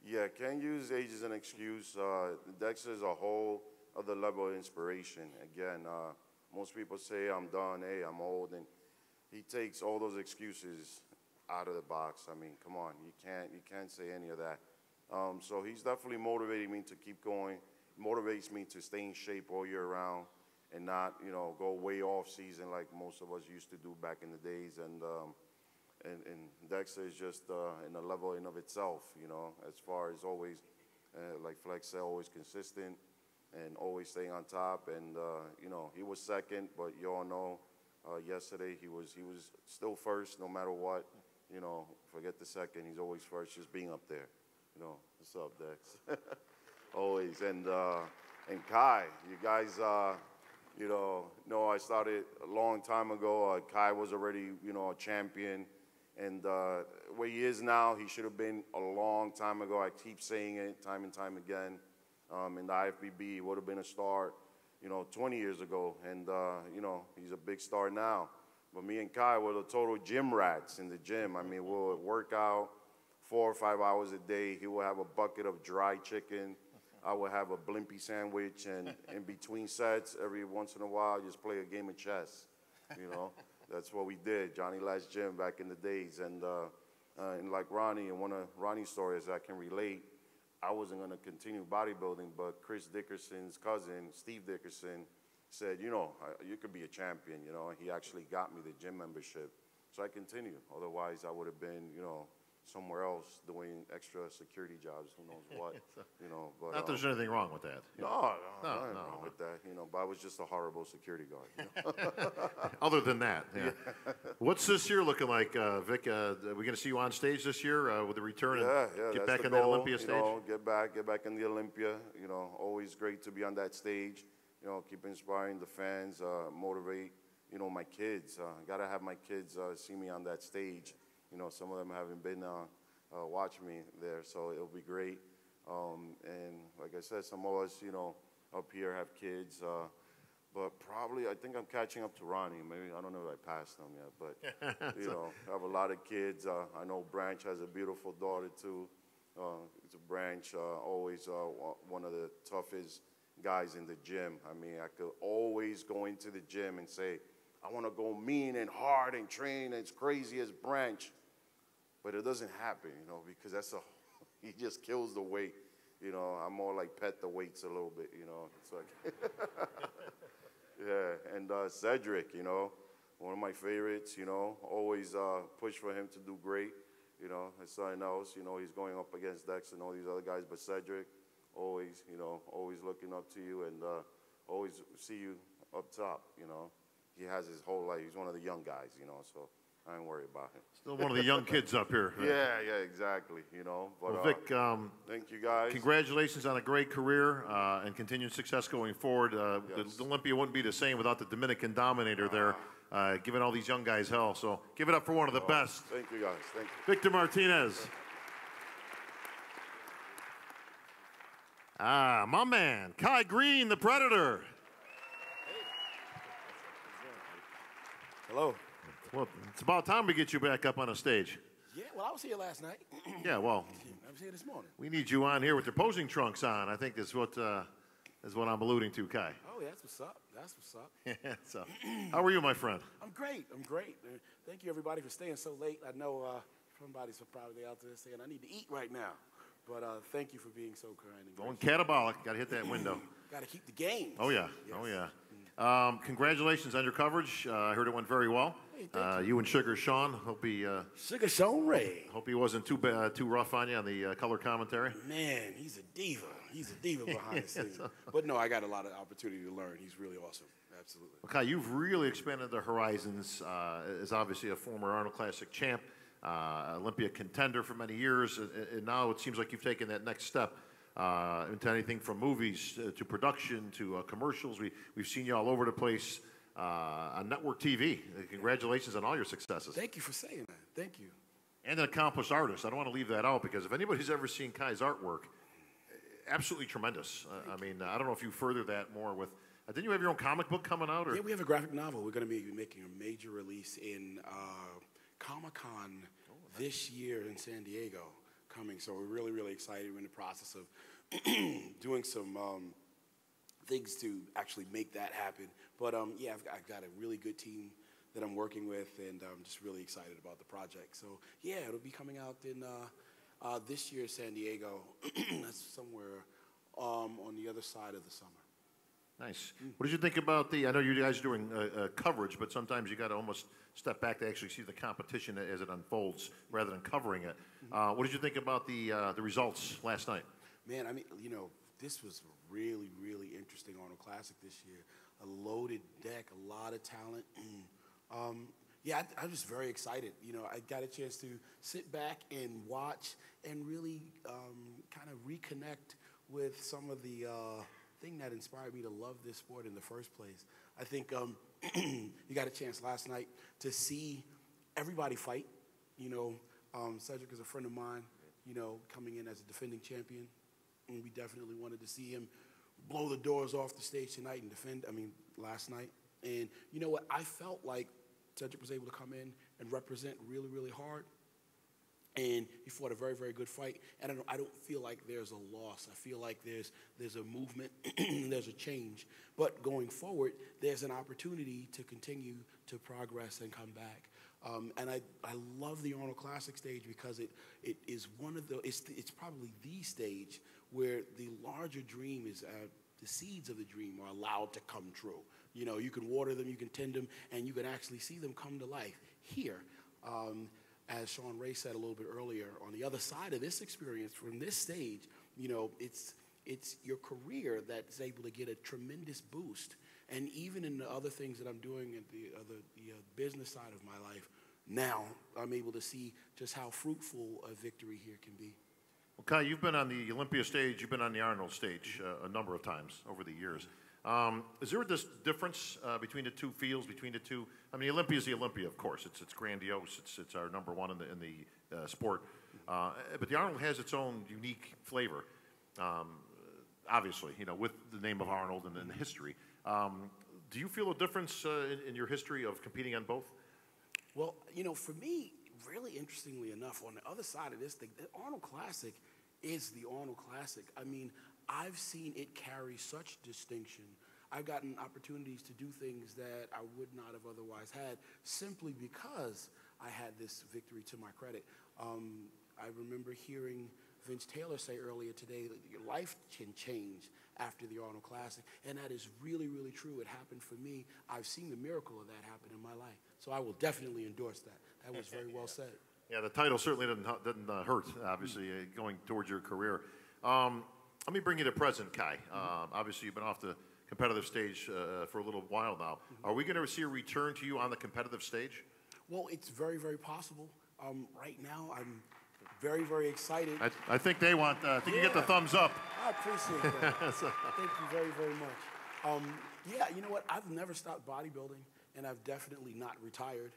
Speaker 15: Yeah, can't use age as an excuse. Dexter is a whole other level of inspiration. Again, most people say I'm done, hey, I'm old, and he takes all those excuses out of the box. I mean, come on, you can't say any of that. So he's definitely motivating me to keep going, motivates me to stay in shape all year round and not, you know, go way off season like most of us used to do back in the days. And Dexter is just in a level in of itself, you know, as far as always, like Flex said, always consistent and always staying on top. And, you know, he was second, but you all know yesterday he was still first no matter what. You know, forget the second, he's always first, just being up there. You know, what's up, Dex? Always. And Kai, you guys, you know I started a long time ago. Kai was already, you know, a champion. And where he is now, he should have been a long time ago. I keep saying it time and time again. In the IFBB, he would have been a star, you know, 20 years ago. And, you know, he's a big star now. But me and Kai were the total gym rats in the gym. I mean, we'll work out 4 or 5 hours a day. He will have a bucket of dry chicken. I would have a blimpie sandwich. And in between sets, every once in a while, just play a game of chess, you know. That's what we did, Johnny Last Gym back in the days. And like Ronnie, and one of Ronnie's stories I can relate, I wasn't going to continue bodybuilding, but Chris Dickerson's cousin, Steve Dickerson, said, you know, you could be a champion, you know. He actually got me the gym membership. So I continued. Otherwise, I would have been, you know, somewhere else doing extra security jobs, who knows what, you know. But,
Speaker 2: not that there's anything wrong with that.
Speaker 15: No, nothing wrong with that, you know. But I was just a horrible security guard. You know?
Speaker 2: Other than that, yeah. What's this year looking like, Vic? Are we going to see you on stage this year with the return and get back in that Olympia stage?
Speaker 15: You know, get back in the Olympia. You know, always great to be on that stage. You know, keep inspiring the fans, motivate, you know, my kids. Got to have my kids see me on that stage. You know, some of them haven't been watching me there, so it'll be great. And like I said, some of us, you know, up here have kids. But probably, I think I'm catching up to Ronnie. Maybe, I don't know if I passed him yet, but, you know, I have a lot of kids. I know Branch has a beautiful daughter, too. It's a Branch, always one of the toughest guys in the gym. I mean, I could always go into the gym and say, I want to go mean and hard and train as crazy as Branch. But it doesn't happen, you know, because he just kills the weight. You know, I'm more like pet the weights a little bit, you know. It's like, yeah, and Cedric, you know, one of my favorites, you know, always push for him to do great. You know, it's something else, you know, he's going up against Dex and all these other guys, but Cedric, always, you know, always looking up to you and always see you up top, you know. He has his whole life. He's one of the young guys, you know, so I ain't worried about him.
Speaker 2: Still one of the young kids up here.
Speaker 15: Yeah, exactly, you know. But,
Speaker 2: well, Vic,
Speaker 15: thank you, guys.
Speaker 2: Congratulations on a great career and continued success going forward. Yes. The Olympia wouldn't be the same without the Dominican Dominator there, giving all these young guys hell. So give it up for one of the best.
Speaker 15: Thank you, guys. Thank you.
Speaker 2: Victor Martinez. My man, Kai Greene, the Predator.
Speaker 16: Hello.
Speaker 2: Well, it's about time we get you back up on a stage.
Speaker 16: Yeah, well, I was here last night.
Speaker 2: Yeah, well.
Speaker 16: I was here this morning.
Speaker 2: We need you on here with your posing trunks on. I think is what I'm alluding to, Kai.
Speaker 16: Oh, yeah, that's what's up. That's what's up.
Speaker 2: Yeah, so, how are you, my friend?
Speaker 16: I'm great. Thank you, everybody, for staying so late. I know somebody's probably out there saying, I need to eat right now. But thank you for being so kind. And
Speaker 2: going catabolic. Got to hit that window.
Speaker 16: Got to keep the game.
Speaker 2: Oh, yeah.
Speaker 16: Yes.
Speaker 2: Oh, yeah. Congratulations on your coverage. I heard it went very well.
Speaker 16: Hey,
Speaker 2: you and Sugar Shawn. Hope he.
Speaker 16: Sugar Shawn Ray.
Speaker 2: Hope he wasn't too rough on you on the color commentary.
Speaker 16: Man, he's a diva. He's a diva behind the scenes. But no, I got a lot of opportunity to learn. He's really awesome. Absolutely.
Speaker 2: Okay, you've really expanded the horizons as obviously a former Arnold Classic champ, Olympia contender for many years, and now it seems like you've taken that next step into anything from movies to production to commercials. We've seen you all over the place on network TV. Congratulations on all your successes.
Speaker 16: Thank you for saying that. Thank you.
Speaker 2: And an accomplished artist. I don't want to leave that out because if anybody's ever seen Kai's artwork, absolutely tremendous. I mean, I don't know if you further that more with. Didn't you have your own comic book coming out? Or?
Speaker 16: Yeah, we have a graphic novel. We're going to be making a major release in Comic-Con this year in San Diego coming. So we're really, really excited. We're in the process of doing some things to actually make that happen. But yeah, I've got a really good team that I'm working with, and I'm just really excited about the project. So yeah, it'll be coming out in this year, San Diego. That's somewhere on the other side of the summer.
Speaker 2: Nice. What did you think about I know you guys are doing coverage, but sometimes you got to almost step back to actually see the competition as it unfolds rather than covering it. What did you think about the results last night?
Speaker 16: Man, I mean, you know, this was really, really interesting Arnold Classic this year. A loaded deck, a lot of talent. Yeah, I was very excited. You know, I got a chance to sit back and watch and really kind of reconnect with some of the thing that inspired me to love this sport in the first place. I think you got a chance last night to see everybody fight. You know, Cedric is a friend of mine, you know, coming in as a defending champion. And we definitely wanted to see him blow the doors off the stage tonight and defend, last night. And you know what? I felt like Cedric was able to come in and represent really, really hard. And he fought a very, very good fight. And I don't feel like there's a loss. I feel like there's a movement, there's a change. But going forward, there's an opportunity to continue to progress and come back. And I love the Arnold Classic stage because it is one of it's probably the stage where the larger dream is, the seeds of the dream are allowed to come true. You know, you can water them, you can tend them, and you can actually see them come to life here. As Sean Ray said a little bit earlier, on the other side of this experience, from this stage, you know, it's your career that's able to get a tremendous boost. And even in the other things that I'm doing at the business side of my life, now I'm able to see just how fruitful a victory here can be.
Speaker 2: Well, Kai, you've been on the Olympia stage, you've been on the Arnold stage a number of times over the years. Is there this difference between the two fields, between the two? I mean, the Olympia is the Olympia, of course. It's grandiose. It's our number one in the sport. But the Arnold has its own unique flavor, obviously, you know, with the name of Arnold and the history. Do you feel a difference in your history of competing on both?
Speaker 16: Well, you know, for me, really interestingly enough, on the other side of this thing, the Arnold Classic is the Arnold Classic. I mean, I've seen it carry such distinction. I've gotten opportunities to do things that I would not have otherwise had simply because I had this victory to my credit. I remember hearing Vince Taylor say earlier today that your life can change after the Arnold Classic, and that is really, really true. It happened for me. I've seen the miracle of that happen in my life. So I will definitely endorse that. That was very well said.
Speaker 2: Yeah, the title certainly didn't hurt, obviously, going towards your career. Let me bring you to present, Kai. Obviously, you've been off the competitive stage for a little while now. Are we going to see a return to you on the competitive stage?
Speaker 16: Well, it's very, very possible. Right now, I'm very, very excited.
Speaker 2: I think they want, I think you get the thumbs up.
Speaker 16: I appreciate that. Thank you very, very much. Yeah, you know what? I've never stopped bodybuilding, and I've definitely not retired.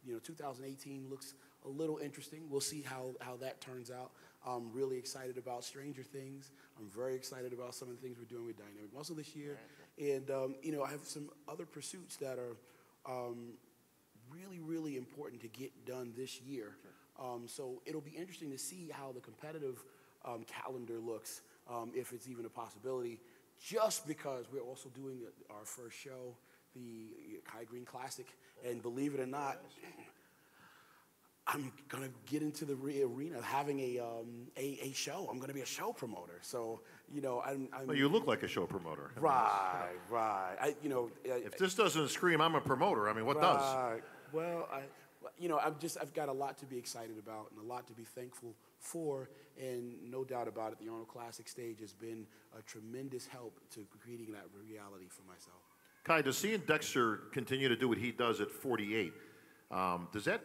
Speaker 16: You know, 2018 looks a little interesting. We'll see how that turns out. I'm really excited about Stranger Things. I'm very excited about some of the things we're doing with Dynamic Muscle this year. And, you know, I have some other pursuits that are really, really important to get done this year. So it'll be interesting to see how the competitive calendar looks, if it's even a possibility, just because we're also doing our first show, the Kai Greene Classic. And believe it or not, I'm going to get into the arena of having a show. I'm going to be a show promoter. So, you know,
Speaker 2: well, you look like a show promoter.
Speaker 16: Right.
Speaker 2: If this doesn't scream, I'm a promoter, I mean, what does?
Speaker 16: Well, you know, I've got a lot to be excited about and a lot to be thankful for, and no doubt about it, the Arnold Classic stage has been a tremendous help to creating that reality for myself.
Speaker 2: Kai, does seeing Dexter continue to do what he does at 48, does that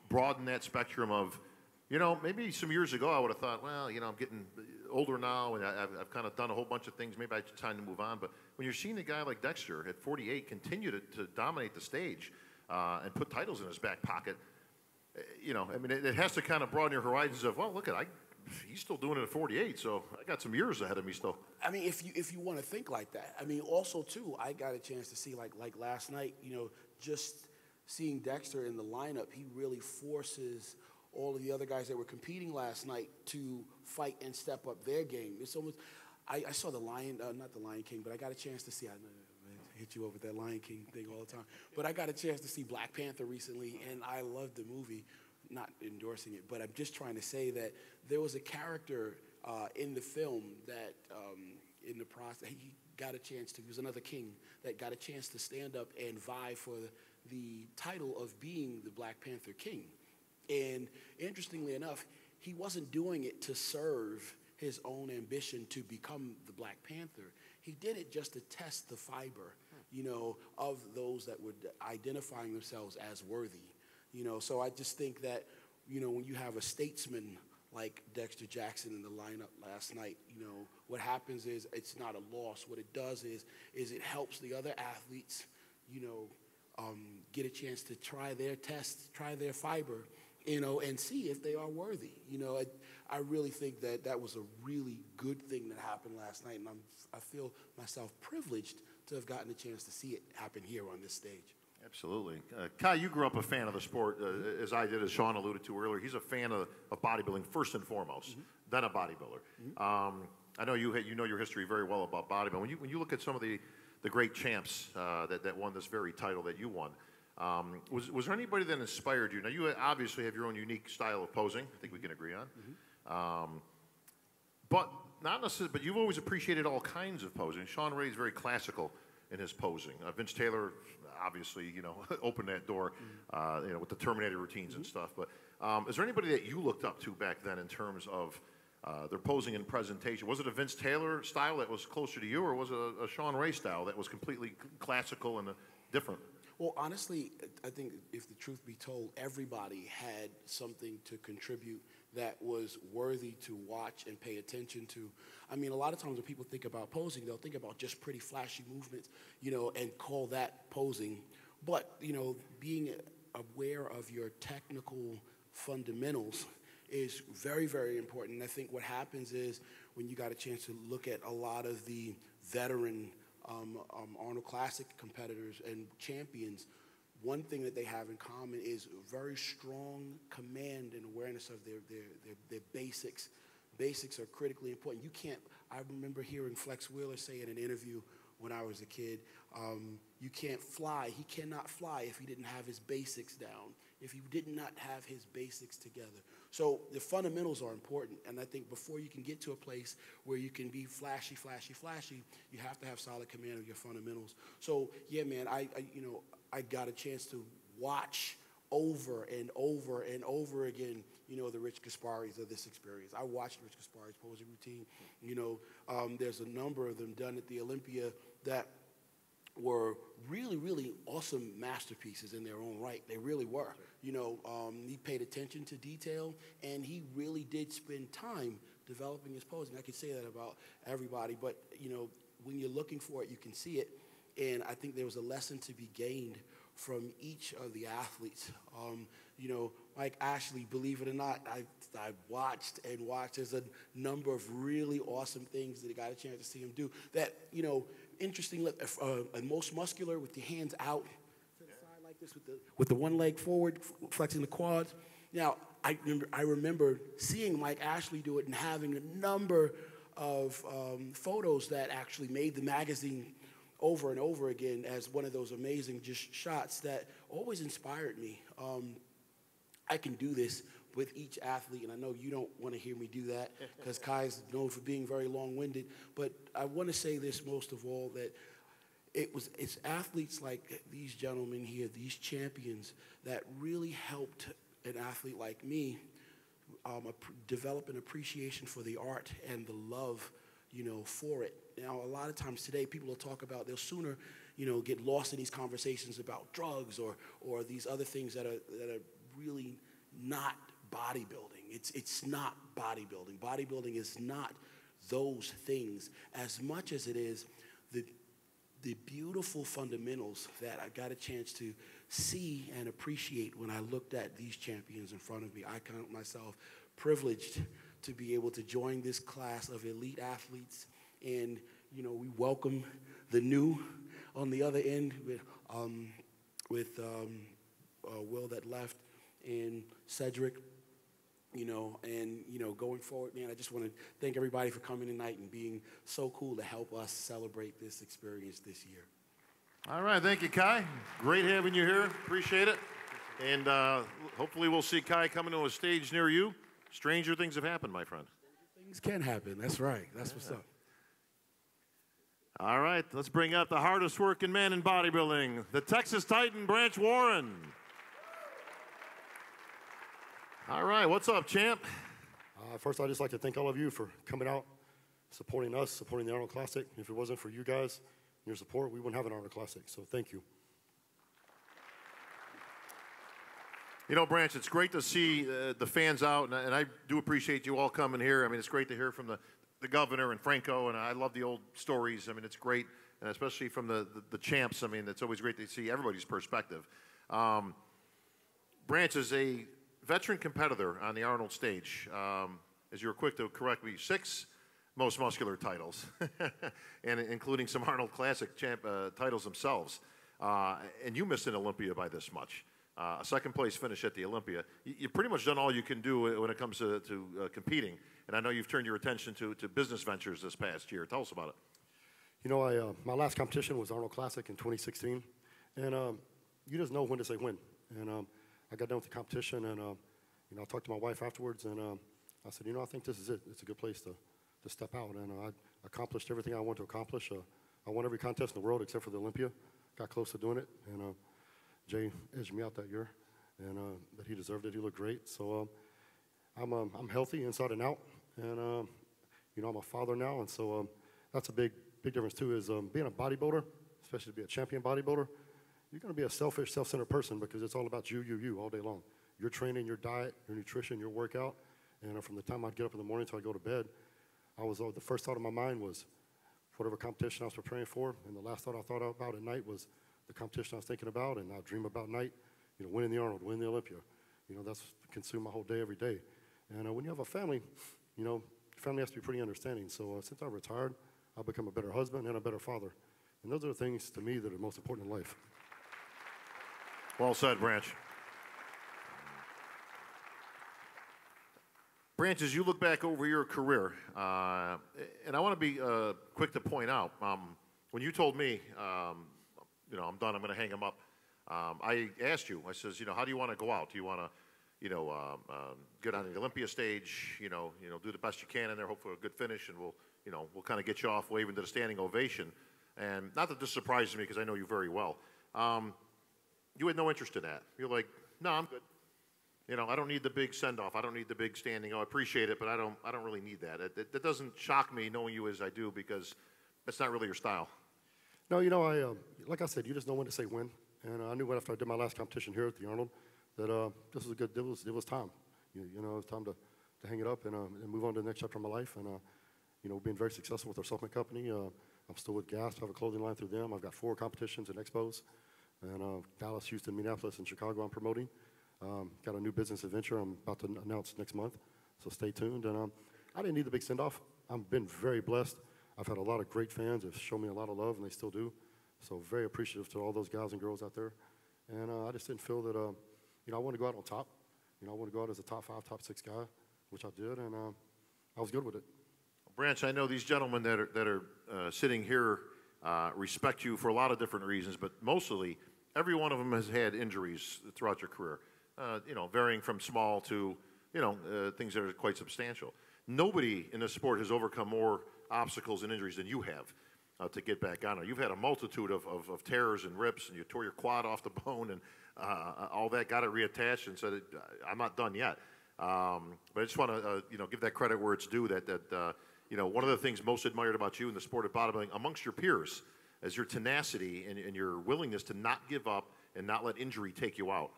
Speaker 2: broaden that spectrum of, you know, maybe some years ago I would have thought, well, you know, I'm getting older now and I've kind of done a whole bunch of things, maybe it's time to move on. But when you're seeing a guy like Dexter at 48 continue to dominate the stage and put titles in his back pocket, you know, I mean, it has to kind of broaden your horizons of, well, look at, he's still doing it at 48, so I got some years ahead of me still.
Speaker 16: I mean, if you want to think like that, I mean, also too, I got a chance to see like last night, you know, just seeing Dexter in the lineup, he really forces all of the other guys that were competing last night to fight and step up their game. It's almost, I saw not the Lion King, but I got a chance to see, I hit you up with that Lion King thing all the time, but I got a chance to see Black Panther recently, and I loved the movie. Not endorsing it, but I'm just trying to say that there was a character in the film that in the process, he got a chance to, he was another king that got a chance to stand up and vie for the title of being the Black Panther king. And interestingly enough, he wasn't doing it to serve his own ambition to become the Black Panther. He did it just to test the fiber, you know, of those that were identifying themselves as worthy. You know, so I just think that, you know, when you have a statesman like Dexter Jackson in the lineup last night, you know, what happens is it's not a loss. What it does is it helps the other athletes, you know, get a chance to try their test, try their fiber, you know, and see if they are worthy. You know, I really think that that was a really good thing that happened last night, and I feel myself privileged to have gotten a chance to see it happen here on this stage.
Speaker 2: Absolutely. Kai, you grew up a fan of the sport, as I did, as Shawn alluded to earlier. He's a fan of bodybuilding first and foremost, then a bodybuilder. I know you know your history very well about bodybuilding. When you look at some of the great champs that won this very title that you won, was there anybody that inspired you? Now, you obviously have your own unique style of posing. I think we can agree on. But not necessarily. But you've always appreciated all kinds of posing. Shawn Ray's very classical in his posing. Vince Taylor, obviously, you know, opened that door, you know, with the Terminator routines and stuff. But is there anybody that you looked up to back then in terms of their posing and presentation? Was it a Vince Taylor style that was closer to you, or was it a Shawn Ray style that was completely classical and different?
Speaker 16: Well, honestly, I think if the truth be told, everybody had something to contribute that was worthy to watch and pay attention to. I mean, a lot of times when people think about posing, they'll think about just pretty flashy movements, you know, and call that posing. But, you know, being aware of your technical fundamentals is very, very important. And I think what happens is when you got a chance to look at a lot of the veteran Arnold Classic competitors and champions, one thing that they have in common is very strong command and awareness of their basics. Basics are critically important. You can't, I remember hearing Flex Wheeler say in an interview when I was a kid, you can't fly. He cannot fly if he didn't have his basics down, if he did not have his basics together. So the fundamentals are important, and I think before you can get to a place where you can be flashy, flashy, flashy, you have to have solid command of your fundamentals. So yeah, man, I got a chance to watch over and over and over again, you know, the Rich Gasparis of this experience. I watched Rich Gaspari's posing routine. You know, there's a number of them done at the Olympia that were really, really awesome masterpieces in their own right. They really were. You know, he paid attention to detail, and he really did spend time developing his posing. I could say that about everybody, but, you know, when you're looking for it, you can see it. And I think there was a lesson to be gained from each of the athletes. You know, Mike Ashley, believe it or not, I watched and watched. There's a number of really awesome things that I got a chance to see him do. That, you know, interesting, and most muscular with your hands out to the side like this with the one leg forward, flexing the quads. Now, I remember seeing Mike Ashley do it and having a number of photos that actually made the magazine over and over again as one of those amazing just shots that always inspired me. I can do this with each athlete, and I know you don't want to hear me do that because Kai's known for being very long-winded, but I want to say this most of all, that it's athletes like these gentlemen here, these champions, that really helped an athlete like me develop an appreciation for the art and the love, for it. Now, a lot of times today, people will talk about, they'll sooner, get lost in these conversations about drugs or these other things that are really not bodybuilding. It's not bodybuilding. Bodybuilding is not those things as much as it is the beautiful fundamentals that I got a chance to see and appreciate when I looked at these champions in front of me. I count myself privileged to be able to join this class of elite athletes, and we welcome the new on the other end with Will that left, and Cedric. Going forward, man, I just want to thank everybody for coming tonight and being so cool to help us celebrate this experience this year.
Speaker 2: All right, thank you, Kai. Great having you here. Appreciate it. And hopefully we'll see Kai coming to a stage near you. Stranger things have happened, my friend.
Speaker 16: Things can happen. That's right. That's what's up.
Speaker 2: All right, let's bring up the hardest working man in bodybuilding, the Texas Titan, Branch Warren. All right, what's up, champ?
Speaker 17: First, I'd just like to thank all of you for coming out, supporting us, supporting the Arnold Classic. If it wasn't for you guys and your support, we wouldn't have an Arnold Classic, so thank you.
Speaker 2: Branch, it's great to see the fans out, and I do appreciate you all coming here. I mean, it's great to hear from the governor and Franco, and I love the old stories. I mean, it's great, and especially from the champs. I mean, it's always great to see everybody's perspective. Branch is a veteran competitor on the Arnold stage. As you were quick to correct me, 6 most muscular titles, and including some Arnold Classic titles themselves. And you missed an Olympia by this much. A second-place finish at the Olympia. You've pretty much done all you can do when it comes to competing, and I know you've turned your attention to business ventures this past year. Tell us about it.
Speaker 17: My last competition was Arnold Classic in 2016, and you just know when to say when. And I got done with the competition, and I talked to my wife afterwards, and I said, I think this is it. It's a good place to step out, and I accomplished everything I wanted to accomplish. I won every contest in the world except for the Olympia. Got close to doing it, and Jay edged me out that year, and but he deserved it. He looked great. So I'm healthy inside and out, and I'm a father now, and so that's a big difference too. Is being a bodybuilder, especially to be a champion bodybuilder, you're going to be a selfish, self-centered person because it's all about you all day long. Your training, your diet, your nutrition, your workout, and from the time I'd get up in the morning till I go to bed, the first thought in my mind was whatever competition I was preparing for, and the last thought I thought about at night was the competition I was thinking about, and I'd dream about night, winning the Arnold, winning the Olympia. That's consumed my whole day every day. And when you have a family, family has to be pretty understanding. So since I retired, I've become a better husband and a better father. And those are the things to me that are most important in life.
Speaker 2: Well said, Branch. Branch, as you look back over your career, and I want to be quick to point out, when you told me, I'm done, I'm going to hang him up, I asked you, I says, how do you want to go out? Do you want to, get on the Olympia stage, do the best you can in there, hope for a good finish, and we'll kind of get you off waving to the standing ovation. And not that this surprises me because I know you very well. You had no interest in that. You're like, no, I'm good. I don't need the big send-off. I don't need the big standing. I appreciate it, but I don't really need that. That doesn't shock me knowing you as I do because that's not really your style.
Speaker 17: No, like I said, you just know when to say when. And I knew after I did my last competition here at the Arnold that this was a good. It was time. It was time to hang it up and move on to the next chapter of my life. And being very successful with our supplement company. I'm still with Gasp. I have a clothing line through them. I've got 4 competitions and expos. And Dallas, Houston, Minneapolis, and Chicago I'm promoting. Got a new business adventure I'm about to announce next month, so stay tuned. And I didn't need the big send-off. I've been very blessed. I've had a lot of great fans that show me a lot of love, and they still do. So very appreciative to all those guys and girls out there. And I just didn't feel that, I wanted to go out on top. I wanted to go out as a top 5, top 6 guy, which I did, and I was good with it.
Speaker 2: Branch, I know these gentlemen that are sitting here respect you for a lot of different reasons, but mostly every one of them has had injuries throughout your career, varying from small to, things that are quite substantial. Nobody in this sport has overcome more obstacles and injuries than you have. to get back on it. You've had a multitude of tears and rips, and you tore your quad off the bone and all that, got it reattached and said, I'm not done yet. But I just want to give that credit where it's due, that one of the things most admired about you in the sport of bodybuilding amongst your peers is your tenacity and your willingness to not give up and not let injury take you out.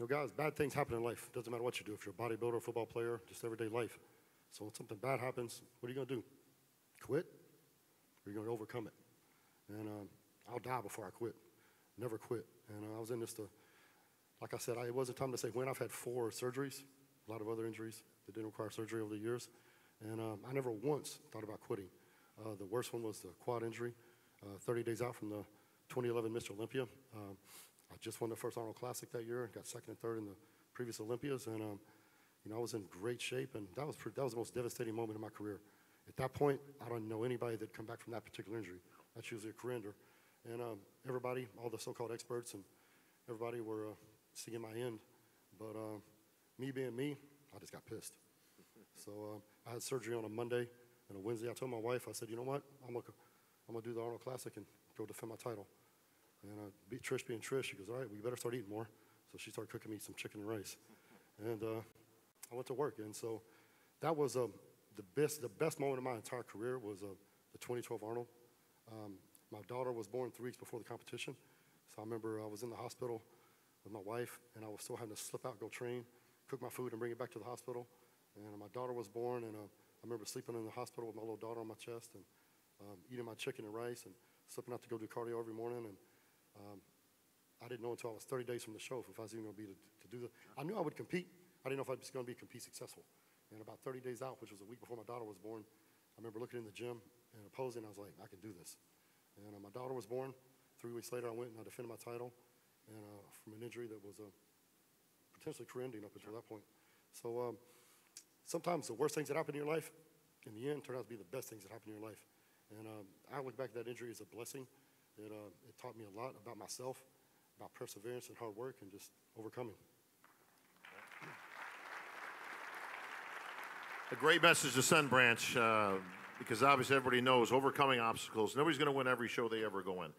Speaker 17: Guys, bad things happen in life. Doesn't matter what you do. If you're a bodybuilder, a football player, just everyday life. So when something bad happens, what are you going to do? Quit? Or are you going to overcome it? And I'll die before I quit. Never quit. And I was in this like I said, it wasn't time to say when. I've had 4 surgeries, a lot of other injuries that didn't require surgery over the years. And I never once thought about quitting. The worst one was the quad injury, 30 days out from the 2011 Mr. Olympia. I just won the first Arnold Classic that year and got 2nd and 3rd in the previous Olympias. And, I was in great shape, and that was the most devastating moment in my career. At that point, I don't know anybody that come back from that particular injury. That's usually a career ender. And everybody, all the so-called experts and everybody were seeing my end. But me being me, I just got pissed. So I had surgery on a Monday and a Wednesday. I told my wife, I said, you know what? I'm gonna do the Arnold Classic and go defend my title. And Trish being Trish, she goes, all right, we better start eating more. So she started cooking me some chicken and rice. And I went to work. And so that was the best moment of my entire career was the 2012 Arnold. My daughter was born 3 weeks before the competition. So I remember I was in the hospital with my wife, and I was still having to slip out, go train, cook my food, and bring it back to the hospital. And my daughter was born, and I remember sleeping in the hospital with my little daughter on my chest and eating my chicken and rice and slipping out to go do cardio every morning. And I didn't know until I was 30 days from the show if I was even going to be to do that. I knew I would compete. I didn't know if I was going to be compete successful. And about 30 days out, which was a week before my daughter was born, I remember looking in the gym and posing. I was like, I can do this. And my daughter was born. 3 weeks later, I went and I defended my title and from an injury that was potentially career-ending up until that point. So sometimes the worst things that happen in your life, in the end, turn out to be the best things that happen in your life. And I look back at that injury as a blessing. It taught me a lot about myself, about perseverance and hard work and just overcoming.
Speaker 2: A great message to send, Branch, because obviously everybody knows overcoming obstacles. Nobody's going to win every show they ever go in.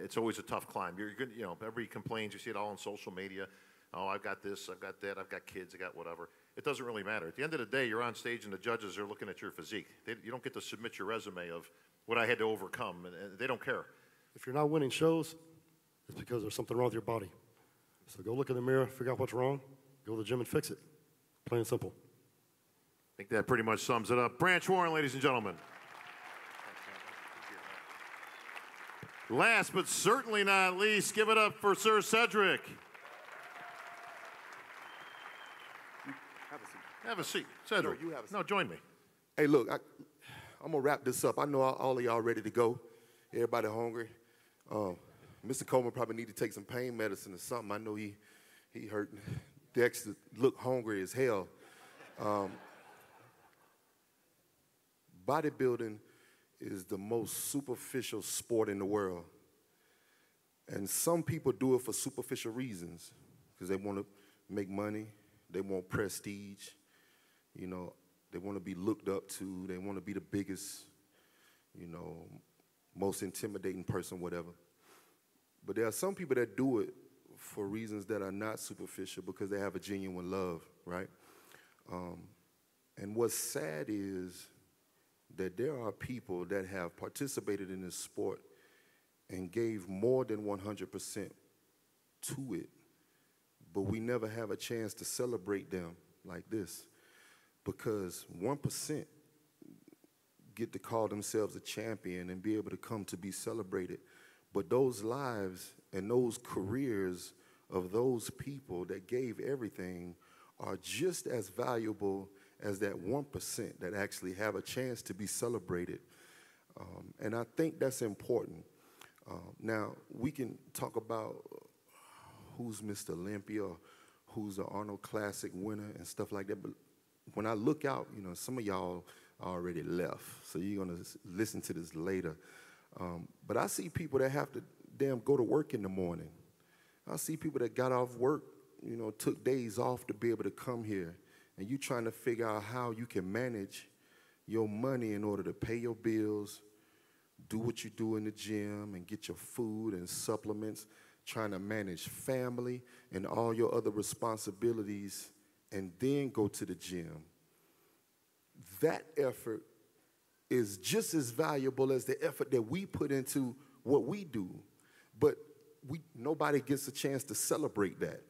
Speaker 2: It's always a tough climb. You're good, everybody complains. You see it all on social media. Oh, I've got this, I've got that, I've got kids, I got whatever. It doesn't really matter. At the end of the day, you're on stage and the judges are looking at your physique. You don't get to submit your resume of what I had to overcome, and they don't care.
Speaker 17: If you're not winning shows, it's because there's something wrong with your body. So go look in the mirror, figure out what's wrong, go to the gym and fix it. Plain and simple.
Speaker 2: I think that pretty much sums it up. Branch Warren, ladies and gentlemen. Last but certainly not least, give it up for Sir Cedric. Have a seat. Cedric.
Speaker 6: No, you have a seat.
Speaker 2: No, join me.
Speaker 6: Hey, look, I'm going to wrap this up. I know all of y'all ready to go. Everybody hungry. Mr. Coleman probably need to take some pain medicine or something. I know he hurting. Dexter look hungry as hell. Bodybuilding is the most superficial sport in the world. And some people do it for superficial reasons because they want to make money, they want prestige, they want to be looked up to, they want to be the biggest, most intimidating person, whatever. But there are some people that do it for reasons that are not superficial because they have a genuine love, right? And what's sad is that there are people that have participated in this sport and gave more than 100% to it, but we never have a chance to celebrate them like this because 1% get to call themselves a champion and be able to come to be celebrated. But those lives and those careers of those people that gave everything are just as valuable as that 1% that actually have a chance to be celebrated. And I think that's important. Now, we can talk about who's Mr. Olympia or who's the Arnold Classic winner and stuff like that, but when I look out, some of y'all already left, so you're going to listen to this later. But I see people that have to go to work in the morning. I see people that got off work, took days off to be able to come here, and you trying to figure out how you can manage your money in order to pay your bills,
Speaker 18: do what you do in the gym and get your food and supplements, trying to manage family and all your other responsibilities, and then go to the gym. That effort is just as valuable as the effort that we put into what we do. But nobody gets a chance to celebrate that.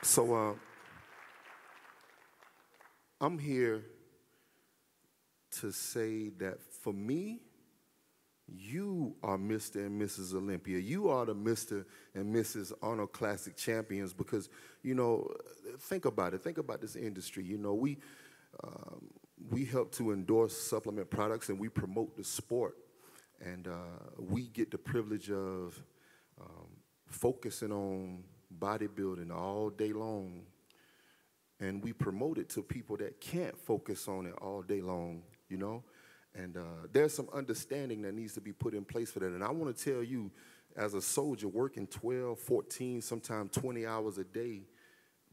Speaker 18: So I'm here to say that for me, you are Mr. and Mrs. Olympia. You are the Mr. and Mrs. Arnold Classic champions because, you know, think about it. Think about this industry. You know, we help to endorse supplement products and we promote the sport. And we get the privilege of focusing on bodybuilding all day long. And we promote it to people that can't focus on it all day long, you know? And there's some understanding that needs to be put in place for that. And I want to tell you, as a soldier working 12, 14, sometimes 20 hours a day,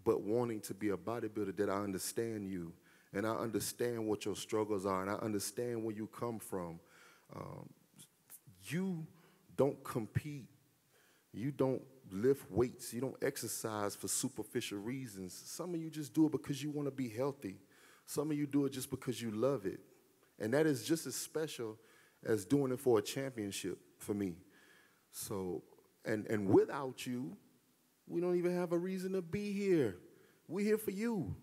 Speaker 18: but wanting to be a bodybuilder, that I understand you. And I understand what your struggles are, and I understand where you come from. You don't compete. You don't lift weights. You don't exercise for superficial reasons. Some of you just do it because you want to be healthy. Some of you do it just because you love it. And that is just as special as doing it for a championship for me. So, and without you, we don't even have a reason to be here. We're here for you.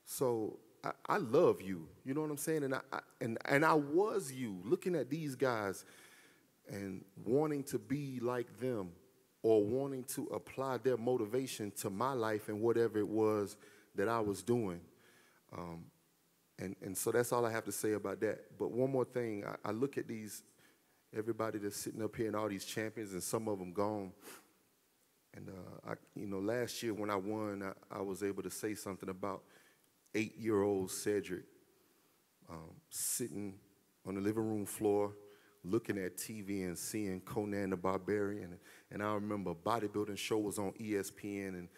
Speaker 18: So I love you. You know what I'm saying? And I was you, looking at these guys and wanting to be like them or wanting to apply their motivation to my life and whatever it was that I was doing. And so that's all I have to say about that. But one more thing, I look at everybody that's sitting up here and all these champions, and some of them gone. And, you know, last year when I won, I was able to say something about 8-year-old Cedric sitting on the living room floor, looking at TV and seeing Conan the Barbarian. And I remember a bodybuilding show was on ESPN, and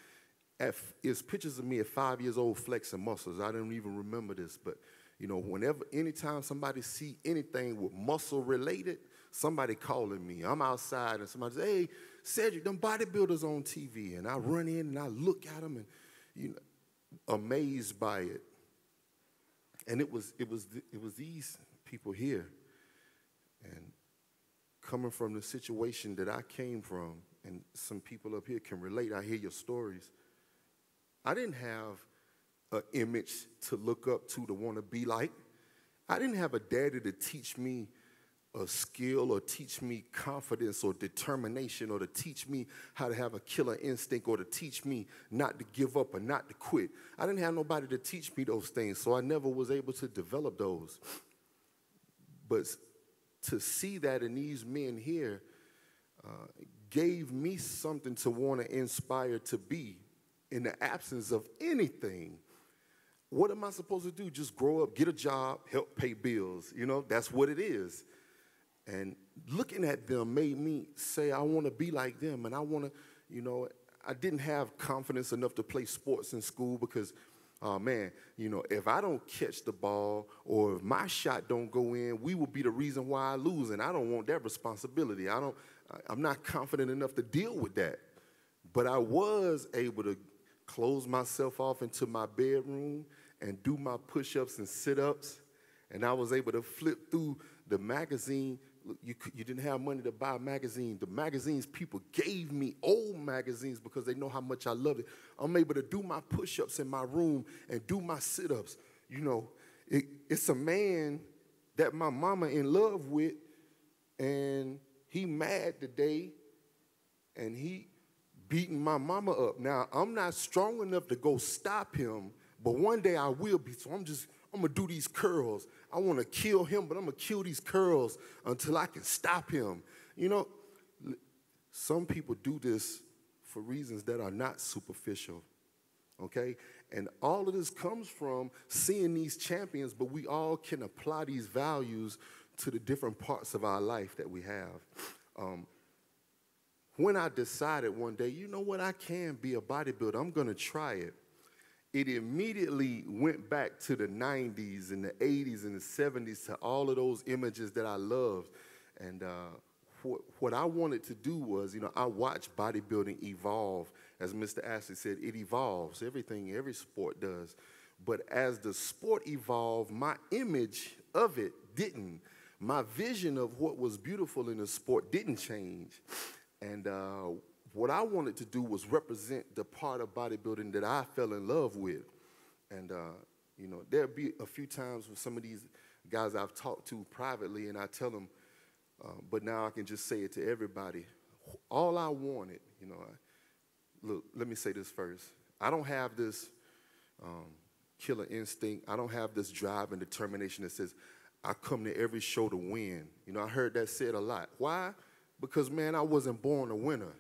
Speaker 18: it's pictures of me at 5 years old flexing muscles. I don't even remember this, but you know, anytime somebody see anything with muscle related, somebody calling me. I'm outside and somebody says, "Hey, Cedric, them bodybuilders on TV," and I run in and I look at them and, you know, amazed by it. And it was these people here, and coming from the situation that I came from, and some people up here can relate. I hear your stories. I didn't have an image to look up to want to be like. I didn't have a daddy to teach me a skill or teach me confidence or determination or to teach me how to have a killer instinct or to teach me not to give up or not to quit. I didn't have nobody to teach me those things, so I never was able to develop those. But to see that in these men here gave me something to want to inspire to be. In the absence of anything, what am I supposed to do? Just grow up, get a job, help pay bills. You know, that's what it is. And looking at them made me say, I want to be like them. And I want to, you know, I didn't have confidence enough to play sports in school because, oh man, you know, if I don't catch the ball or if my shot don't go in, we will be the reason why I lose. And I don't want that responsibility. I'm not confident enough to deal with that. But I was able to close myself off into my bedroom and do my push-ups and sit-ups, and I was able to flip through the magazine. You didn't have money to buy a magazine. The magazines people gave me, old magazines, because they know how much I loved it. I'm able to do my push-ups in my room and do my sit-ups. You know, it's a man that my mama in love with, and he mad today, and he beating my mama up. Now, I'm not strong enough to go stop him, but one day I will be, so I'm going to do these curls. I want to kill him, but I'm going to kill these curls until I can stop him. You know, some people do this for reasons that are not superficial, okay? And all of this comes from seeing these champions, but we all can apply these values to the different parts of our life that we have. When I decided one day, you know what, I can be a bodybuilder, I'm going to try it. it immediately went back to the 90s and the 80s and the 70s, to all of those images that I loved. And what I wanted to do was, you know, I watched bodybuilding evolve. As Mr. Ashley said, it evolves. Every sport does. But as the sport evolved, my image of it didn't. My vision of what was beautiful in the sport didn't change. And what I wanted to do was represent the part of bodybuilding that I fell in love with. And, you know, there'll be a few times with some of these guys I've talked to privately, and I tell them, but now I can just say it to everybody. All I wanted, you know, look, let me say this first. I don't have this killer instinct. I don't have this drive and determination that says, I come to every show to win. You know, I heard that said a lot. Why? Because, man, I wasn't born a winner.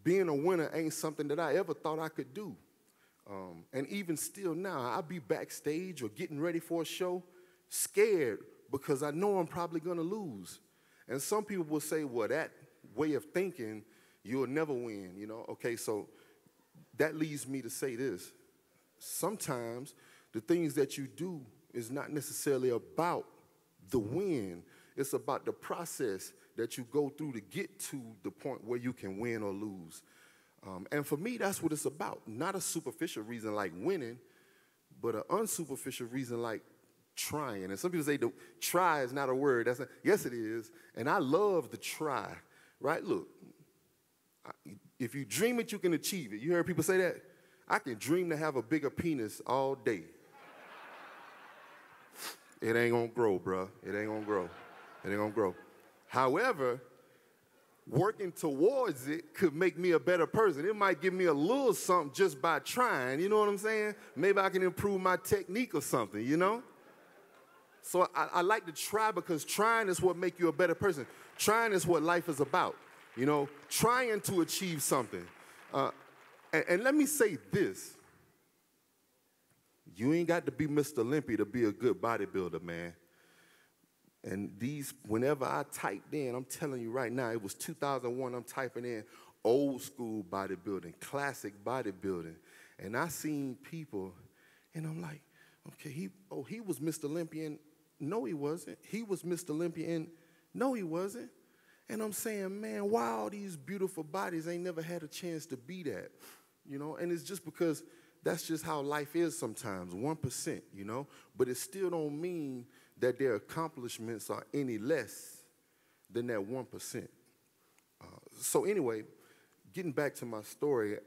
Speaker 18: Being a winner ain't something that I ever thought I could do. And even still now, I'll be backstage or getting ready for a show scared because I know I'm probably going to lose. And some people will say, well, that way of thinking, you'll never win, you know. Okay, so that leads me to say this. Sometimes the things that you do is not necessarily about the win. It's about the process that you go through to get to the point where you can win or lose. And for me, that's what it's about. Not a superficial reason like winning, but an unsuperficial reason like trying. And some people say the try is not a word. Yes, it is. And I love the try, right? Look, if you dream it, you can achieve it. You heard people say that? I can dream to have a bigger penis all day. It ain't gonna grow, bruh. It ain't gonna grow. It ain't gonna grow. However, working towards it could make me a better person. It might give me a little something just by trying, you know what I'm saying? Maybe I can improve my technique or something, you know? So I like to try because trying is what makes you a better person. Trying is what life is about, you know? Trying to achieve something. And let me say this. You ain't got to be Mr. Olympia to be a good bodybuilder, man. And whenever I typed in, I'm telling you right now, it was 2001, I'm typing in old school bodybuilding, classic bodybuilding. And I seen people, and I'm like, okay, he was Mr. Olympian. No, he wasn't. He was Mr. Olympian. No, he wasn't. And I'm saying, man, why all these beautiful bodies ain't never had a chance to be that? You know, and it's just because that's just how life is sometimes, 1%, you know? But it still don't mean that their accomplishments are any less than that 1%. So anyway, getting back to my story,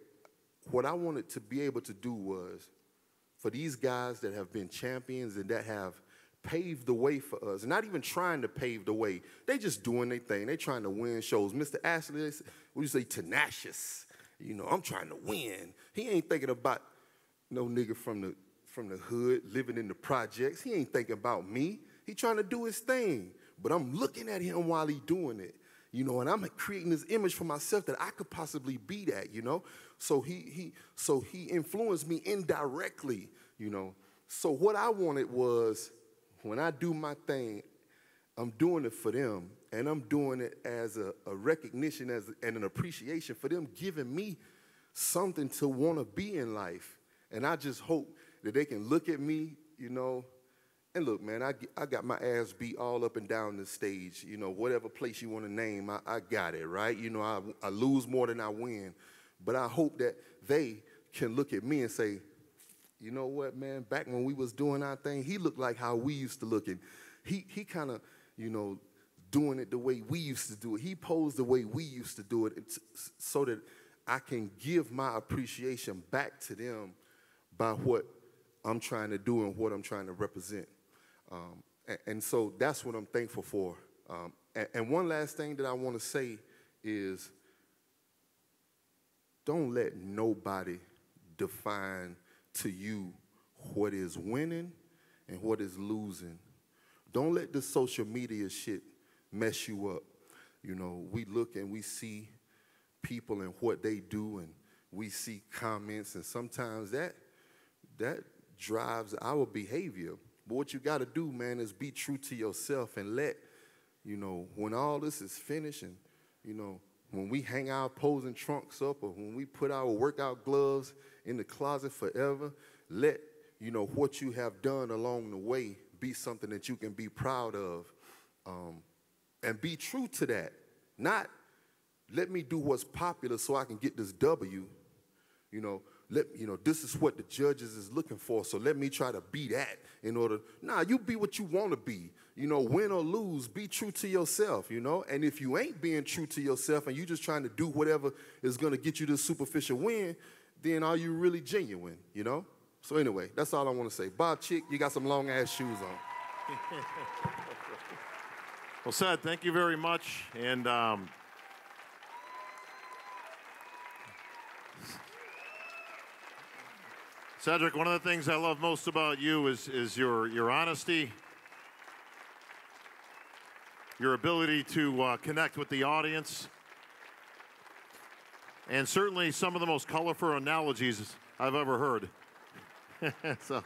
Speaker 18: what I wanted to be able to do was, for these guys that have been champions and that have paved the way for us, and not even trying to pave the way, they just doing their thing. They trying to win shows. Mr. Ashley, what do you say, tenacious? You know, I'm trying to win. He ain't thinking about no nigga from the hood living in the projects. He ain't thinking about me. He trying to do his thing. But I'm looking at him while he doing it. You know, and I'm creating this image for myself that I could possibly be that, you know. So he influenced me indirectly, you know. So what I wanted was, when I do my thing, I'm doing it for them, and I'm doing it as a recognition and an appreciation for them giving me something to want to be in life. And I just hope that they can look at me, you know, and look, man, I got my ass beat all up and down the stage. You know, whatever place you want to name, I got it, right? You know, I lose more than I win. But I hope that they can look at me and say, you know what, man, back when we was doing our thing, he looked like how we used to look. And he kind of, you know, doing it the way we used to do it. He posed the way we used to do it so that I can give my appreciation back to them by what I'm trying to do and what I'm trying to represent. And so that's what I'm thankful for. And one last thing that I want to say is, don't let nobody define to you what is winning and what is losing. Don't let the social media shit mess you up. You know, we look and we see people and what they do, and we see comments, and sometimes that drives our behavior. But what you got to do, man, is be true to yourself and let, you know, when all this is finished and, you know, when we hang our posing trunks up or when we put our workout gloves in the closet forever, let, you know, what you have done along the way be something that you can be proud of, and be true to that. Not let me do what's popular so I can get this W. You know, this is what the judges is looking for, so let me try to be that in order. Nah, you be what you want to be. You know, win or lose, be true to yourself, you know. And if you ain't being true to yourself and you just trying to do whatever is going to get you this superficial win, then are you really genuine, you know? So anyway, that's all I want to say. Bob Chick, you got some long-ass shoes on.
Speaker 2: Well, Ced, thank you very much. And Cedric, one of the things I love most about you is your honesty, your ability to connect with the audience, and certainly some of the most colorful analogies I've ever heard. So